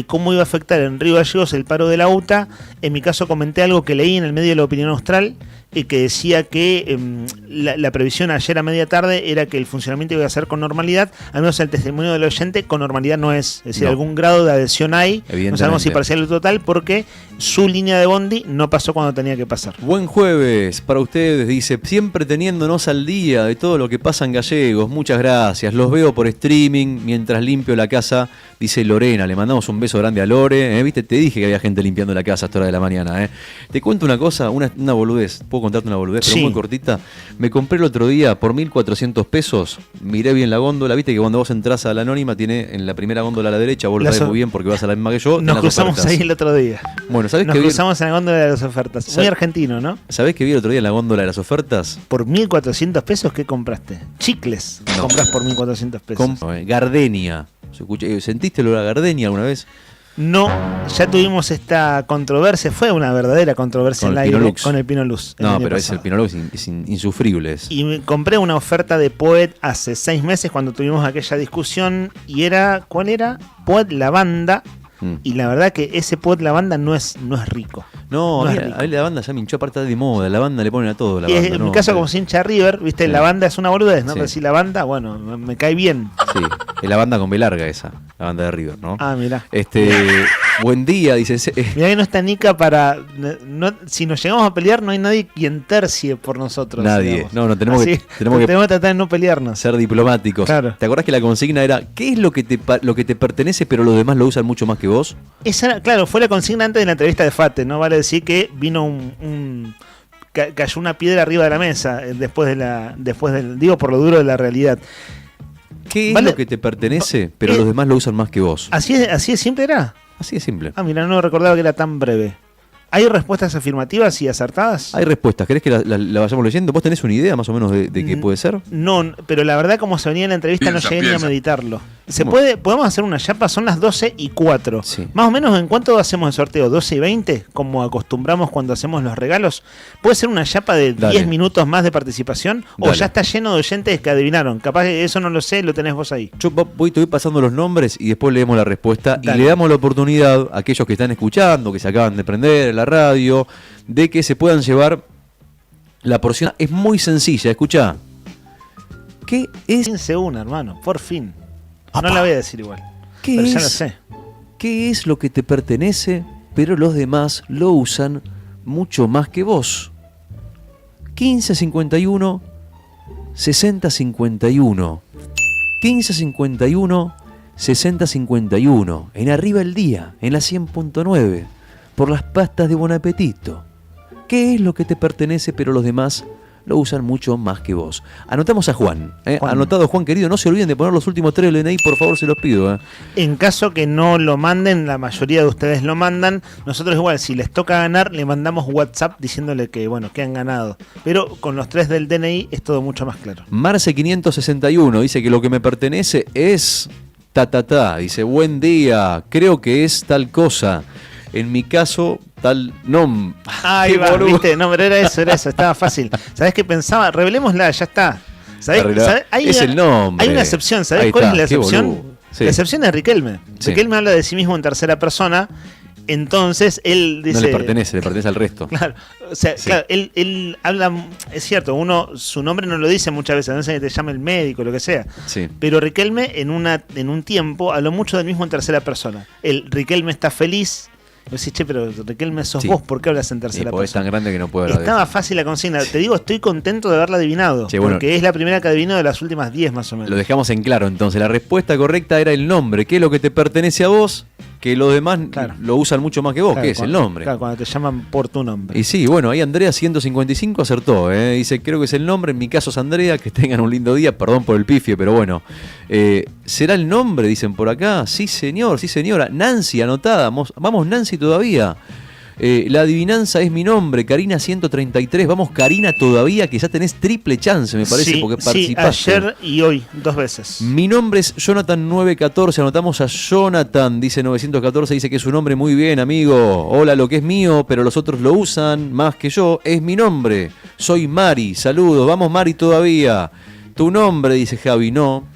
cómo iba a afectar en Río Gallegos el paro de la UTA. En mi caso comenté algo que leí en el medio de La Opinión Austral, que decía que la previsión ayer a media tarde era que el funcionamiento iba a ser con normalidad. Al menos el testimonio del oyente, con normalidad no es. Es decir, algún grado de adhesión hay. No sabemos si parcial o total, porque su línea de bondi no pasó cuando tenía que pasar. Buen jueves para ustedes, dice, siempre teniéndonos al día de todo lo que pasa en Gallegos. Muchas gracias, los veo por streaming mientras limpio la casa, dice Lorena. Le mandamos un beso grande a Lore. ¿Viste? Te dije que había gente limpiando la casa a esta hora de la mañana. Te cuento una cosa, una boludez. ¿Puedo contarte una boludez? Pero muy cortita. Me compré el otro día por 1.400 pesos. Miré bien la góndola. Viste que cuando vos entras a la Anónima, tiene en la primera góndola a la derecha. Vos lo sabés muy bien porque vas a la misma que yo. Nos cruzamos ahí el otro día. Bueno, ¿sabés Nos que cruzamos en la góndola de las ofertas. Muy argentino, ¿no? ¿Sabés que vi el otro día en la góndola de las ofertas? ¿Por 1.400 pesos qué compraste? Chicles. No. Comprás por 1.400 pesos. Gardenia. ¿Sentiste lo de la gardenia alguna vez? No, ya tuvimos esta controversia, fue una verdadera controversia en el aire con el Pinolux. No, pero el Pinolux es insufrible. Y me compré una oferta de Poet hace 6 meses cuando tuvimos aquella discusión, y era, ¿cuál era? Poet Lavanda. Y la verdad que ese Poet Lavanda no es rico. No, a mí la banda ya me hinchó, aparte de moda. La banda le ponen a todo. En mi caso, como se hincha River, ¿viste? La banda es una boludez, ¿no? Sí. Pero si la banda, bueno, me cae bien. Sí, es la banda con B larga esa, la banda de River, ¿no? Ah, mirá. Buen día, dice. Mirá que no está Nica para... si nos llegamos a pelear, no hay nadie quien tercie por nosotros. Nadie. Digamos. No, tenemos que tenemos que tratar de no pelearnos. Ser diplomáticos. Claro. ¿Te acordás que la consigna era ¿qué es lo que te pertenece pero los demás lo usan mucho más que vos? Claro, fue la consigna antes de la entrevista de Fate. No vale decir que vino cayó una piedra arriba de la mesa después del digo por lo duro de la realidad. ¿Qué es lo que te pertenece pero los demás lo usan más que vos? Así de simple era. Así de simple. Mira, no recordaba que era tan breve. ¿Hay respuestas afirmativas y acertadas? Hay respuestas. ¿Querés que la vayamos leyendo? ¿Vos tenés una idea más o menos de qué puede ser? No, pero la verdad, como se venía en la entrevista, no llegué ni a meditarlo. ¿Podemos hacer una chapa? Son las 12:04. Sí. Más o menos, ¿en cuánto hacemos el sorteo? ¿12:20? Como acostumbramos cuando hacemos los regalos. ¿Puede ser una chapa de 10 minutos más de participación? ¿O ya está lleno de oyentes que adivinaron? Capaz que eso no lo sé, lo tenés vos ahí. Yo te voy pasando los nombres y después leemos la respuesta. Dale. Y le damos la oportunidad a aquellos que están escuchando, que se acaban de prender la radio, de que se puedan llevar la porción. Es muy sencilla, escuchá. ¿Qué es? 15 una, hermano, por fin. No la voy a decir igual. Pero ya lo sé. ¿Qué es lo que te pertenece, pero los demás lo usan mucho más que vos? 1551 6051. 1551 6051. En Arriba el Día, en la 100.9. Por las pastas de Buen Apetito. ¿Qué es lo que te pertenece, pero los demás lo usan mucho más que vos? Anotamos a Juan. Anotado, Juan querido. No se olviden de poner los últimos 3 del DNI, por favor, se los pido. En caso que no lo manden, la mayoría de ustedes lo mandan. Nosotros igual, si les toca ganar, le mandamos WhatsApp diciéndole que han ganado. Pero con los 3 del DNI es todo mucho más claro. Marce 561 dice que lo que me pertenece es... Dice, buen día, creo que es tal cosa. En mi caso, tal nombre. Ahí va, viste, no, pero era eso, estaba fácil. ¿Sabés qué pensaba? Revelémosla, ya está. ¿Sabés? Es el nombre. Hay una excepción, ¿sabés cuál es la excepción? Sí. La excepción es Riquelme. Sí. Riquelme habla de sí mismo en tercera persona. Entonces él dice... No le pertenece al resto. Claro, o sea, sí. Claro, él habla, es cierto, su nombre no lo dice muchas veces, no sé, te llama el médico, lo que sea. Sí. Pero Riquelme en un tiempo habló mucho del mismo en tercera persona. Riquelme está feliz. Yo decís, che, pero Riquelme sos vos, ¿por qué hablas en tercera persona? Es tan grande que no puedo hablar. Estaba fácil la consigna. Te digo, estoy contento de haberla adivinado. Sí, porque es la primera que adivino de las últimas 10 más o menos. Lo dejamos en claro entonces. La respuesta correcta era el nombre. ¿Qué es lo que te pertenece a vos? Que los demás lo usan mucho más que vos, que es el nombre. Claro, cuando te llaman por tu nombre. Y sí, bueno, ahí Andrea 155 acertó, dice, creo que es el nombre, en mi caso es Andrea, que tengan un lindo día, perdón por el pifio, pero bueno. ¿Será el nombre, dicen por acá? Sí, señor, sí, señora. Nancy, anotada, vamos Nancy todavía. La adivinanza es mi nombre, Karina 133. Vamos, Karina, todavía, que ya tenés triple chance, me parece, porque participaste. Sí, ayer y hoy, 2 veces. Mi nombre es Jonathan 914, anotamos a Jonathan, dice 914, dice que es su nombre, muy bien, amigo. Hola, lo que es mío, pero los otros lo usan más que yo, es mi nombre. Soy Mari, saludos, vamos Mari todavía. Tu nombre, dice Javi, no.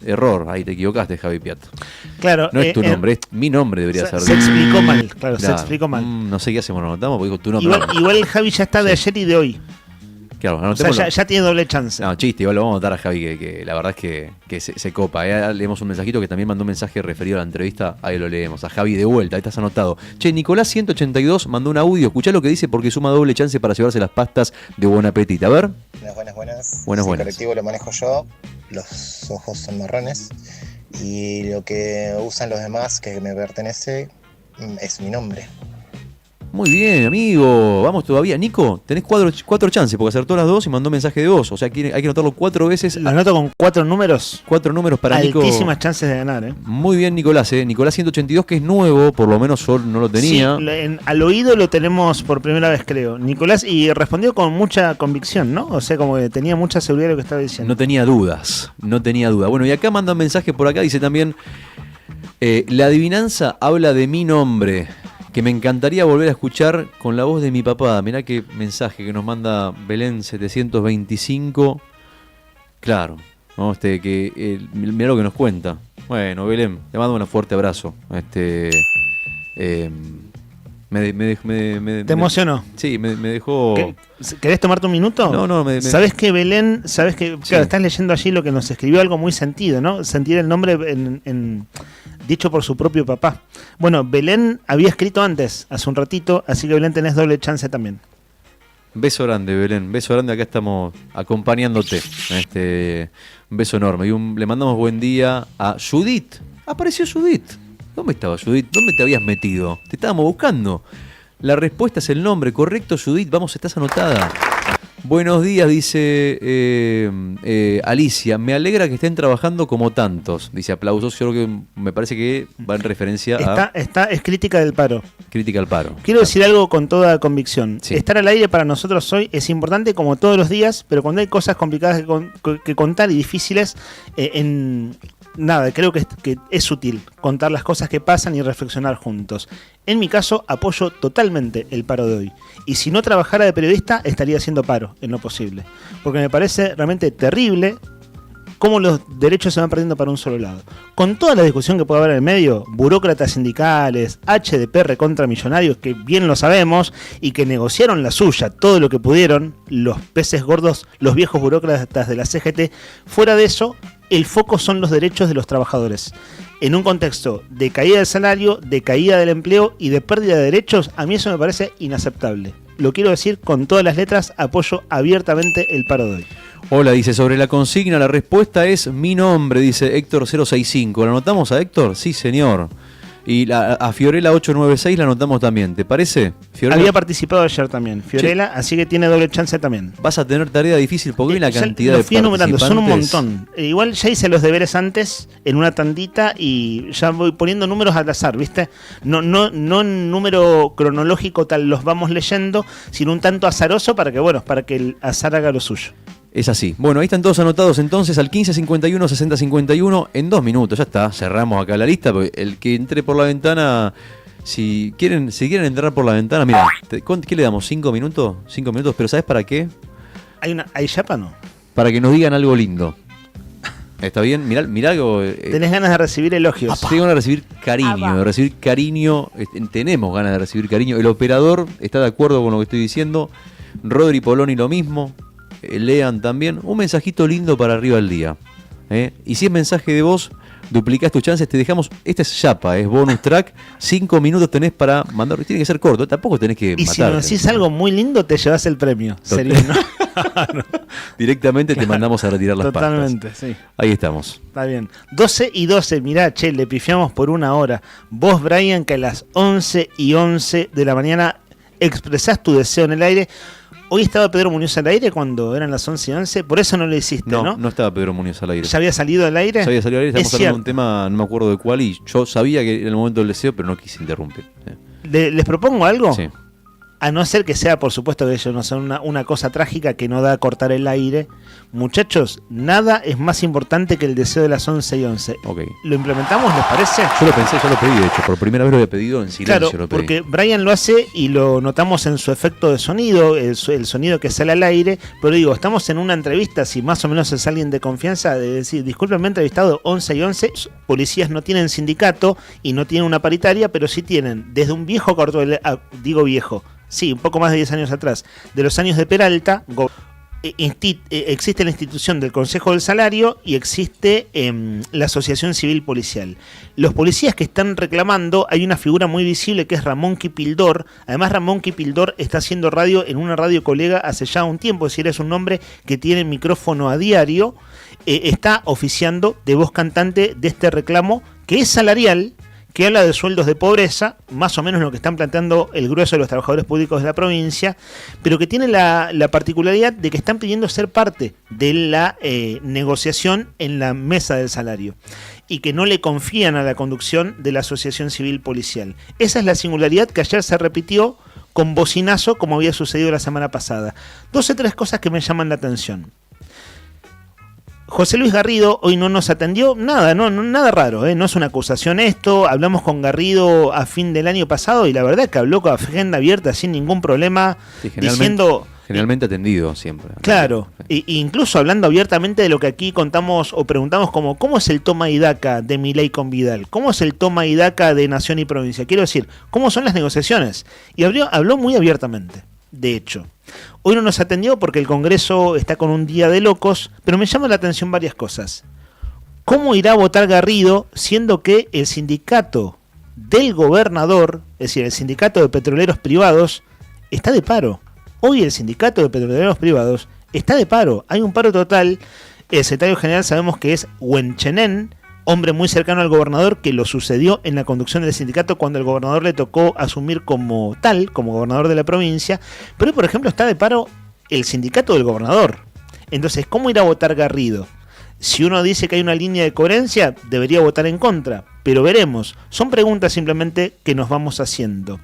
Error, ahí te equivocaste, Javi Piatto. Claro. No es tu nombre, es mi nombre debería ser. Se explicó mal, claro, se explicó mal. No sé qué hacemos, nos anotamos, porque dijo tu nombre. Igual el Javi ya está de ayer y de hoy. Claro, o sea, ya tiene doble chance. No, chiste, igual lo vamos a notar a Javi, que la verdad es que se copa. Leemos un mensajito que también mandó un mensaje referido a la entrevista, ahí lo leemos. A Javi de vuelta, ahí estás anotado. Che, Nicolás 182 mandó un audio, escuchá lo que dice porque suma doble chance para llevarse las pastas de Buen Apetito. A ver. Buenas. Buenas. El colectivo lo manejo yo, los ojos son marrones y lo que usan los demás, que me pertenece, es mi nombre. Muy bien, amigo. Vamos todavía. Nico, tenés 4 chances porque acertó las 2 y mandó mensaje de voz. O sea, hay que anotarlo 4 veces. Lo anoto con 4 números. 4 números para Nico. Altísimas chances de ganar, Muy bien, Nicolás. Nicolás 182, que es nuevo, por lo menos yo no lo tenía. Sí, al oído lo tenemos por primera vez, creo. Nicolás, y respondió con mucha convicción, ¿no? O sea, como que tenía mucha seguridad de lo que estaba diciendo. No tenía dudas. Bueno, y acá manda un mensaje por acá. Dice también, la adivinanza habla de mi nombre, que me encantaría volver a escuchar con la voz de mi papá. Mirá qué mensaje que nos manda Belén 725. Claro, ¿no? Mirá lo que nos cuenta. Bueno, Belén, te mando un fuerte abrazo. ¿Te emocionó? Sí, me dejó... ¿Querés tomarte un minuto? No. ¿Sabés que Belén, claro, estás leyendo allí lo que nos escribió, algo muy sentido, ¿no? Sentir el nombre dicho por su propio papá. Bueno, Belén había escrito antes, hace un ratito, así que Belén tenés doble chance también. Beso grande, Belén. Beso grande, acá estamos acompañándote. Un beso enorme. Y le mandamos buen día a Judith. Apareció Judith. ¿Dónde estaba Judith? ¿Dónde te habías metido? Te estábamos buscando. La respuesta es el nombre. Correcto, Judith. Vamos, estás anotada. Buenos días, dice Alicia. Me alegra que estén trabajando como tantos. Dice aplausos. Yo creo que me parece que va en referencia es crítica del paro. Crítica al paro. Quiero decir algo con toda convicción. Sí. Estar al aire para nosotros hoy es importante como todos los días, pero cuando hay cosas complicadas que contar y difíciles, creo que es útil contar las cosas que pasan y reflexionar juntos. En mi caso, apoyo totalmente el paro de hoy. Y si no trabajara de periodista, estaría haciendo paro, en lo posible. Porque me parece realmente terrible cómo los derechos se van perdiendo para un solo lado. Con toda la discusión que puede haber en el medio, burócratas sindicales, HDP recontra millonarios, que bien lo sabemos, y que negociaron la suya, todo lo que pudieron, los peces gordos, los viejos burócratas de la CGT, fuera de eso, el foco son los derechos de los trabajadores. En un contexto de caída del salario, de caída del empleo y de pérdida de derechos, a mí eso me parece inaceptable. Lo quiero decir con todas las letras, apoyo abiertamente el paro de hoy. Hola, dice, sobre la consigna, la respuesta es mi nombre, dice Héctor 065. ¿La anotamos a Héctor? Sí, señor. Y a Fiorella 896 la anotamos también, ¿te parece? Fiorella había participado ayer también, Fiorella, sí. Así que tiene doble chance también. Vas a tener tarea difícil porque hay una cantidad de participantes. Son un montón. Igual ya hice los deberes antes, en una tandita, y ya voy poniendo números al azar, ¿viste? No en número cronológico tal los vamos leyendo, sino un tanto azaroso para que el azar haga lo suyo. Es así. Bueno, ahí están todos anotados entonces al 1551 6051 en 2 minutos. Ya está, cerramos acá la lista. Porque el que entre por la ventana, si quieren entrar por la ventana, mira, ¿qué le damos? ¿5 minutos? 5 minutos, pero ¿sabes para qué? ¿Hay chapa no? Para que nos digan algo lindo. ¿Está bien? Mirá algo. Tenés ganas de recibir elogios. Tengo ganas de recibir cariño, tenemos ganas de recibir cariño. El operador está de acuerdo con lo que estoy diciendo. Rodri Poloni lo mismo. Lean también. Un mensajito lindo para arriba del día. Y si es mensaje de voz, duplicás tus chances. Te dejamos. Este es Yapa, es bonus track. 5 minutos tenés para mandar. Tiene que ser corto, tampoco tenés que y matarte. Si nos decís algo muy lindo, te llevas el premio. Sería, ¿no? Directamente te mandamos a retirar las totalmente, pastas. Sí. Ahí estamos. Está bien. 12 y 12, mirá, le pifiamos por 1 hora. Vos, Brian, que a las 11 y 11 de la mañana expresás tu deseo en el aire. Hoy estaba Pedro Muñoz al aire cuando eran las 11 y 11, por eso no lo hiciste, ¿no? No estaba Pedro Muñoz al aire. ¿Ya había salido al aire? Ya había salido al aire, estamos hablando de un tema, no me acuerdo de cuál, y yo sabía que era el momento del deseo, pero no quise interrumpir. ¿Les propongo algo? Sí. A no ser que sea, por supuesto, que ellos no son una cosa trágica que no da a cortar el aire. Muchachos, nada es más importante que el deseo de las 11 y 11. Okay. ¿Lo implementamos, les parece? Yo lo pensé, yo lo pedí, de hecho. Por primera vez lo había pedido en silencio. Claro, porque Brian lo hace y lo notamos en su efecto de sonido, el sonido que sale al aire. Pero digo, estamos en una entrevista, si más o menos es alguien de confianza, de decir, discúlpenme, entrevistado 11 y 11. Policías no tienen sindicato y no tienen una paritaria, pero sí tienen desde un viejo corto, digo viejo, sí, un poco más de 10 años atrás, de los años de Peralta, existe la institución del Consejo del Salario y existe la Asociación Civil Policial. Los policías que están reclamando, hay una figura muy visible que es Ramón Quipildor. Además, Ramón Quipildor está haciendo radio en una radio colega hace ya un tiempo, es decir, es un hombre que tiene micrófono a diario, está oficiando de voz cantante de este reclamo que es salarial, que habla de sueldos de pobreza, más o menos lo que están planteando el grueso de los trabajadores públicos de la provincia, pero que tiene la particularidad de que están pidiendo ser parte de la negociación en la mesa del salario y que no le confían a la conducción de la Asociación Civil Policial. Esa es la singularidad que ayer se repitió con bocinazo, como había sucedido la semana pasada. 2 o 3 cosas que me llaman la atención. José Luis Garrido hoy no nos atendió, nada raro, no es una acusación esto. Hablamos con Garrido a fin del año pasado y la verdad es que habló con agenda abierta sin ningún problema, sí, diciendo Generalmente atendido siempre. Claro, incluso hablando abiertamente de lo que aquí contamos o preguntamos como ¿cómo es el toma y daca de Milei con Vidal? ¿Cómo es el toma y daca de Nación y Provincia? Quiero decir, ¿cómo son las negociaciones? Y habló muy abiertamente, de hecho. Hoy no nos atendió porque el Congreso está con un día de locos, pero me llama la atención varias cosas. ¿Cómo irá a votar Garrido siendo que el sindicato del gobernador, es decir, el sindicato de petroleros privados, está de paro? Hoy el sindicato de petroleros privados está de paro. Hay un paro total. El secretario general sabemos que es Huenchenen, hombre muy cercano al gobernador, que lo sucedió en la conducción del sindicato cuando el gobernador le tocó asumir como tal, como gobernador de la provincia. Pero, por ejemplo, está de paro el sindicato del gobernador. Entonces, ¿cómo irá a votar Garrido? Si uno dice que hay una línea de coherencia, debería votar en contra. Pero veremos. Son preguntas simplemente que nos vamos haciendo.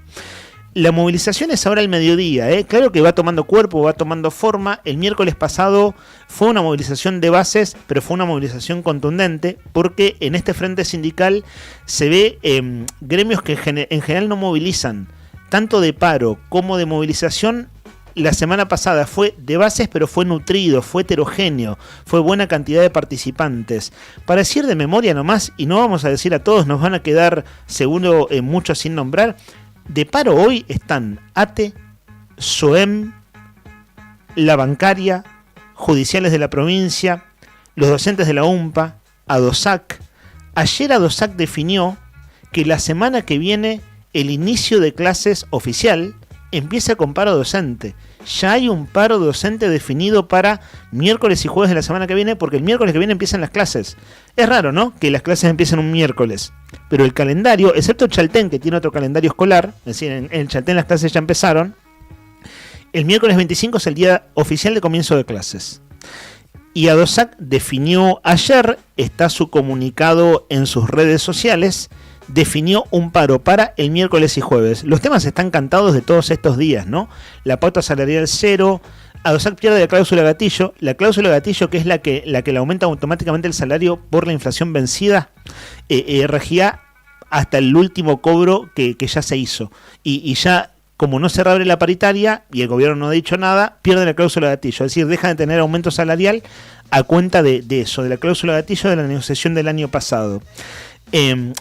La movilización es ahora al mediodía, claro que va tomando cuerpo, va tomando forma. El miércoles pasado fue una movilización de bases, pero fue una movilización contundente, porque en este frente sindical se ve gremios que en general no movilizan, tanto de paro como de movilización. La semana pasada fue de bases, pero fue nutrido, fue heterogéneo, fue buena cantidad de participantes. Para decir de memoria nomás, y no vamos a decir a todos, nos van a quedar seguro muchos sin nombrar. De paro hoy están ATE, SOEM, la bancaria, judiciales de la provincia, los docentes de la UMPA, ADOSAC. Ayer ADOSAC definió que la semana que viene el inicio de clases oficial empieza con paro docente. Ya hay un paro docente definido para miércoles y jueves de la semana que viene, porque el miércoles que viene empiezan las clases. Es raro, ¿no?, que las clases empiecen un miércoles. Pero el calendario, excepto Chaltén, que tiene otro calendario escolar, es decir, en Chaltén las clases ya empezaron, el miércoles 25 es el día oficial de comienzo de clases. Y ADOSAC definió ayer, está su comunicado en sus redes sociales, definió un paro para el miércoles y jueves. Los temas están cantados de todos estos días, ¿no? La pauta salarial cero, ADOSAC pierde la cláusula gatillo, que es la que le aumenta automáticamente el salario por la inflación vencida, regía hasta el último cobro que ya se hizo. Y ya, como no se reabre la paritaria y el gobierno no ha dicho nada, pierde la cláusula gatillo, es decir, deja de tener aumento salarial a cuenta de eso, de la cláusula gatillo de la negociación del año pasado.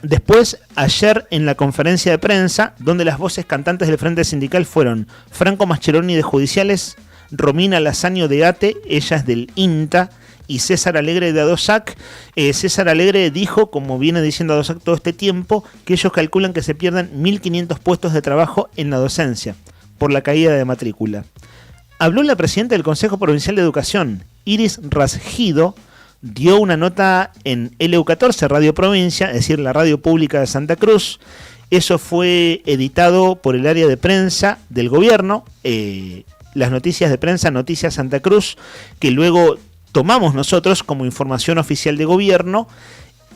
Después, ayer en la conferencia de prensa, donde las voces cantantes del Frente Sindical fueron Franco Mascheroni de Judiciales, Romina Lasaño de ATE, ella es del INTA, y César Alegre de ADOSAC. César Alegre dijo, como viene diciendo ADOSAC todo este tiempo, que ellos calculan que se pierden 1.500 puestos de trabajo en la docencia por la caída de matrícula. Habló la presidenta del Consejo Provincial de Educación, Iris Rasgido, dio una nota en LU14, Radio Provincia, es decir, la radio pública de Santa Cruz. Eso fue editado por el área de prensa del gobierno, las noticias de prensa, Noticias Santa Cruz, que luego tomamos nosotros como información oficial de gobierno.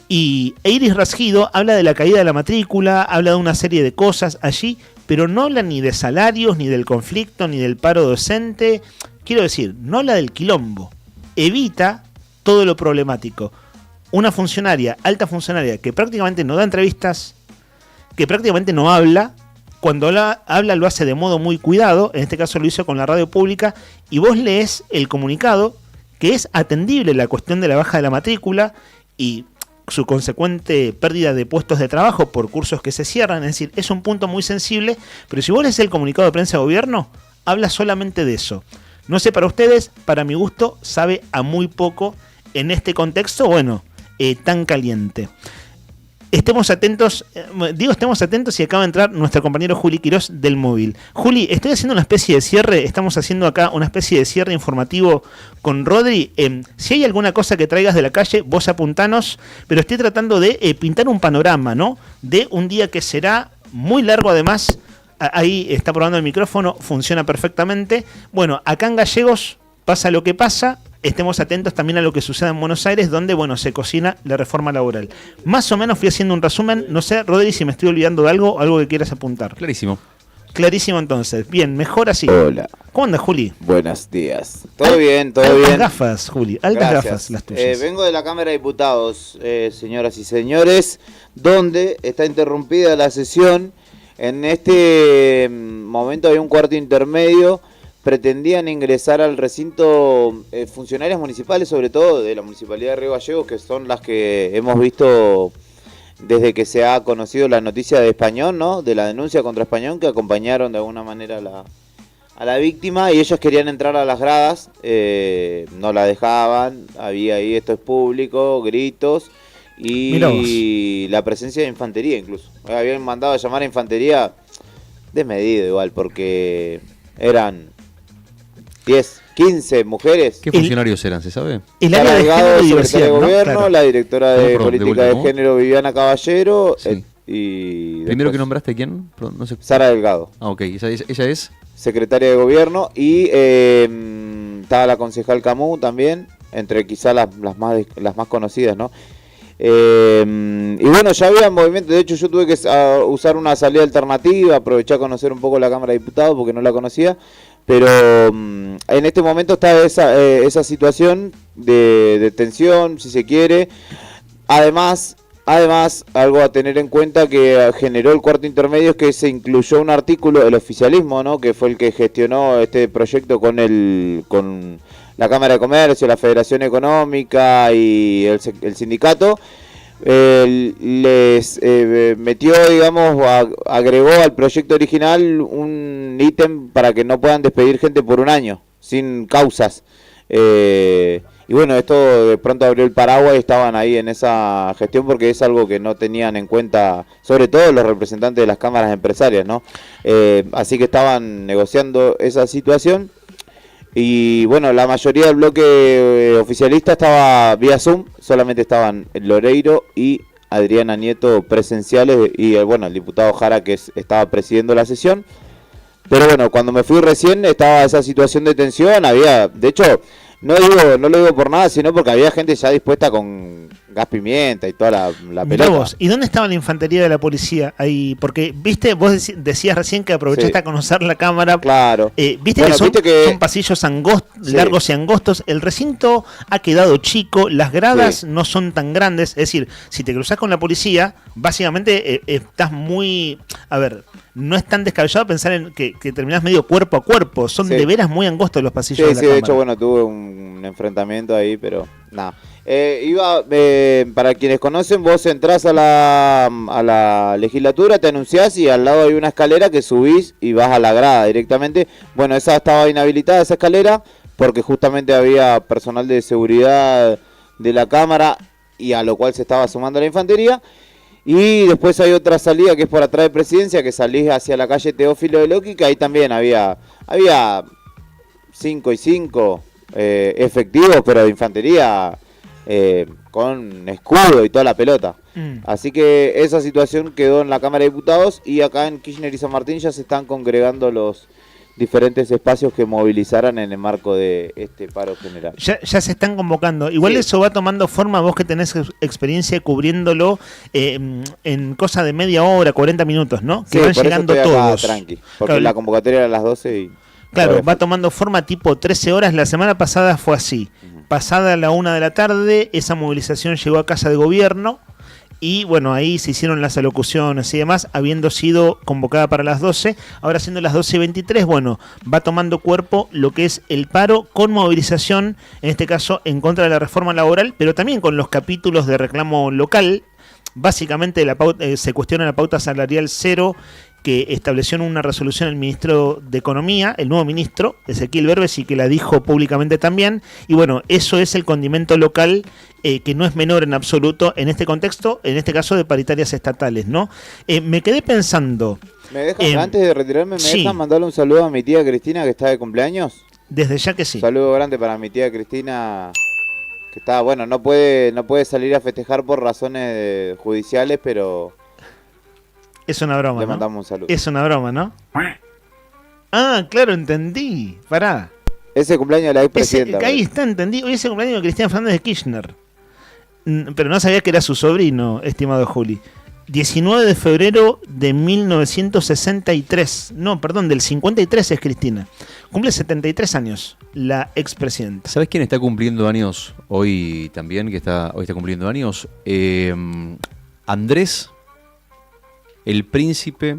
Y Iris Rasgido habla de la caída de la matrícula, habla de una serie de cosas allí, pero no habla ni de salarios, ni del conflicto, ni del paro docente. Quiero decir, no habla del quilombo. Evita todo lo problemático. Una funcionaria, alta funcionaria, que prácticamente no da entrevistas, que prácticamente no habla, cuando habla lo hace de modo muy cuidado, en este caso lo hizo con la radio pública, y vos lees el comunicado, que es atendible la cuestión de la baja de la matrícula y su consecuente pérdida de puestos de trabajo por cursos que se cierran, es decir, es un punto muy sensible, pero si vos lees el comunicado de prensa de gobierno, habla solamente de eso. No sé para ustedes, para mi gusto, sabe a muy poco en este contexto, bueno, tan caliente. Estemos atentos y acaba de entrar nuestro compañero Juli Quirós del móvil. Juli, estoy haciendo una especie de cierre, estamos haciendo acá una especie de cierre informativo con Rodri. Si hay alguna cosa que traigas de la calle, vos apuntanos, pero estoy tratando de pintar un panorama, ¿no? De un día que será muy largo además. Ahí está probando el micrófono, funciona perfectamente. Bueno, acá en Gallegos pasa lo que pasa. Estemos atentos también a lo que sucede en Buenos Aires, donde, bueno, se cocina la reforma laboral. Más o menos fui haciendo un resumen. No sé, Rodri, si me estoy olvidando de algo que quieras apuntar. Clarísimo. Clarísimo entonces. Bien, mejor así. Hola. ¿Cómo andas, Juli? Buenos días. ¿Todo bien? ¿Todo altas bien? Gafas, Juli. Altas Gracias. Gafas las tuyas. Vengo de la Cámara de Diputados, señoras y señores, donde está interrumpida la sesión. En este momento hay un cuarto intermedio pretendían ingresar al recinto funcionarios municipales, sobre todo de la Municipalidad de Río Gallegos, que son las que hemos visto desde que se ha conocido la noticia de Español, ¿no? De la denuncia contra Español, que acompañaron de alguna manera a la víctima, y ellos querían entrar a las gradas, no la dejaban, había ahí, esto es público, gritos, y la presencia de infantería incluso. Habían mandado a llamar a infantería desmedido igual, porque eran 10, 15 mujeres. ¿Qué funcionarios eran, se sabe? El área de género y diversidad, de gobierno, ¿no? Claro. la directora de política de ¿no? género Viviana Caballero, Sí. y Primero que nombraste, ¿quién? Perdón, no sé. Sara Delgado. Ah, ok. ¿Ella es? Secretaria de gobierno, y estaba la concejal Camus también, entre quizás las más conocidas, ¿no? Y bueno, ya había movimiento. De hecho, yo tuve que usar una salida alternativa, aproveché a conocer un poco la Cámara de Diputados porque no la conocía, pero en este momento está esa situación de tensión, si se quiere. Además, algo a tener en cuenta que generó el cuarto intermedio es que se incluyó un artículo, el oficialismo, ¿no? Que fue el que gestionó este proyecto con la Cámara de Comercio, la Federación Económica y el sindicato. Les metió, digamos, agregó al proyecto original un ítem para que no puedan despedir gente por un año, sin causas. Y bueno, esto de pronto abrió el paraguas y estaban ahí en esa gestión porque es algo que no tenían en cuenta, sobre todo los representantes de las cámaras empresarias, ¿no? Así que estaban negociando esa situación. Y bueno, la mayoría del bloque oficialista estaba vía Zoom, solamente estaban Loreiro y Adriana Nieto presenciales, y bueno, el diputado Jara, que estaba presidiendo la sesión. Pero bueno, cuando me fui recién estaba esa situación de tensión, había, de hecho, no lo digo por nada, sino porque había gente ya dispuesta con gas pimienta y toda la pelota. Vos, ¿y dónde estaba la infantería de la policía ahí? Porque, viste, vos decías recién que aprovechaste a conocer la cámara. Claro. Viste, Bueno, que son pasillos largos y angostos. El recinto ha quedado chico, las gradas no son tan grandes. Es decir, si te cruzás con la policía, básicamente estás muy... A ver, no es tan descabellado pensar en que terminás medio cuerpo a cuerpo. Son de veras muy angostos los pasillos de la cámara. De hecho, bueno, tuve un enfrentamiento ahí, pero nada. Para quienes conocen, vos entrás a la legislatura, te anunciás y al lado hay una escalera que subís y vas a la grada directamente. Bueno, esa estaba inhabilitada, esa escalera, porque justamente había personal de seguridad de la Cámara, y a lo cual se estaba sumando la infantería. Y después hay otra salida que es por atrás de Presidencia, que salís hacia la calle Teófilo de Loqui, que ahí también había 5 y 5 efectivos, pero de infantería con escudo y toda la pelota. Así que esa situación quedó en la Cámara de Diputados, y acá en Kirchner y San Martín ya se están congregando los diferentes espacios que movilizarán en el marco de este paro general. Ya se están convocando. Igual eso va tomando forma, vos que tenés experiencia cubriéndolo en cosa de media hora, 40 minutos, ¿no? Que van llegando todos. Tranqui, porque la convocatoria era a las 12 y... Claro, va tomando forma tipo 13 horas. La semana pasada fue así. Pasada la 1 de la tarde, esa movilización llegó a Casa de Gobierno. Y bueno, ahí se hicieron las alocuciones y demás, habiendo sido convocada para las 12, ahora siendo las 12:23, bueno, va tomando cuerpo lo que es el paro con movilización, en este caso en contra de la reforma laboral, pero también con los capítulos de reclamo local. Básicamente se cuestiona la pauta salarial cero que estableció en una resolución el ministro de Economía, el nuevo ministro, Ezequiel Berbes, y que la dijo públicamente también. Y bueno, eso es el condimento local, que no es menor en absoluto en este contexto, en este caso de paritarias estatales, ¿no? Me quedé pensando... antes de retirarme, ¿me dejan mandarle un saludo a mi tía Cristina, que está de cumpleaños? Desde ya que sí. Un saludo grande para mi tía Cristina, que está, bueno, no puede salir a festejar por razones judiciales, pero... Es una broma, Le mandamos un saludo. Es una broma, ¿no? Ah, claro, entendí. Pará. Ese cumpleaños de la expresidenta. Ahí está, entendí. Hoy es el cumpleaños de Cristina Fernández de Kirchner. Pero no sabía que era su sobrino, estimado Juli. 19 de febrero de 1963. No, perdón, del 53 es Cristina. Cumple 73 años, la expresidenta. ¿Sabes quién está cumpliendo años hoy también? Hoy está cumpliendo años. Andrés, el príncipe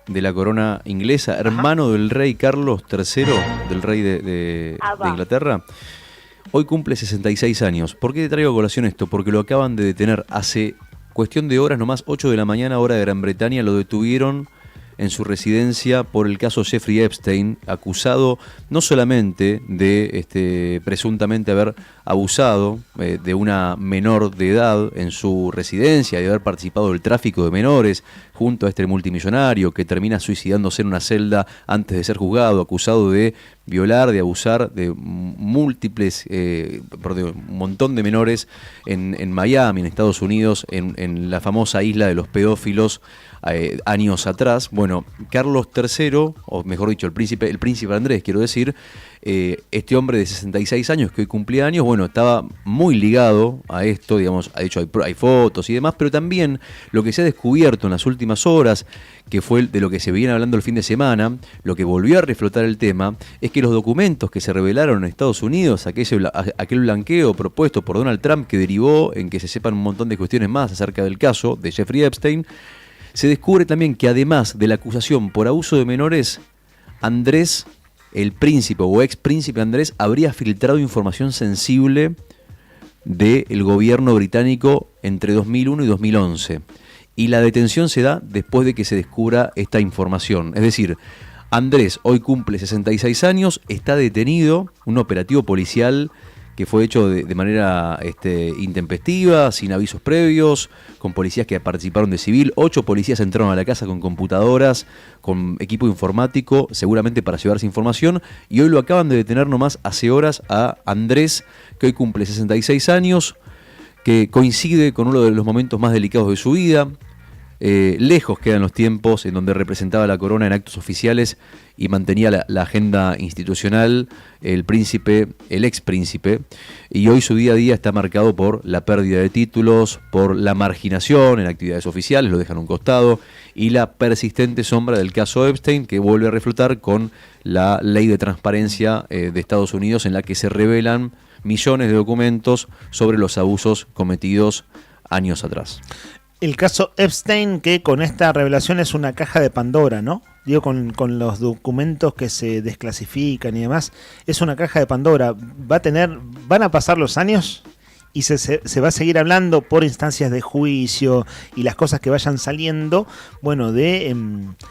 de la corona inglesa, hermano del rey Carlos III, del rey de Inglaterra. Hoy cumple 66 años. ¿Por qué te traigo a colación esto? Porque lo acaban de detener hace cuestión de horas nomás, 8 de la mañana, hora de Gran Bretaña, lo detuvieron en su residencia por el caso Jeffrey Epstein, acusado no solamente de presuntamente haber abusado de una menor de edad en su residencia, de haber participado del tráfico de menores junto a este multimillonario que termina suicidándose en una celda antes de ser juzgado, acusado de violar, de abusar de múltiples, de un montón de menores en Miami, en Estados Unidos, en la famosa isla de los pedófilos, años atrás. Bueno, Carlos III, o mejor dicho, el príncipe Andrés, quiero decir, este hombre de 66 años que hoy cumplía años, bueno, estaba muy ligado a esto, digamos, de hecho hay fotos y demás, pero también lo que se ha descubierto en las últimas horas, que fue de lo que se viene hablando el fin de semana, lo que volvió a reflotar el tema, es que los documentos que se revelaron en Estados Unidos, aquel blanqueo propuesto por Donald Trump que derivó en que se sepan un montón de cuestiones más acerca del caso de Jeffrey Epstein, se descubre también que además de la acusación por abuso de menores, Andrés, el príncipe o ex príncipe Andrés, habría filtrado información sensible del gobierno británico entre 2001 y 2011. Y la detención se da después de que se descubra esta información. Es decir, Andrés hoy cumple 66 años, está detenido, un operativo policial que fue hecho de manera intempestiva, sin avisos previos, con policías que participaron de civil. 8 policías entraron a la casa con computadoras, con equipo informático, seguramente para llevarse información, y hoy lo acaban de detener nomás hace horas a Andrés, que hoy cumple 66 años, que coincide con uno de los momentos más delicados de su vida. Lejos quedan los tiempos en donde representaba la corona en actos oficiales y mantenía la agenda institucional el ex príncipe, y hoy su día a día está marcado por la pérdida de títulos, por la marginación en actividades oficiales, lo dejan a un costado, y la persistente sombra del caso Epstein, que vuelve a reflotar con la ley de transparencia de Estados Unidos, en la que se revelan millones de documentos sobre los abusos cometidos años atrás. El caso Epstein, que con esta revelación es una caja de Pandora, ¿no? Digo, con los documentos que se desclasifican y demás, es una caja de Pandora. Van a pasar los años y se va a seguir hablando por instancias de juicio y las cosas que vayan saliendo, bueno, de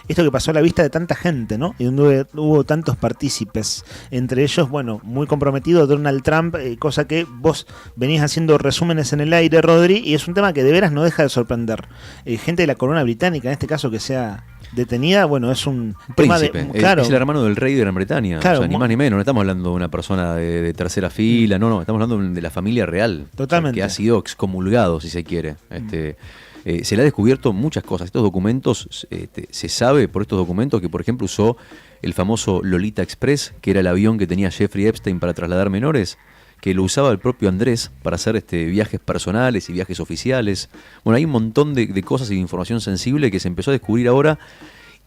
esto que pasó a la vista de tanta gente, ¿no? Y donde hubo tantos partícipes, entre ellos, bueno, muy comprometido Donald Trump, cosa que vos venís haciendo resúmenes en el aire, Rodri, y es un tema que de veras no deja de sorprender. Gente de la corona británica, en este caso, que sea detenida, bueno, es un príncipe, tema de, claro, es el hermano del rey de Gran Bretaña, claro, o sea, ni más ni menos, no estamos hablando de una persona de tercera fila, no, estamos hablando de la familia real, totalmente, o sea, que ha sido excomulgado, si se quiere. Se le ha descubierto muchas cosas. Estos documentos, se sabe por estos documentos que, por ejemplo, usó el famoso Lolita Express, que era el avión que tenía Jeffrey Epstein para trasladar menores, que lo usaba el propio Andrés para hacer viajes personales y viajes oficiales. Bueno, hay un montón de cosas y de información sensible que se empezó a descubrir ahora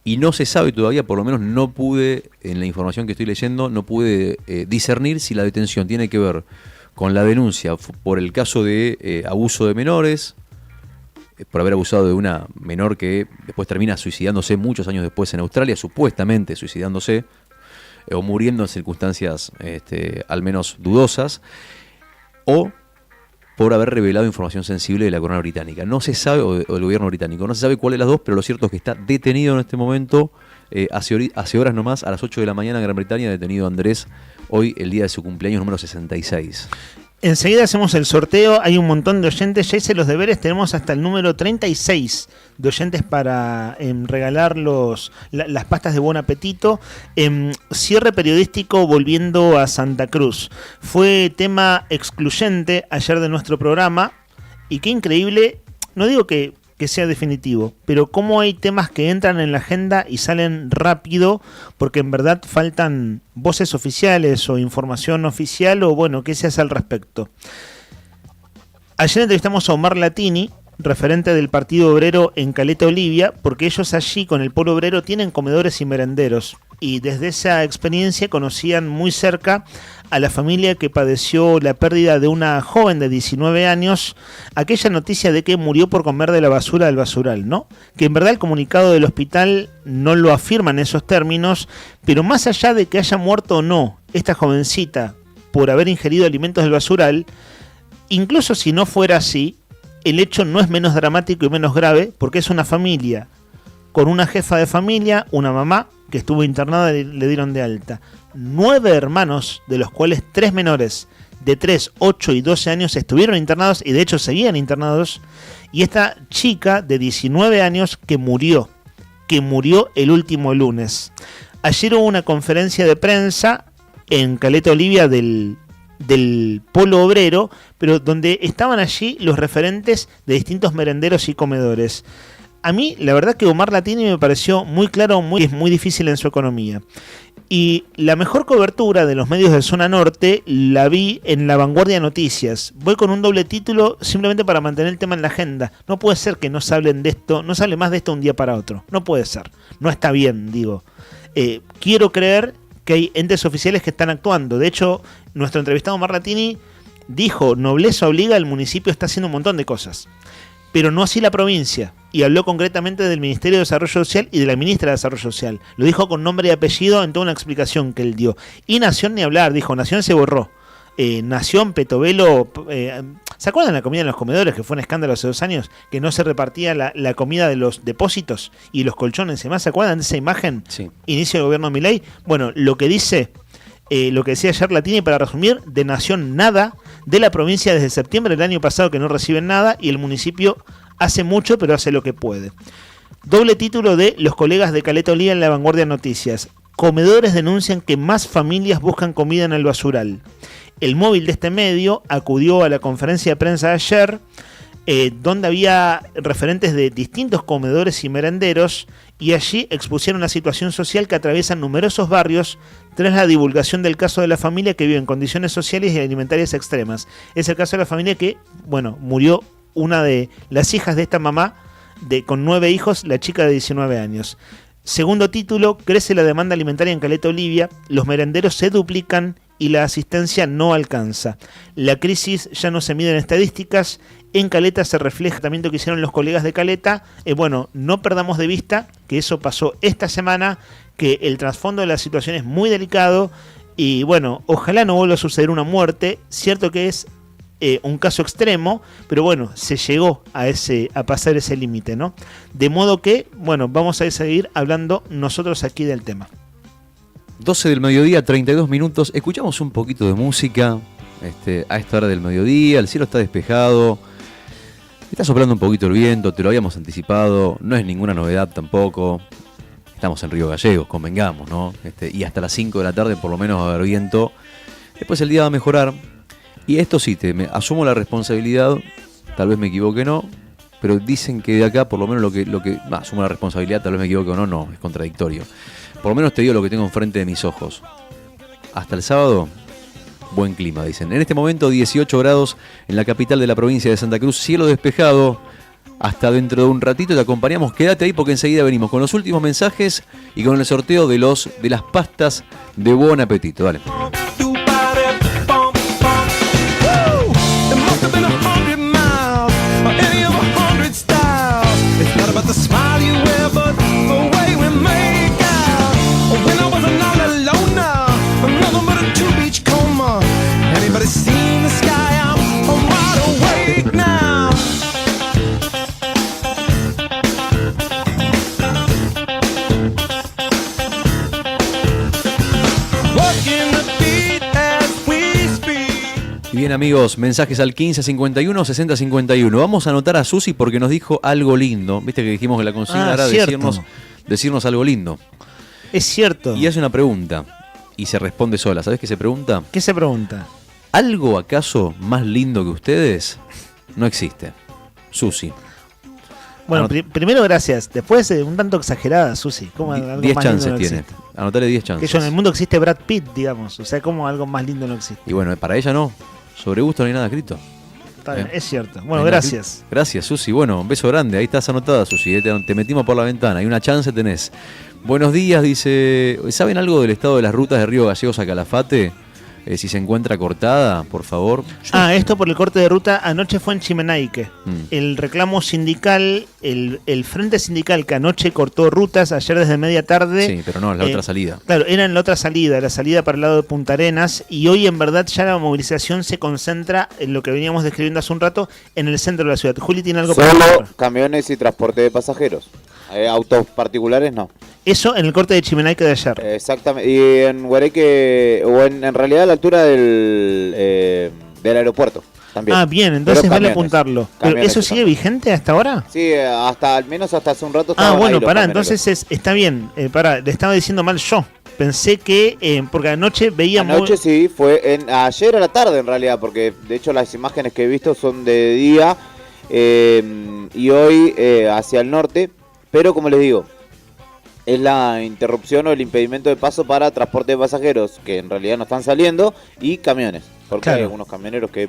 y no se sabe todavía, por lo menos no pude, en la información que estoy leyendo, no pude discernir si la detención tiene que ver con la denuncia por el caso de abuso de menores, por haber abusado de una menor que después termina suicidándose muchos años después en Australia, supuestamente suicidándose, o muriendo en circunstancias al menos dudosas, o por haber revelado información sensible de la corona británica. No se sabe, o del gobierno británico, no se sabe cuál de las dos, pero lo cierto es que está detenido en este momento, hace horas nomás, a las 8 de la mañana en Gran Bretaña, detenido Andrés, hoy el día de su cumpleaños número 66. Enseguida hacemos el sorteo, hay un montón de oyentes, ya hice los deberes, tenemos hasta el número 36 de oyentes para regalar las pastas de Buen Apetito. Cierre periodístico volviendo a Santa Cruz. Fue tema excluyente ayer de nuestro programa y qué increíble, no digo que sea definitivo, pero cómo hay temas que entran en la agenda y salen rápido porque en verdad faltan voces oficiales o información oficial o bueno, qué se hace al respecto. Ayer entrevistamos a Omar Latini, referente del Partido Obrero en Caleta Olivia, porque ellos allí con el Polo Obrero tienen comedores y merenderos. y desde esa experiencia conocían muy cerca a la familia que padeció la pérdida de una joven de 19 años, aquella noticia de que murió por comer de la basura del basural, ¿no? Que en verdad el comunicado del hospital no lo afirma en esos términos, pero más allá de que haya muerto o no esta jovencita por haber ingerido alimentos del basural, incluso si no fuera así, el hecho no es menos dramático y menos grave, porque es una familia con una jefa de familia, una mamá que estuvo internada y le dieron de alta. 9 hermanos, de los cuales 3 menores de 3, 8 y 12 años estuvieron internados y de hecho seguían internados. Y esta chica de 19 años que murió el último lunes. Ayer hubo una conferencia de prensa en Caleta Olivia del Polo Obrero, pero donde estaban allí los referentes de distintos merenderos y comedores. A mí, la verdad que Omar Latini me pareció muy claro, es muy difícil en su economía. Y la mejor cobertura de los medios de zona norte la vi en La Vanguardia Noticias. Voy con un doble título simplemente para mantener el tema en la agenda. No puede ser que no se hablen de esto, no se hable más de esto un día para otro. No puede ser. No está bien, digo. Quiero creer que hay entes oficiales que están actuando. De hecho, nuestro entrevistado Omar Latini dijo, nobleza obliga, el municipio está haciendo un montón de cosas. Pero no así la provincia, y habló concretamente del Ministerio de Desarrollo Social y de la Ministra de Desarrollo Social. Lo dijo con nombre y apellido en toda una explicación que él dio. Y Nación ni hablar, dijo, Nación se borró. Nación, Petovelo, ¿se acuerdan de la comida en los comedores, que fue un escándalo hace 2 años? Que no se repartía la comida de los depósitos y los colchones y demás. ¿Se acuerdan de esa imagen? Sí. Inicio del gobierno de Milei. Bueno, lo que decía ayer Latini, para resumir, de Nación nada, de la provincia desde septiembre del año pasado que no reciben nada, y el municipio hace mucho pero hace lo que puede. Doble título de los colegas de Caleta Olivia en La Vanguardia Noticias. Comedores denuncian que más familias buscan comida en el basural. El móvil de este medio acudió a la conferencia de prensa de ayer, donde había referentes de distintos comedores y merenderos, y allí expusieron la situación social que atraviesan numerosos barrios tras la divulgación del caso de la familia que vive en condiciones sociales y alimentarias extremas. Es el caso de la familia que, murió una de las hijas de esta mamá con 9 hijos, la chica de 19 años. Segundo título, crece la demanda alimentaria en Caleta Olivia, los merenderos se duplican y la asistencia no alcanza. La crisis ya no se mide en estadísticas, en Caleta se refleja también lo que hicieron los colegas de Caleta. No perdamos de vista que eso pasó esta semana, que el trasfondo de la situación es muy delicado y ojalá no vuelva a suceder una muerte. Cierto que es un caso extremo, pero se llegó a pasar ese límite, ¿no? De modo que, vamos a seguir hablando nosotros aquí del tema. 12 del mediodía, 32 minutos. Escuchamos un poquito de música a esta hora del mediodía. El cielo está despejado. Está soplando un poquito el viento, te lo habíamos anticipado. No es ninguna novedad tampoco. Estamos en Río Gallegos, convengamos, ¿no? Y hasta las 5 de la tarde por lo menos va a haber viento. Después el día va a mejorar. Y esto sí, asumo la responsabilidad. Tal vez me equivoque, no. Pero dicen que de acá por lo menos lo que asumo la responsabilidad, tal vez me equivoque o no, es contradictorio. Por lo menos te digo lo que tengo enfrente de mis ojos. Hasta el sábado, buen clima, dicen. En este momento 18 grados en la capital de la provincia de Santa Cruz, cielo despejado. Hasta dentro de un ratito te acompañamos. Quédate ahí porque enseguida venimos con los últimos mensajes y con el sorteo de las pastas de Buen Apetito. Dale. Bien amigos, mensajes al 1551 6051. Vamos a anotar a Susi porque nos dijo algo lindo. Viste que dijimos que la consigna era decirnos algo lindo. Es cierto. Y hace una pregunta y se responde sola. ¿Sabés qué se pregunta? ¿Qué se pregunta? ¿Algo acaso más lindo que ustedes? No existe. Susi. Bueno, primero gracias. Después un tanto exagerada, Susi. ¿Cómo 10 chances tiene. Anotale 10 chances. Que en el mundo existe Brad Pitt, digamos. O sea, ¿cómo algo más lindo no existe? Y bueno, para ella no. Sobre gusto no hay nada escrito. Está bien, es cierto. Bueno, gracias. Gracias, Susi. Bueno, un beso grande. Ahí estás anotada, Susi. Te metimos por la ventana. Hay una chance tenés. Buenos días, dice. ¿Saben algo del estado de las rutas de Río Gallegos a Calafate? Si se encuentra cortada, por favor. Esto por el corte de ruta anoche fue en Chimenaique. El reclamo sindical, el frente sindical que anoche cortó rutas ayer desde media tarde. Sí, pero no, es la otra salida. Claro, era en la otra salida, la salida para el lado de Punta Arenas, y hoy en verdad ya la movilización se concentra en lo que veníamos describiendo hace un rato, en el centro de la ciudad. Juli tiene algo para Solo decir. camiones y transporte de pasajeros. Autos particulares no. Eso en el corte de Chimenaique de ayer. Exactamente. Y en Huareque, o en realidad a la altura del aeropuerto también. Bien, entonces Pero vale apuntarlo. ¿Pero eso sigue vigente hasta ahora? Sí, al menos hasta hace un rato. Bueno, pará, entonces está bien. Le estaba diciendo mal yo. Pensé que, porque anoche veíamos... Anoche sí, fue ayer a la tarde en realidad, porque de hecho las imágenes que he visto son de día y hoy hacia el norte, pero como les digo, es la interrupción o el impedimento de paso para transporte de pasajeros, que en realidad no están saliendo, y camiones, porque hay algunos camioneros que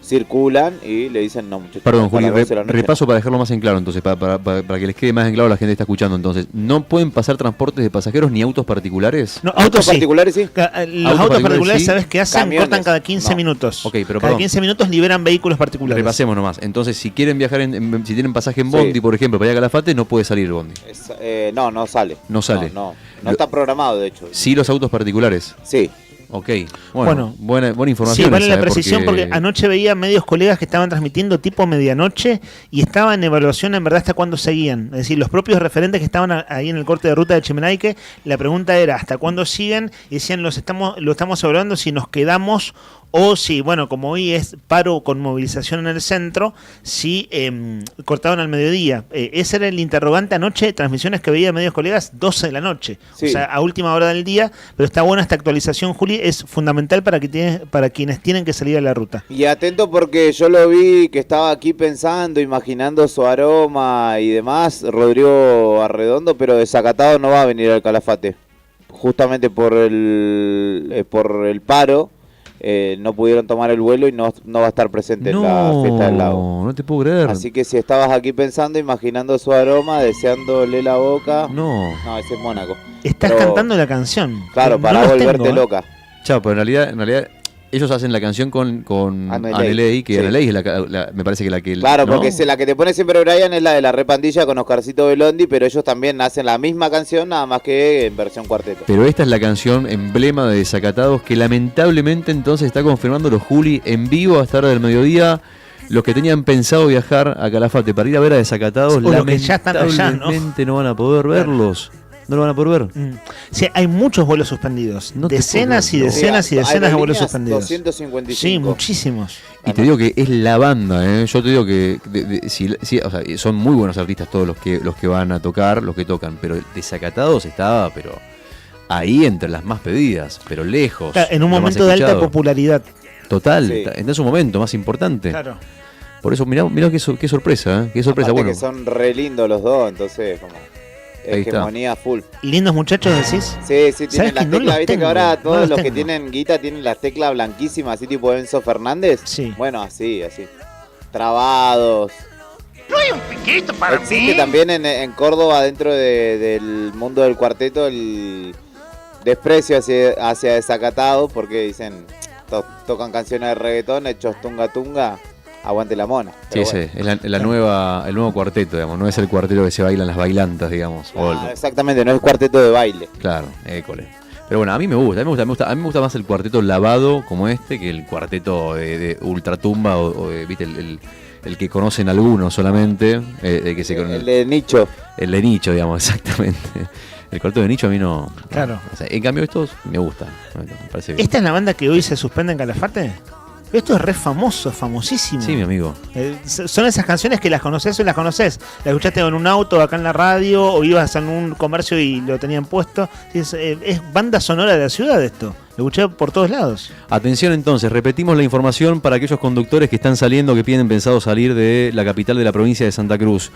circulan y le dicen no, muchachos. Perdón, Juli, repaso para dejarlo más en claro, entonces, para que les quede más en claro a la gente que está escuchando. Entonces, ¿no pueden pasar transportes de pasajeros ni autos particulares? No, autos particulares sí. Los autos particulares, sí. ¿sabes qué hacen? Camiones, cortan cada 15 minutos. Ok, pero cada 15 minutos liberan vehículos particulares. Repasemos nomás. Entonces, si quieren viajar, si tienen pasaje en bondi, por ejemplo, para ir a Calafate, no puede salir el bondi. No sale. No sale. No está programado, de hecho. Sí, los autos particulares. Sí. Ok, bueno, buena información. Sí, vale la precisión porque anoche veía medios colegas que estaban transmitiendo tipo medianoche y estaba en evaluación en verdad hasta cuándo seguían. Es decir, los propios referentes que estaban ahí en el corte de ruta de Chimenaique, la pregunta era hasta cuándo siguen y decían lo estamos evaluando si nos quedamos o si, bueno, como hoy es paro con movilización en el centro, si cortaban al mediodía. Ese era el interrogante anoche, transmisiones que veía de medios colegas, 12 de la noche, o sea, a última hora del día, pero está buena esta actualización, Juli, es fundamental para quienes tienen que salir a la ruta. Y atento porque yo lo vi que estaba aquí pensando, imaginando su aroma y demás, Rodrigo Arredondo, pero desacatado no va a venir al Calafate, justamente por el paro. No pudieron tomar el vuelo y no va a estar presente en la fiesta del lago. No te puedo creer. Así que si estabas aquí pensando, imaginando su aroma, deseándole la boca. No, ese es Mónaco. Estás cantando la canción. Claro, para volverte loca. Chao, pero en realidad ellos hacen la canción con Aneley, que Aneley es me parece que la que... Claro, ¿no? porque la que te pone siempre Brian es la de la repandilla con Oscarcito Belondi, pero ellos también hacen la misma canción, nada más que en versión cuarteto. Pero esta es la canción emblema de Desacatados, que lamentablemente entonces está confirmando los Juli en vivo hasta ahora del mediodía. Los que tenían pensado viajar a Calafate para ir a ver a Desacatados, lamentablemente no van a poder verlos. No lo van a poder ver. Sí, hay muchos vuelos suspendidos. Decenas y decenas y decenas de vuelos suspendidos. 255. Sí, muchísimos. Y te digo que es la banda, yo te digo que o sea, son muy buenos artistas todos los que van a tocar, los que tocan, pero Desacatados estaba, pero ahí entre las más pedidas, pero lejos. Claro, en un momento de alta popularidad. Total, en su momento más importante. Claro. Por eso mirá qué sorpresa, qué sorpresa. Aparte Bueno, que son re lindos los dos, entonces como hegemonía full. ¿Lindos muchachos decís? Sí, tienen las teclas, viste que ahora todos los que tienen guita tienen las teclas blanquísimas, así tipo Enzo Fernández. Sí. Bueno, así. Trabados. No hay un piquito para Existe mí. también en Córdoba, dentro del mundo del cuarteto, el desprecio hacia Desacatado, porque dicen, tocan canciones de reggaetón, hechos tunga tunga. Aguante la mona. Sí, es el nuevo cuarteto, digamos. No es el cuarteto que se baila en las bailantas, digamos. Exactamente, no es cuarteto de baile. Claro, école. Pero bueno, a mí me gusta más el cuarteto lavado como este que el cuarteto de ultratumba o viste el que conocen algunos solamente. El de nicho. El de nicho, digamos, exactamente. El cuarteto de nicho a mí no. Claro. O sea, en cambio estos me gusta. Me parece bien. ¿Esta es la banda que hoy se suspende en Calafate? Esto es re famoso, famosísimo. Sí, mi amigo. Son esas canciones que las conoces o las conoces. Las escuchaste en un auto, acá en la radio, o ibas en un comercio y lo tenían puesto. Es banda sonora de la ciudad esto. Lo escuché por todos lados. Atención entonces, repetimos la información para aquellos conductores que están saliendo, que tienen pensado salir de la capital de la provincia de Santa Cruz.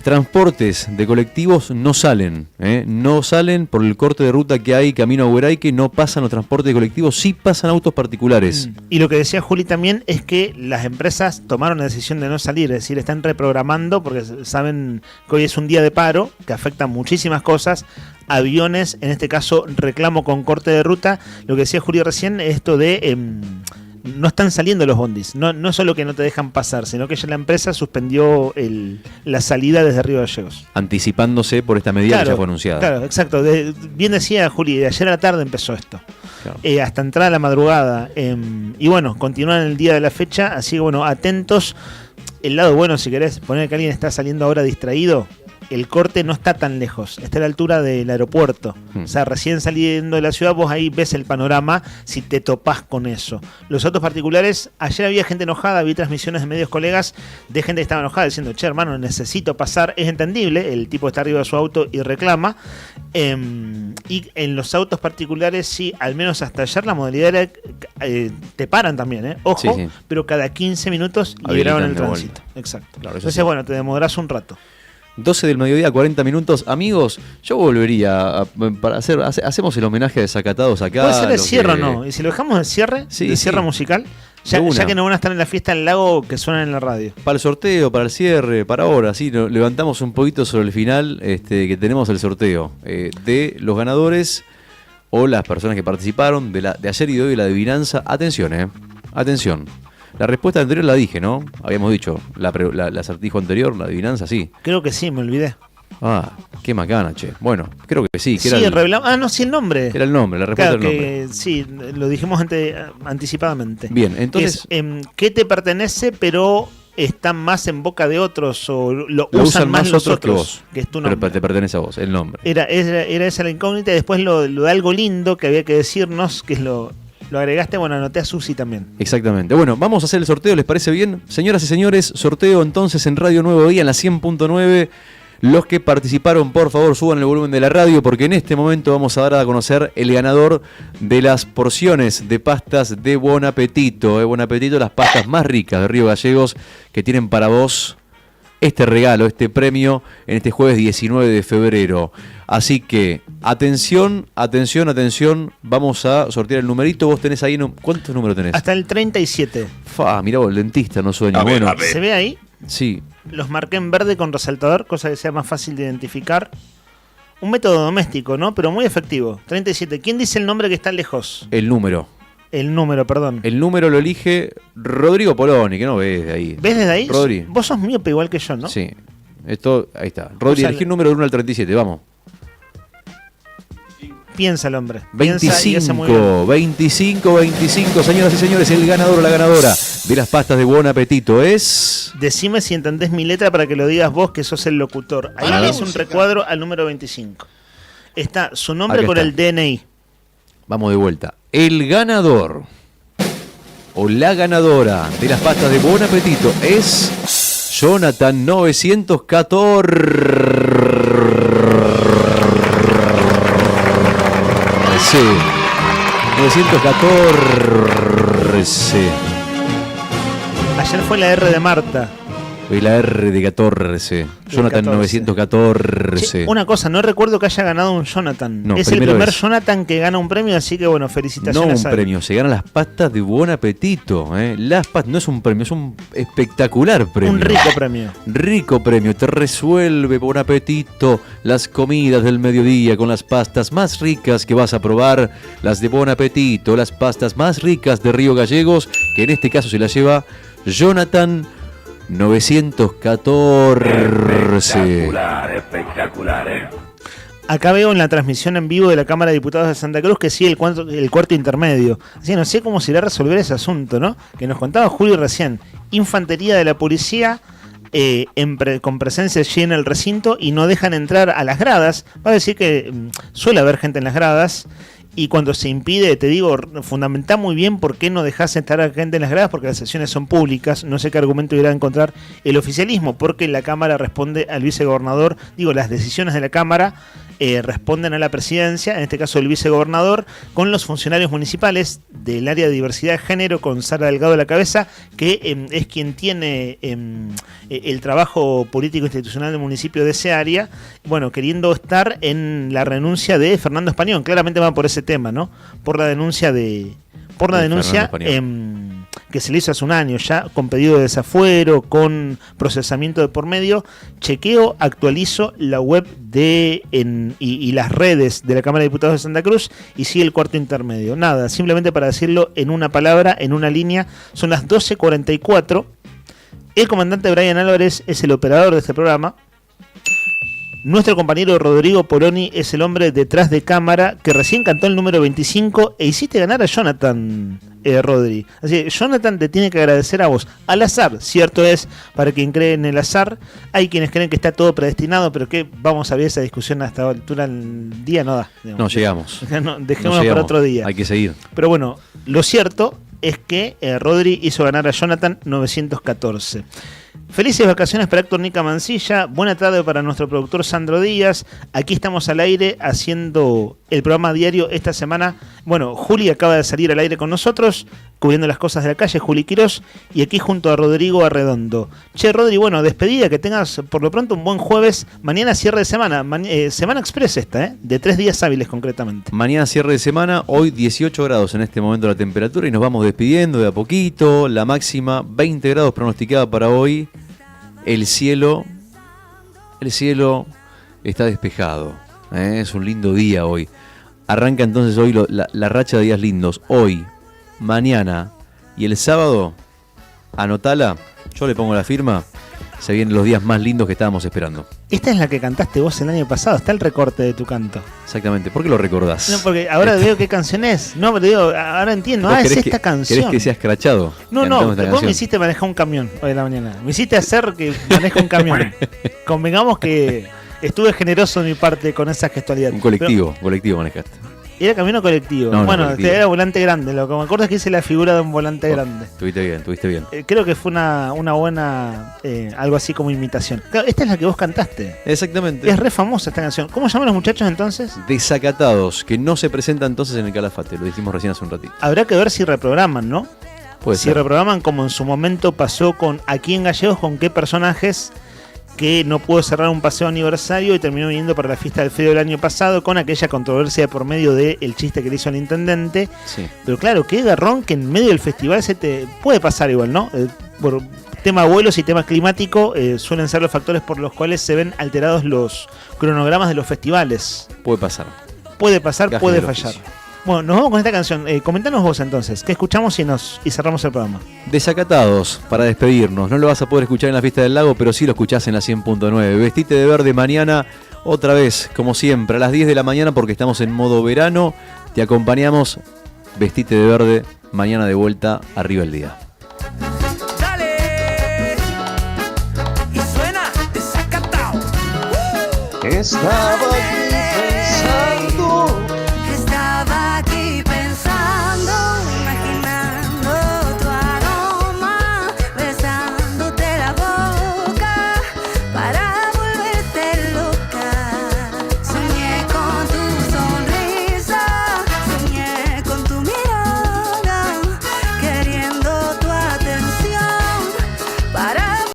transportes de colectivos no salen, no salen por el corte de ruta que hay camino a Hueraique, no pasan los transportes de colectivos, sí pasan autos particulares. Y lo que decía Juli también es que las empresas tomaron la decisión de no salir, es decir, están reprogramando porque saben que hoy es un día de paro que afecta muchísimas cosas, aviones, en este caso reclamo con corte de ruta. Lo que decía Juli recién es esto de... no están saliendo los bondis, no solo que no te dejan pasar, sino que ya la empresa suspendió la salida desde Río Gallegos. Anticipándose por esta medida que ya fue anunciada. Claro, exacto. Bien decía Juli, de ayer a la tarde empezó esto. Claro. Hasta entrada a la madrugada. Y bueno, continúan el día de la fecha, así que bueno, atentos. El lado bueno, si querés, poner que alguien está saliendo ahora distraído, el corte no está tan lejos, está a la altura del aeropuerto. O sea, recién saliendo de la ciudad, vos ahí ves el panorama si te topás con eso. Los autos particulares, ayer había gente enojada, vi transmisiones de medios colegas de gente que estaba enojada diciendo, che, hermano, necesito pasar. Es entendible, el tipo está arriba de su auto y reclama. Y en los autos particulares, sí, al menos hasta ayer la modalidad era, te paran también, ojo, sí. Pero cada 15 minutos liberaban el tránsito. Exacto. Claro, entonces, sí. Bueno, te demorás un rato. 12 del mediodía, 40 minutos. Amigos, yo volvería para hacemos el homenaje a Desacatados acá. Puede ser el cierre o no. Y si lo dejamos de cierre, cierre musical, ya que no van a estar en la fiesta del lago que suenan en la radio. Para el sorteo, para el cierre, para ahora, sí, levantamos un poquito sobre el final que tenemos el sorteo de los ganadores o las personas que participaron de ayer y de hoy, la adivinanza. Atención, atención. La respuesta anterior la dije, ¿no? Habíamos dicho, la acertijo anterior, la adivinanza, sí. Creo que sí, me olvidé. Ah, qué macana, che. Bueno, creo que sí. Que sí, revelamos. No, sí, el nombre. Era el nombre, la respuesta claro, era el nombre. Sí, lo dijimos anticipadamente. Bien, entonces... ¿Qué te pertenece, pero está más en boca de otros o lo usan más los otros que vos? Que es tu nombre. Pero te pertenece a vos, el nombre. Era esa la incógnita. Y después lo de algo lindo que había que decirnos, que es lo agregaste, bueno, anoté a Susi también. Exactamente. Bueno, vamos a hacer el sorteo, ¿les parece bien? Señoras y señores, sorteo entonces en Radio Nuevo Día, en la 100.9. Los que participaron, por favor, suban el volumen de la radio, porque en este momento vamos a dar a conocer el ganador de las porciones de pastas de Bon Apetito. Bon Apetito, las pastas más ricas de Río Gallegos, que tienen para vos este regalo, este premio, en este jueves 19 de febrero. Así que, atención, atención, atención, vamos a sortear el numerito. Vos tenés ahí, ¿cuántos números tenés? Hasta el 37. Mirá vos, el dentista no sueña. Bueno, ¿se ve ahí? Sí. Los marqué en verde con resaltador, cosa que sea más fácil de identificar. Un método doméstico, ¿no? Pero muy efectivo. 37. ¿Quién dice el nombre que está lejos? El número. El número, perdón. El número lo elige Rodrigo Poloni, que no ves de ahí. ¿Ves desde ahí? Rodri. Vos sos miope igual que yo, ¿no? Sí. Esto, ahí está. Rodri, elegí el número del 1 al 37, vamos. Piensa el hombre. 25, 25, señoras y señores, el ganador o la ganadora de las pastas de Bon Apetito es... Decime si entendés mi letra para que lo digas vos, que sos el locutor. Ahí es un recuadro al número 25. Está su nombre con el DNI. Vamos de vuelta. El ganador o la ganadora de las pastas de Bon Apetito es Jonathan 914. Sí, 914. Ayer fue la R de Marta. Hoy la R de 14. Jonathan 914. Sí, una cosa, no recuerdo que haya ganado un Jonathan. No, es el primer Jonathan que gana un premio, así que bueno, felicitaciones. No un premio, se ganan las pastas de Bon Apetito. Las pastas no es un premio, es un espectacular premio. Un rico premio. Rico premio, te resuelve Bon Apetito las comidas del mediodía con las pastas más ricas que vas a probar. Las de Bon Apetito, las pastas más ricas de Río Gallegos, que en este caso se las lleva Jonathan 914. Espectacular. Acá veo en la transmisión en vivo de la Cámara de Diputados de Santa Cruz que sigue el cuarto intermedio. Así que no sé cómo se irá a resolver ese asunto, ¿no? Que nos contaba Julio recién. Infantería de la policía con presencia allí en el recinto y no dejan entrar a las gradas. Va a decir que suele haber gente en las gradas. Y cuando se impide, te digo, fundamentá muy bien por qué no dejás estar a gente en las gradas, porque las sesiones son públicas. No sé qué argumento irá a encontrar el oficialismo, porque la Cámara responde al vicegobernador. Digo, las decisiones de la Cámara responden a la presidencia, en este caso el vicegobernador, con los funcionarios municipales del área de diversidad de género, con Sara Delgado a la cabeza, que es quien tiene el trabajo político institucional del municipio de ese área, bueno, queriendo estar en la renuncia de Fernando Español. Claramente va por ese tema, ¿no? Por la denuncia que se le hizo hace un año ya, con pedido de desafuero, con procesamiento de por medio. Chequeo, actualizo la web y las redes de la Cámara de Diputados de Santa Cruz y sigue el cuarto intermedio. Nada, simplemente para decirlo en una palabra, en una línea, son las 12:44. El comandante Brian Álvarez es el operador de este programa. Nuestro compañero Rodrigo Poloni es el hombre detrás de cámara que recién cantó el número 25 e hiciste ganar a Jonathan, Rodri. Así que Jonathan te tiene que agradecer a vos. Al azar, cierto es, para quien cree en el azar. Hay quienes creen que está todo predestinado, pero que vamos a ver esa discusión hasta la altura del día, no da. Digamos. No llegamos. Dejémoslo para otro día. Hay que seguir. Pero bueno, lo cierto es que Rodri hizo ganar a Jonathan 914. Felices vacaciones para Héctor Nica Mancilla. Buena tarde para nuestro productor Sandro Díaz. Aquí estamos al aire haciendo el programa diario esta semana. Bueno, Juli acaba de salir al aire con nosotros, cubriendo las cosas de la calle, Juli Quirós, y aquí junto a Rodrigo Arredondo. Che, Rodri, bueno, despedida, que tengas por lo pronto un buen jueves. Mañana cierre de semana, Semana Express esta, de 3 días hábiles concretamente. Mañana cierre de semana, hoy 18 grados en este momento la temperatura y nos vamos despidiendo de a poquito. La máxima 20 grados pronosticada para hoy. El cielo está despejado, es un lindo día hoy. Arranca entonces hoy la racha de días lindos. Hoy, mañana y el sábado, anotala, yo le pongo la firma, se vienen los días más lindos que estábamos esperando. Esta es la que cantaste vos el año pasado, está el recorte de tu canto. Exactamente, ¿por qué lo recordás? No, porque ahora veo qué canción es. No, pero digo, ahora entiendo, es esta canción. ¿Querés que sea escrachado? No, vos me hiciste manejar un camión hoy en la mañana. Me hiciste hacer que maneje un camión. Convengamos que estuve generoso de mi parte con esa gestualidad. Un colectivo manejaste. Era camino colectivo. No, bueno, colectivo. Era volante grande. Lo que me acuerdo es que hice la figura de un volante grande. Tuviste bien. Creo que fue una buena, algo así como imitación. Claro, esta es la que vos cantaste. Exactamente. Es re famosa esta canción. ¿Cómo llaman los muchachos entonces? Desacatados, que no se presentan entonces en el Calafate. Lo dijimos recién hace un ratito. Habrá que ver si reprograman, ¿no? Puede ser. Reprograman como en su momento pasó con Aquí en Gallegos, con qué personajes que no pudo cerrar un paseo aniversario y terminó viniendo para la fiesta del frío del año pasado con aquella controversia por medio del chiste que le hizo al intendente. Sí. Pero claro, qué garrón que en medio del festival se te puede pasar igual, ¿no? Por tema vuelos y tema climático suelen ser los factores por los cuales se ven alterados los cronogramas de los festivales. Puede pasar. Puede pasar, Gajes puede del fallar. oficio. Bueno, nos vamos con esta canción. Comentanos vos entonces, ¿qué escuchamos y cerramos el programa? Desacatados, para despedirnos. No lo vas a poder escuchar en la Fiesta del Lago, pero sí lo escuchás en la 100.9. Vestite de verde mañana, otra vez, como siempre, a las 10 de la mañana porque estamos en modo verano. Te acompañamos, Vestite de verde, mañana de vuelta, arriba el día. Dale. Y suena desacatado. Estaba aquí pensando